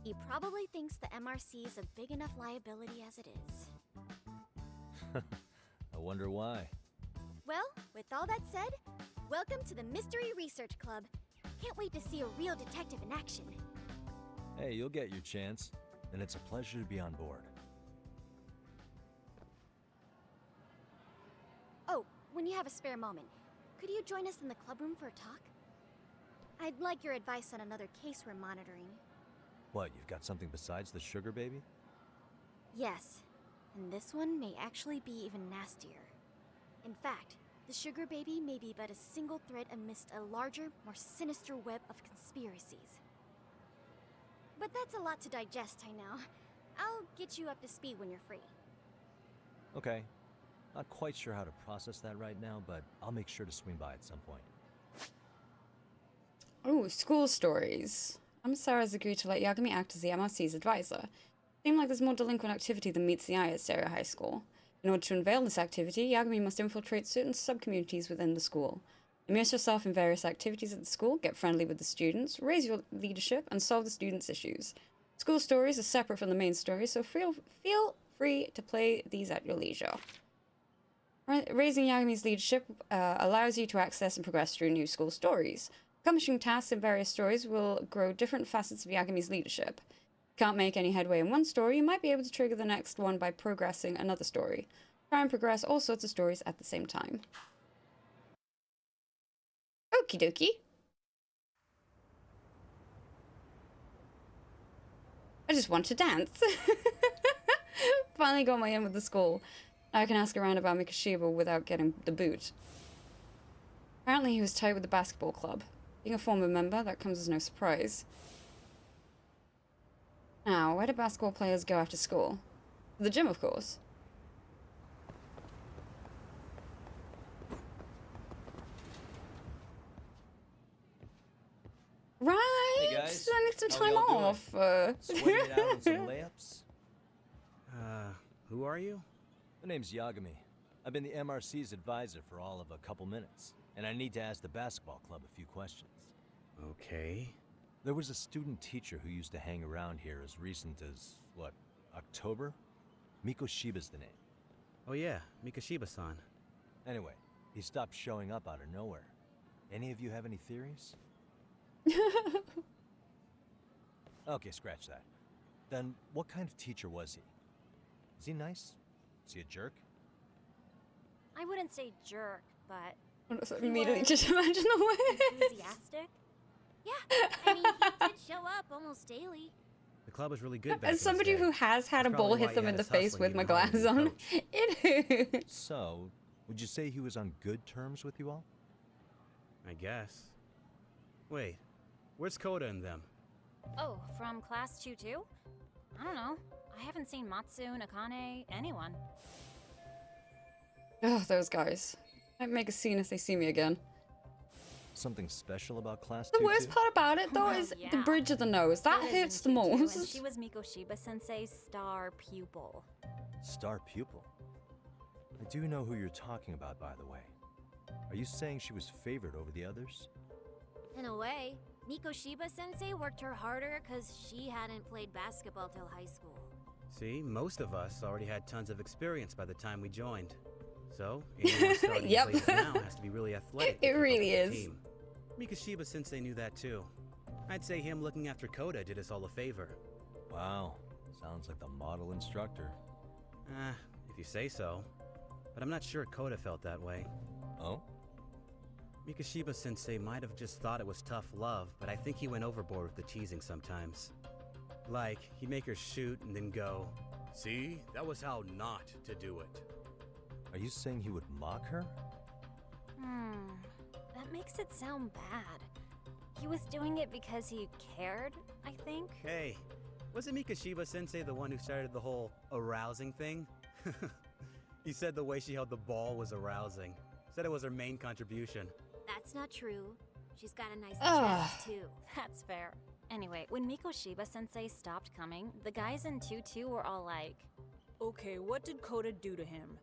He probably thinks the MRC is a big enough liability as it is. I wonder why. Well, with all that said, welcome to the Mystery Research Club. Can't wait to see a real detective in action. Hey, you'll get your chance, and it's a pleasure to be on board. Oh, when you have a spare moment, could you join us in the club room for a talk? I'd like your advice on another case we're monitoring. What, you've got something besides the sugar baby? Yes, and this one may actually be even nastier. In fact, the sugar baby may be but a single thread amidst a larger, more sinister web of conspiracies. But that's a lot to digest, I know. I'll get you up to speed when you're free. Okay. Not quite sure how to process that right now, but I'll make sure to swing by at some point. Oh, school stories. Amsara has agreed to let Yagami act as the MRC's advisor. Seems like there's more delinquent activity than meets the eye at Stereo High School. In order to unveil this activity, Yagami must infiltrate certain sub-communities within the school. Immerse yourself in various activities at the school, get friendly with the students, raise your leadership, and solve the students' issues. School stories are separate from the main story, so feel free to play these at your leisure. Raising Yagami's leadership allows you to access and progress through new school stories. Accomplishing tasks in various stories will grow different facets of Yagami's leadership. If you can't make any headway in one story, you might be able to trigger the next one by progressing another story. Try and progress all sorts of stories at the same time. Okie dokie. I just want to dance. Finally got my in with the school. Now I can ask around about Mikoshiba without getting the boot. Apparently he was tight with the basketball club. Being a former member, that comes as no surprise. Now, where do basketball players go after school? To the gym, of course. Right! Hey guys, I need some how time y'all doing? off. Sweating it out on some layups? Who are you? My name's Yagami. I've been the MRC's advisor for all of a couple minutes, and I need to ask the basketball club a few questions. Okay. There was a student teacher who used to hang around here as recent as, what, October? Mikoshiba's the name. Oh yeah, Mikoshiba-san. Anyway, he stopped showing up out of nowhere. Any of you have any theories? Okay, scratch that. Then, what kind of teacher was he? Is he nice? Is he a jerk? I wouldn't say jerk, but So immediately just imagine the way. enthusiastic. Yeah, I mean, he did show up almost daily. The club was really good back As somebody in his day. who has had a That's ball probably hit why them he in had the us face hustling with my even harder glasses than the on, coach. it is. So, would you say he was on good terms with you all? I guess. Wait, where's Koda and them? Oh, from class 2 too? I don't know. I haven't seen Matsu, Nakane, anyone. Oh, those guys. Might make a scene if they see me again. Something special about class The 2 worst part about it, though, Well, is the yeah. bridge of the nose. That Koda's hurts the in tutu, most. And she was Mikoshiba Sensei's star pupil. Star pupil? I do know who you're talking about, by the way. Are you saying she was favored over the others? In a way, Mikoshiba Sensei worked her harder because she hadn't played basketball till high school. See, most of us already had tons of experience by the time we joined. So, anyone starting Yep. to play now has to be really athletic. to It keep up really with the is. team. Mikoshiba Sensei knew that too. I'd say him looking after Koda did us all a favor. Wow, sounds like the model instructor. If you say so. But I'm not sure Koda felt that way. Oh? Mikoshiba Sensei might have just thought it was tough love, but I think he went overboard with the teasing sometimes. Like, he'd make her shoot and then go, "See, that was how not to do it." Are you saying he would mock her? That makes it sound bad. He was doing it because he cared, I think. Hey, wasn't Mikoshiba Sensei the one who started the whole arousing thing? He said the way she held the ball was arousing. Said it was her main contribution. That's not true. She's got a nice Ugh. chest, too. That's fair. Anyway, when Mikoshiba Sensei stopped coming, the guys in tutu were all like, Okay, what did Koda do to him?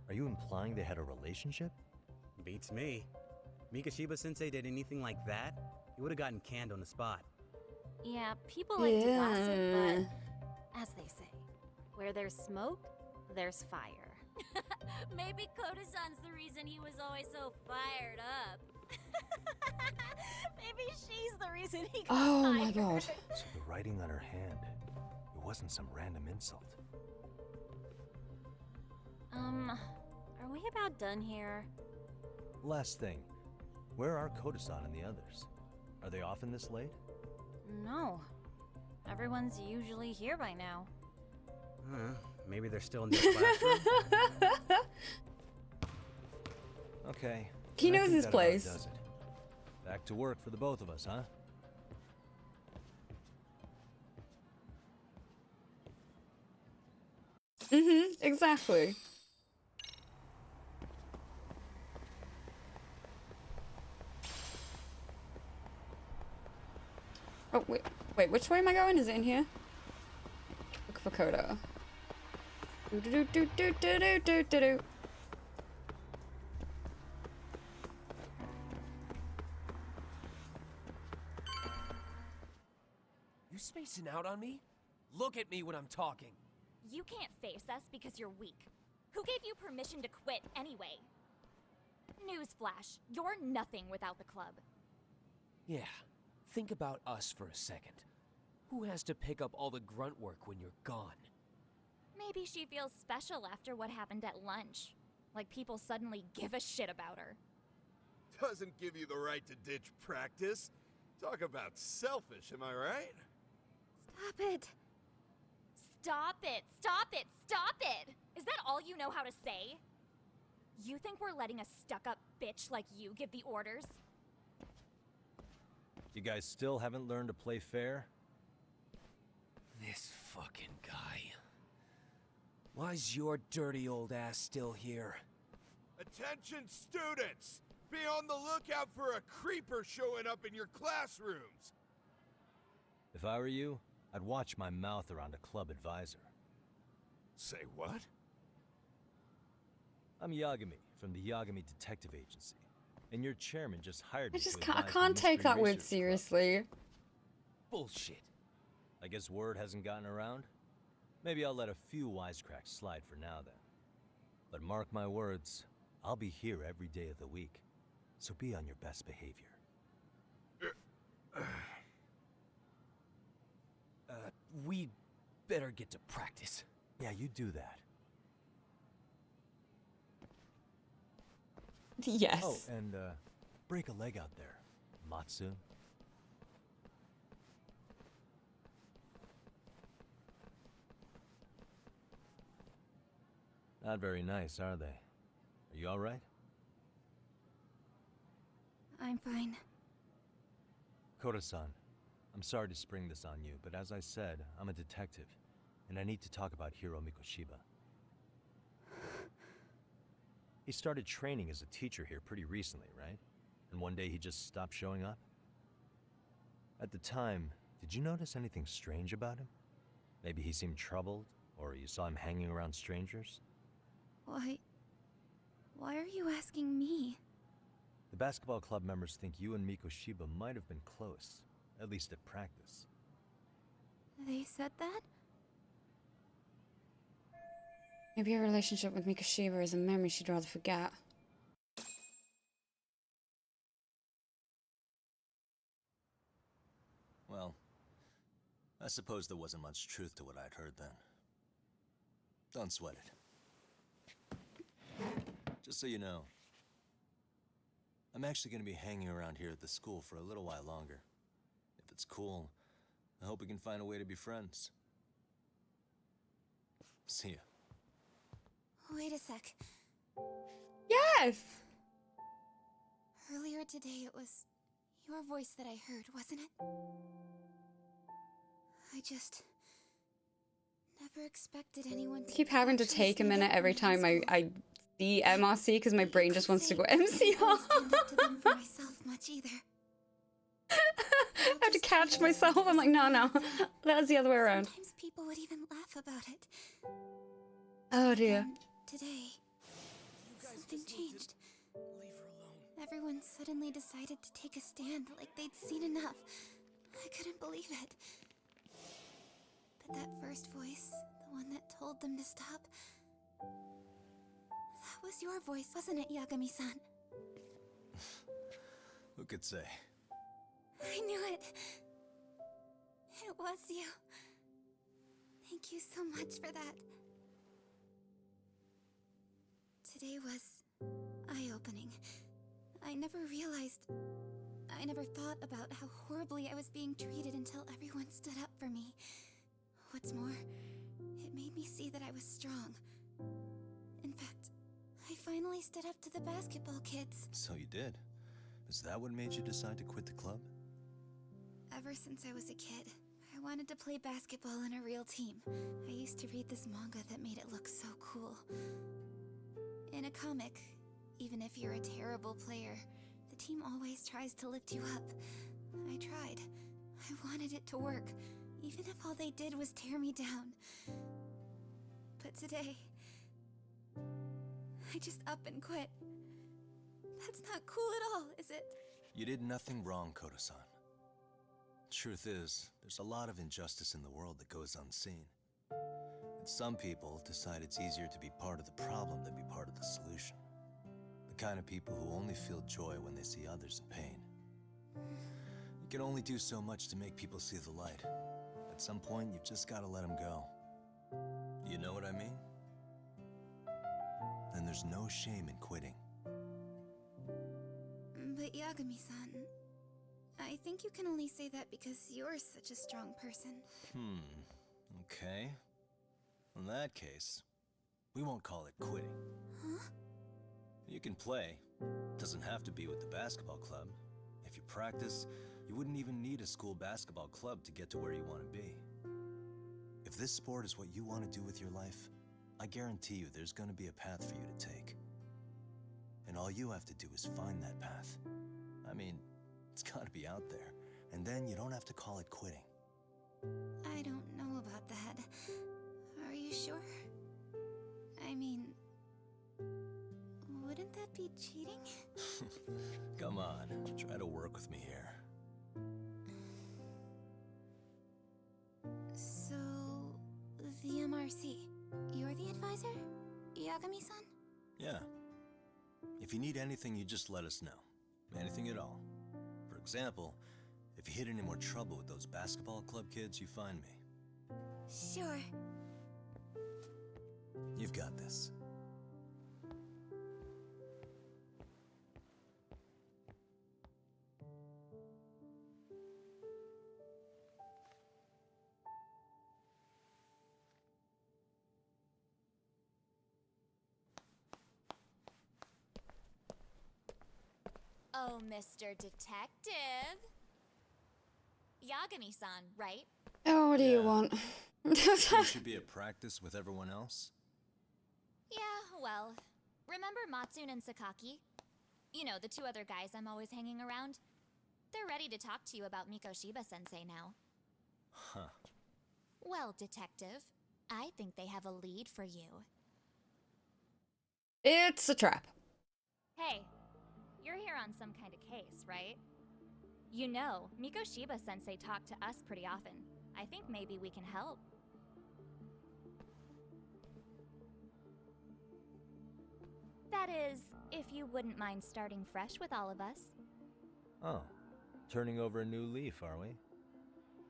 Are you implying they had a relationship? Beats me. Mikoshiba Sensei did anything like that, he would have gotten canned on the spot. yeah, people like to gossip, but as they say, where there's smoke, there's fire. Maybe Koda-san's the reason he was always so fired up. Maybe she's the reason he got Oh my fired. god. So the writing on her hand, it wasn't some random insult. Are we about done here? Last thing, where are Koda-san and the others? Are they often this late? No. Everyone's usually here by now. Maybe they're still in their classroom? Okay. He I knows think his that about place. does it. Back to work for the both of us, huh? Exactly. Oh, wait, which way am I going? Is it in here? Look for Coda. Do-do-do-do-do-do-do-do-do. You spacing out on me? Look at me when I'm talking. You can't face us because you're weak. Who gave you permission to quit anyway? Newsflash, you're nothing without the club. Yeah, think about us for a second. Who has to pick up all the grunt work when you're gone? Maybe she feels special after what happened at lunch. Like people suddenly give a shit about her. Doesn't give you the right to ditch practice. Talk about selfish, am I right? Stop it. Stop it! Stop it! Stop it! Is that all you know how to say? You think we're letting a stuck-up bitch like you give the orders? You guys still haven't learned to play fair? This fucking guy. Why's your dirty old ass still here? Attention students! Be on the lookout for a creeper showing up in your classrooms! If I were you, I'd watch my mouth around a club advisor. Say what? I'm Yagami from the Yagami Detective Agency, and your chairman just hired me to I advise can't the take that Mystery word Research seriously. Bullshit. I guess word hasn't gotten around? Maybe I'll let a few wisecracks slide for now then. But mark my words, I'll be here every day of the week, so be on your best behavior. We better get to practice. Yeah, you do that. Yes. Oh, and break a leg out there, Matsu. Not very nice, are they? Are you all right? I'm fine. Koda-san, I'm sorry to spring this on you, but as I said, I'm a detective, and I need to talk about Hiro Mikoshiba. He started training as a teacher here pretty recently, right? And one day he just stopped showing up? At the time, did you notice anything strange about him? Maybe he seemed troubled, or you saw him hanging around strangers? Why are you asking me? The basketball club members think you and Mikoshiba might have been close, at least at practice. They said that? Maybe her relationship with Mikoshiba is a memory she'd rather forget. Well, I suppose there wasn't much truth to what I'd heard then. Don't sweat it. Just so you know, I'm actually going to be hanging around here at the school for a little while longer. If it's cool, I hope we can find a way to be friends. See ya. Wait a sec. Yes! Earlier today it was your voice that I heard, wasn't it? I just never expected anyone to I keep having to actually take a stand minute up every for me in time school. I see MRC because my brain just wants to go MCR. Stand up to them for myself much either. I have to catch myself. I'm like, no, that's the other way around. Sometimes people would even laugh about it. Oh dear. And today, something changed. Everyone suddenly decided to take a stand like they'd seen enough. I couldn't believe it. But that first voice, the one that told them to stop, that was your voice, wasn't it, Yagami-san? Who could say? I knew it. It was you. Thank you so much for that. Today was eye-opening. I never thought about how horribly I was being treated until everyone stood up for me. What's more, it made me see that I was strong. In fact, I finally stood up to the basketball kids. So you did. Is that what made you decide to quit the club? Ever since I was a kid, I wanted to play basketball in a real team. I used to read this manga that made it look so cool. In a comic, even if you're a terrible player, the team always tries to lift you up. I tried. I wanted it to work, even if all they did was tear me down. But today, I just up and quit. That's not cool at all, is it? You did nothing wrong, Koto-san. Truth is, there's a lot of injustice in the world that goes unseen. And some people decide it's easier to be part of the problem than be part of the solution. The kind of people who only feel joy when they see others in pain. You can only do so much to make people see the light. At some point, you've just got to let them go. You know what I mean? Then there's no shame in quitting. But Yagami-san, I think you can only say that because you're such a strong person. Okay. In that case, we won't call it quitting. Huh? You can play. It doesn't have to be with the basketball club. If you practice, you wouldn't even need a school basketball club to get to where you want to be. If this sport is what you want to do with your life, I guarantee you there's going to be a path for you to take. And all you have to do is find that path. I mean, it's got to be out there. And then you don't have to call it quitting. I don't know about that. Are you sure? I mean, wouldn't that be cheating? Come on, try to work with me here. So, the MRC, you're the advisor? Yagami-san? Yeah. If you need anything, you just let us know. Anything at all. For example, if you hit any more trouble with those basketball club kids, you find me. Sure. You've got this. Oh, Mr. Detective. Yagami-san, right? Oh, what do you want? You should be at practice with everyone else? Yeah, well, remember Matsune and Sakaki? You know, the two other guys I'm always hanging around? They're ready to talk to you about Mikoshiba-sensei now. Huh. Well, Detective, I think they have a lead for you. It's a trap. Hey, you're here on some kind of case, right? You know, Mikoshiba-sensei talked to us pretty often. I think maybe we can help. That is, if you wouldn't mind starting fresh with all of us. Oh. Turning over a new leaf, are we?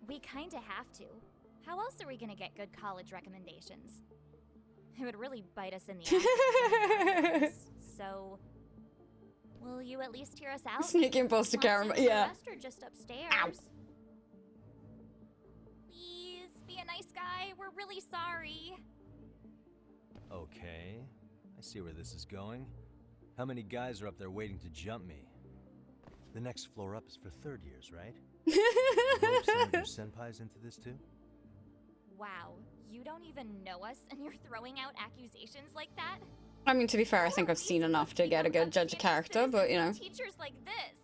We kinda have to. How else are we gonna get good college recommendations? It would really bite us in the ass if we didn't. So, will you at least hear us out? Sneak imposter camera, yeah. The rest are just upstairs. Ow. Please, be a nice guy. We're really sorry. Okay. I see where this is going. How many guys are up there waiting to jump me? The next floor up is for third years, right? Rope some of your senpais into this too? Wow, you don't even know us and you're throwing out accusations like that? I mean, to be fair, I think I've seen enough to get a good judge of character, but you know. Teachers like this.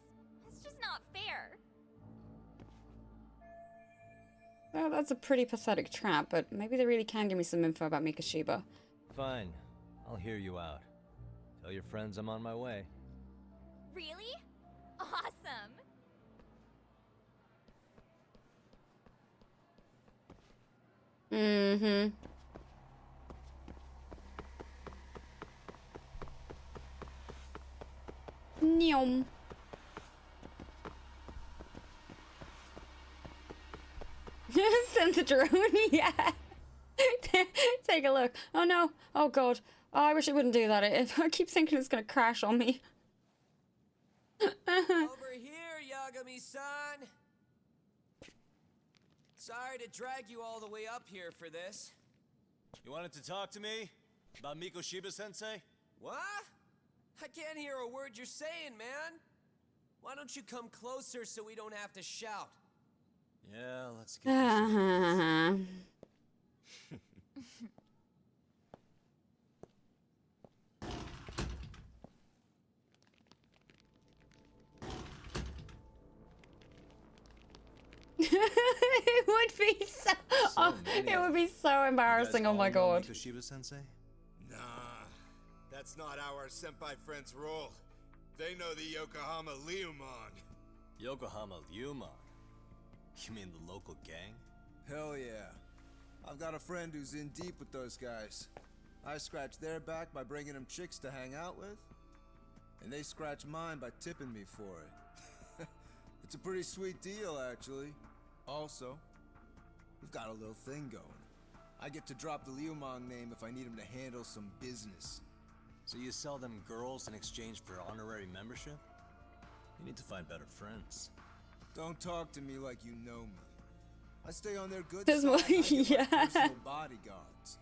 It's just not fair. Well, that's a pretty pathetic trap, but maybe they really can give me some info about Mikoshiba. Fine. I'll hear you out. Tell your friends I'm on my way. Really? Awesome. Mm-hmm. Nyom. Send the drone, yeah. Take a look. Oh no. Oh god. Oh, I wish it wouldn't do that. I keep thinking it's gonna crash on me. Over here, Yagami-san! Sorry to drag you all the way up here for this. You wanted to talk to me? About Mikoshiba-sensei? What? I can't hear a word you're saying, man. Why don't you come closer so we don't have to shout? Yeah, let's get this. It would be so. Oh, it would be so embarrassing. Oh my god. Mikoshiba-sensei? Nah, that's not how our senpai friends roll. They know the Yokohama Leomon. Yokohama Leomon? You mean the local gang? Hell yeah. I've got a friend who's in deep with those guys. I scratch their back by bringing them chicks to hang out with, and they scratch mine by tipping me for it. It's a pretty sweet deal, actually. Also, we've got a little thing going. I get to drop the Leomon name if I need him to handle some business. So you sell them girls in exchange for honorary membership? You need to find better friends. Don't talk to me like you know me. I stay on their good There's side. more- I get my yeah. personal bodyguards.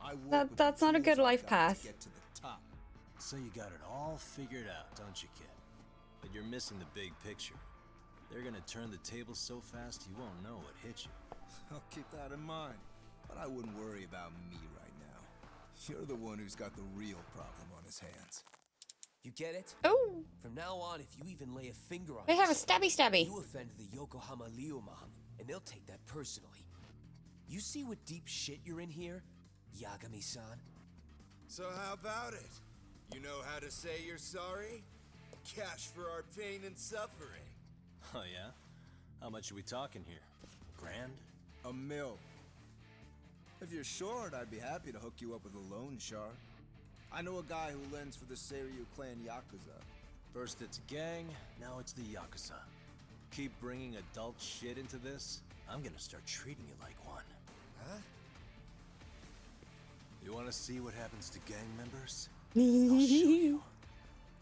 I work with That's the not a good tools life I've got path. to get to the top. So you got it all figured out, don't you, kid? But you're missing the big picture. They're gonna turn the tables so fast you won't know what hit you. I'll keep that in mind. But I wouldn't worry about me right now. You're the one who's got the real problem on his hands. You get it? Oh. From now on, if you even lay a finger on They have a us, stabby. you offend the Yokohama Leomon, and they'll take that personally. You see what deep shit you're in here, Yagami-san? So how about it? You know how to say you're sorry? Cash for our pain and suffering. Oh yeah? How much are we talking here? Grand? $1 million. If you're short, I'd be happy to hook you up with a loan shark. I know a guy who lends for the Seiryu clan Yakuza. First it's a gang, now it's the Yakuza. Keep bringing adult shit into this, I'm gonna start treating you like one. Huh? You wanna see what happens to gang members? You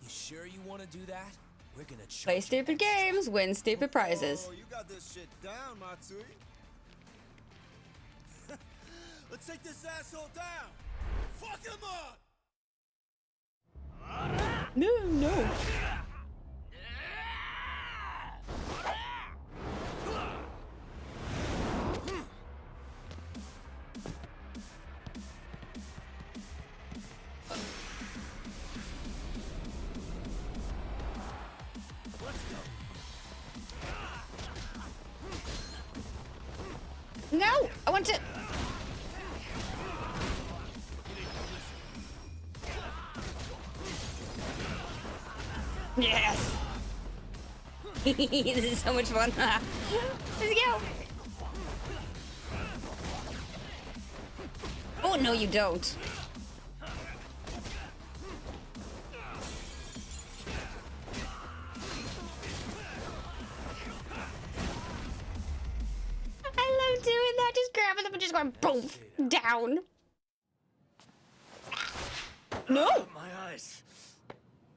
sure you want to do that? We're gonna Play stupid games, win stupid prizes. Oh, you got this shit down, Matsui. Let's take this asshole down. Fuck him up. No. No, I want to. Yes. This is so much fun. Let's go. Oh no, you don't. I love doing that. Just grabbing them and just going boom down. No. My eyes.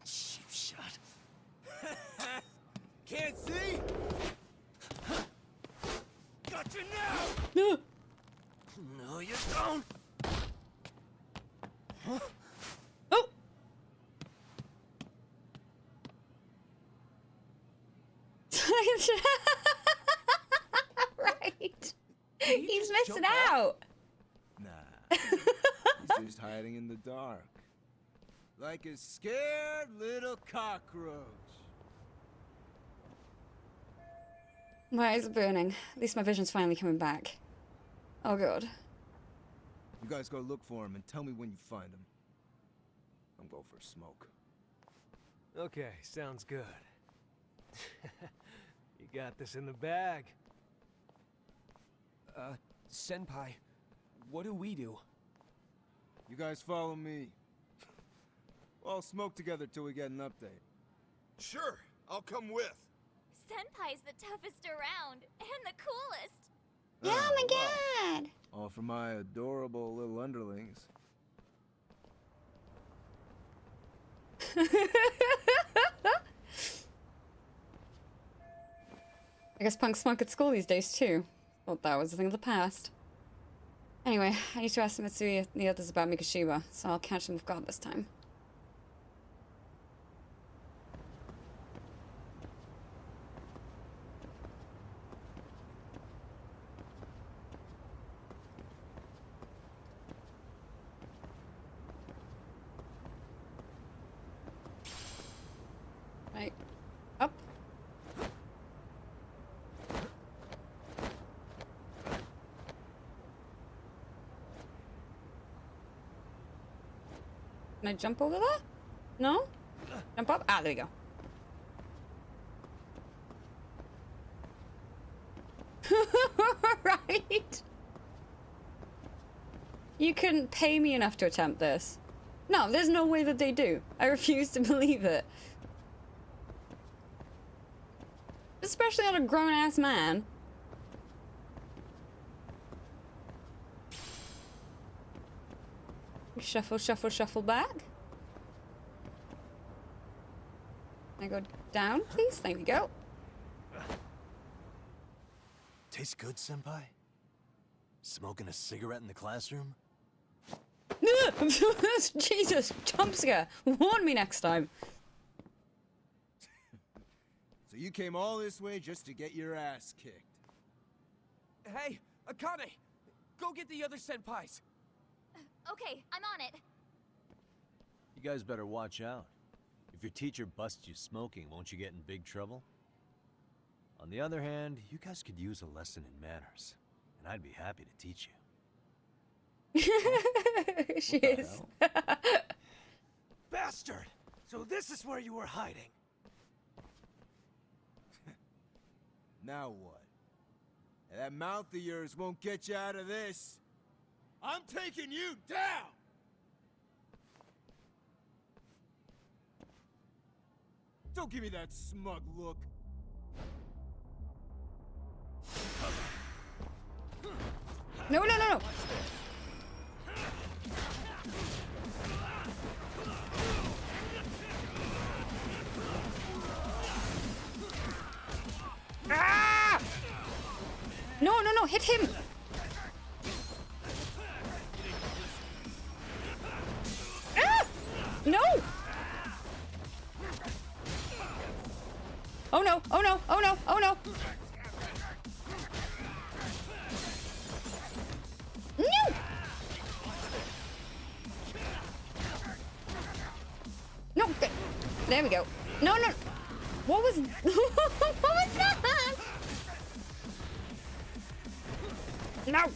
Cheap shot. Can't see? Gotcha now! No. No, you don't! Huh? Oh! Right. He's missing out. Nah. He's just hiding in the dark. Like a scared little cockroach. My eyes are burning. At least my vision's finally coming back. Oh god. You guys go look for him and tell me when you find him. I'm going for a smoke. Okay, sounds good. You got this in the bag. Senpai, what do we do? You guys follow me. We'll all smoke together till we get an update. Sure, I'll come with. Senpai's the toughest around, and the coolest. Yeah, oh my god. All for my adorable little underlings. I guess punks smoke at school these days too. Thought that was a thing of the past. Anyway, I need to ask Matsui and the others about Mikoshiba, so I'll catch them with guard this time. Right. Up. Can I jump over there? No? Jump up? Ah, there we go. Right? You couldn't pay me enough to attempt this. No, there's no way that they do. I refuse to believe it. Especially not a grown-ass man. Shuffle, shuffle, shuffle back. Can I go down, please? There we go. Tastes good, Senpai? Smoking a cigarette in the classroom? Jesus, jump scare. Warn me next time. So you came all this way just to get your ass kicked. Hey, Akane! Go get the other senpais! Okay, I'm on it. You guys better watch out. If your teacher busts you smoking, won't you get in big trouble? On the other hand, you guys could use a lesson in manners, and I'd be happy to teach you. She is. Bastard! So this is where you were hiding. Now what? That mouth of yours won't get you out of this. I'm taking you down! Don't give me that smug look. No, no, no, no. Ah! No, no, no, hit him. Ah! No. Oh no, oh no, oh no, oh no. No! No, there we go. No, no. What was what was that? No.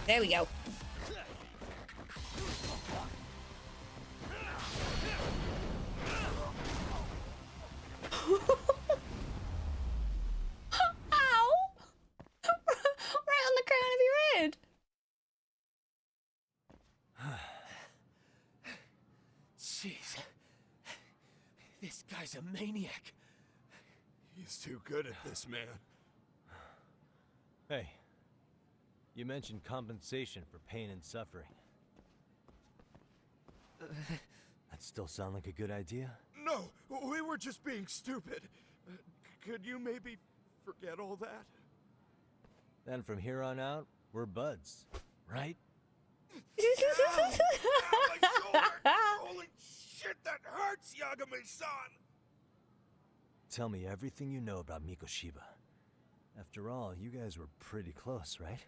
There we go. Ow! Right on the crown of your head. Jeez. This guy's a maniac. He's too good at this, man. Hey, you mentioned compensation for pain and suffering. That still sound like a good idea? No, we were just being stupid. Could you maybe forget all that? Then from here on out, we're buds, right? Ow! My shoulder! Holy shit, that hurts, Yagami-san! Tell me everything you know about Mikoshiba. After all, you guys were pretty close, right?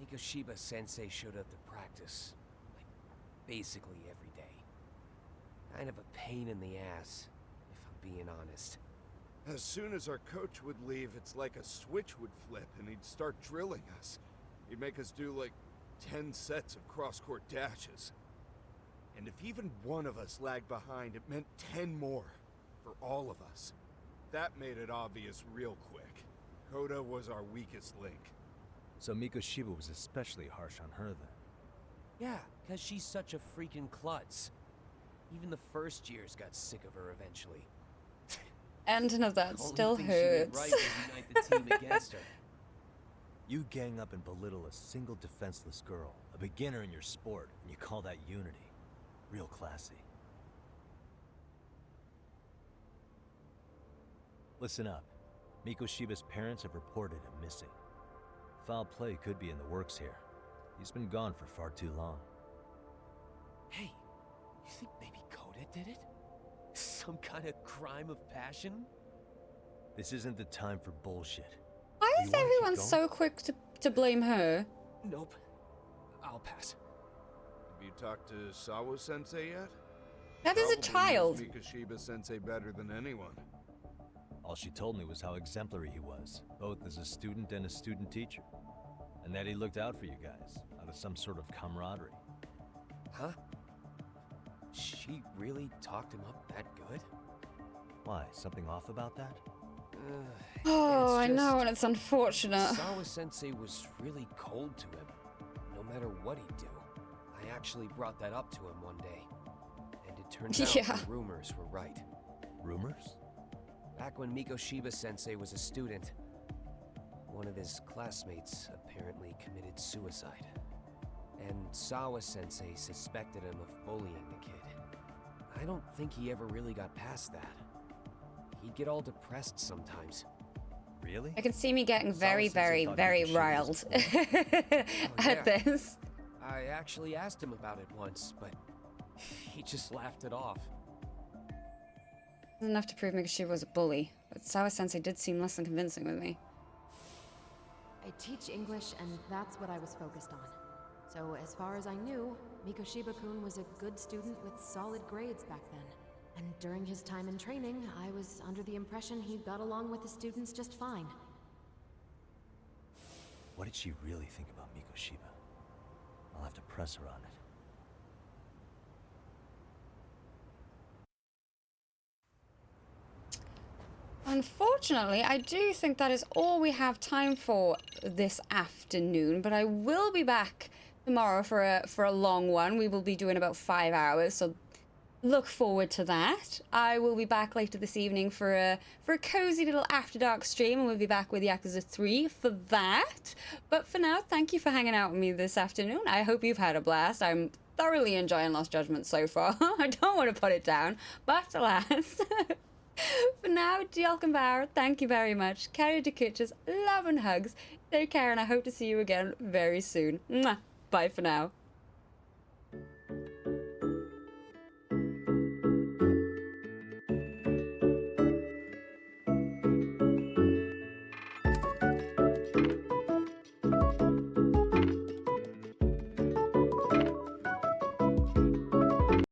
Mikoshiba Sensei showed up to practice, like, basically every day. Kind of a pain in the ass, if I'm being honest. As soon as our coach would leave, it's like a switch would flip and he'd start drilling us. He'd make us do like 10 sets of cross-court dashes. And if even one of us lagged behind, it meant 10 more for all of us. That made it obvious real quick. Koda was our weakest link. So Mikoshiba was especially harsh on her then. Yeah, because she's such a freaking klutz. Even the first years got sick of her eventually. And none of that still hurts. Right unite the team against her. You gang up and belittle a single defenseless girl, a beginner in your sport, and you call that unity. Real classy. Listen up. Mikoshiba's parents have reported him missing. Foul play could be in the works here. He's been gone for far too long. Hey, you think maybe Koda did it? Some kind of crime of passion? This isn't the time for bullshit. Why is everyone so quick to blame her? Nope. I'll pass. Have you talked to Sawa-sensei yet? That is a child. Mikashiba Sensei better than anyone. All she told me was how exemplary he was, both as a student and a student teacher. And that he looked out for you guys, out of some sort of camaraderie. Huh? She really talked him up that good? Why, something off about that? Oh, I know, and it's unfortunate. Sawa-sensei was really cold to him, no matter what he'd do. I actually brought that up to him one day, and it turns out the rumors were right. Rumors? Back when Mikoshiba-sensei was a student, one of his classmates apparently committed suicide. And Sawa-sensei suspected him of bullying the kid. I don't think he ever really got past that. He'd get all depressed sometimes. Really? I can see me getting very, very, very riled at this. I actually asked him about it once, but he just laughed it off. Wasn't enough to prove Mikashiba was a bully, but Sawa-sensei did seem less than convincing with me. I teach English, and that's what I was focused on. So as far as I knew, Mikoshiba-kun was a good student with solid grades back then. And during his time in training, I was under the impression he got along with the students just fine. What did she really think about Mikoshiba? I'll have to press her on it. Unfortunately, I do think that is all we have time for this afternoon, but I will be back tomorrow for a long one. We will be doing about 5 hours, so look forward to that. I will be back later this evening for a cozy little after dark stream, and we'll be back with Yakuza 3 for that. But for now, thank you for hanging out with me this afternoon. I hope you've had a blast. I'm thoroughly enjoying Lost Judgment so far. I don't want to put it down, but alas. For now, Diolch thank you very much. Carry to Kitches, love and hugs. Take care, and I hope to see you again very soon. Mwah. Bye for now.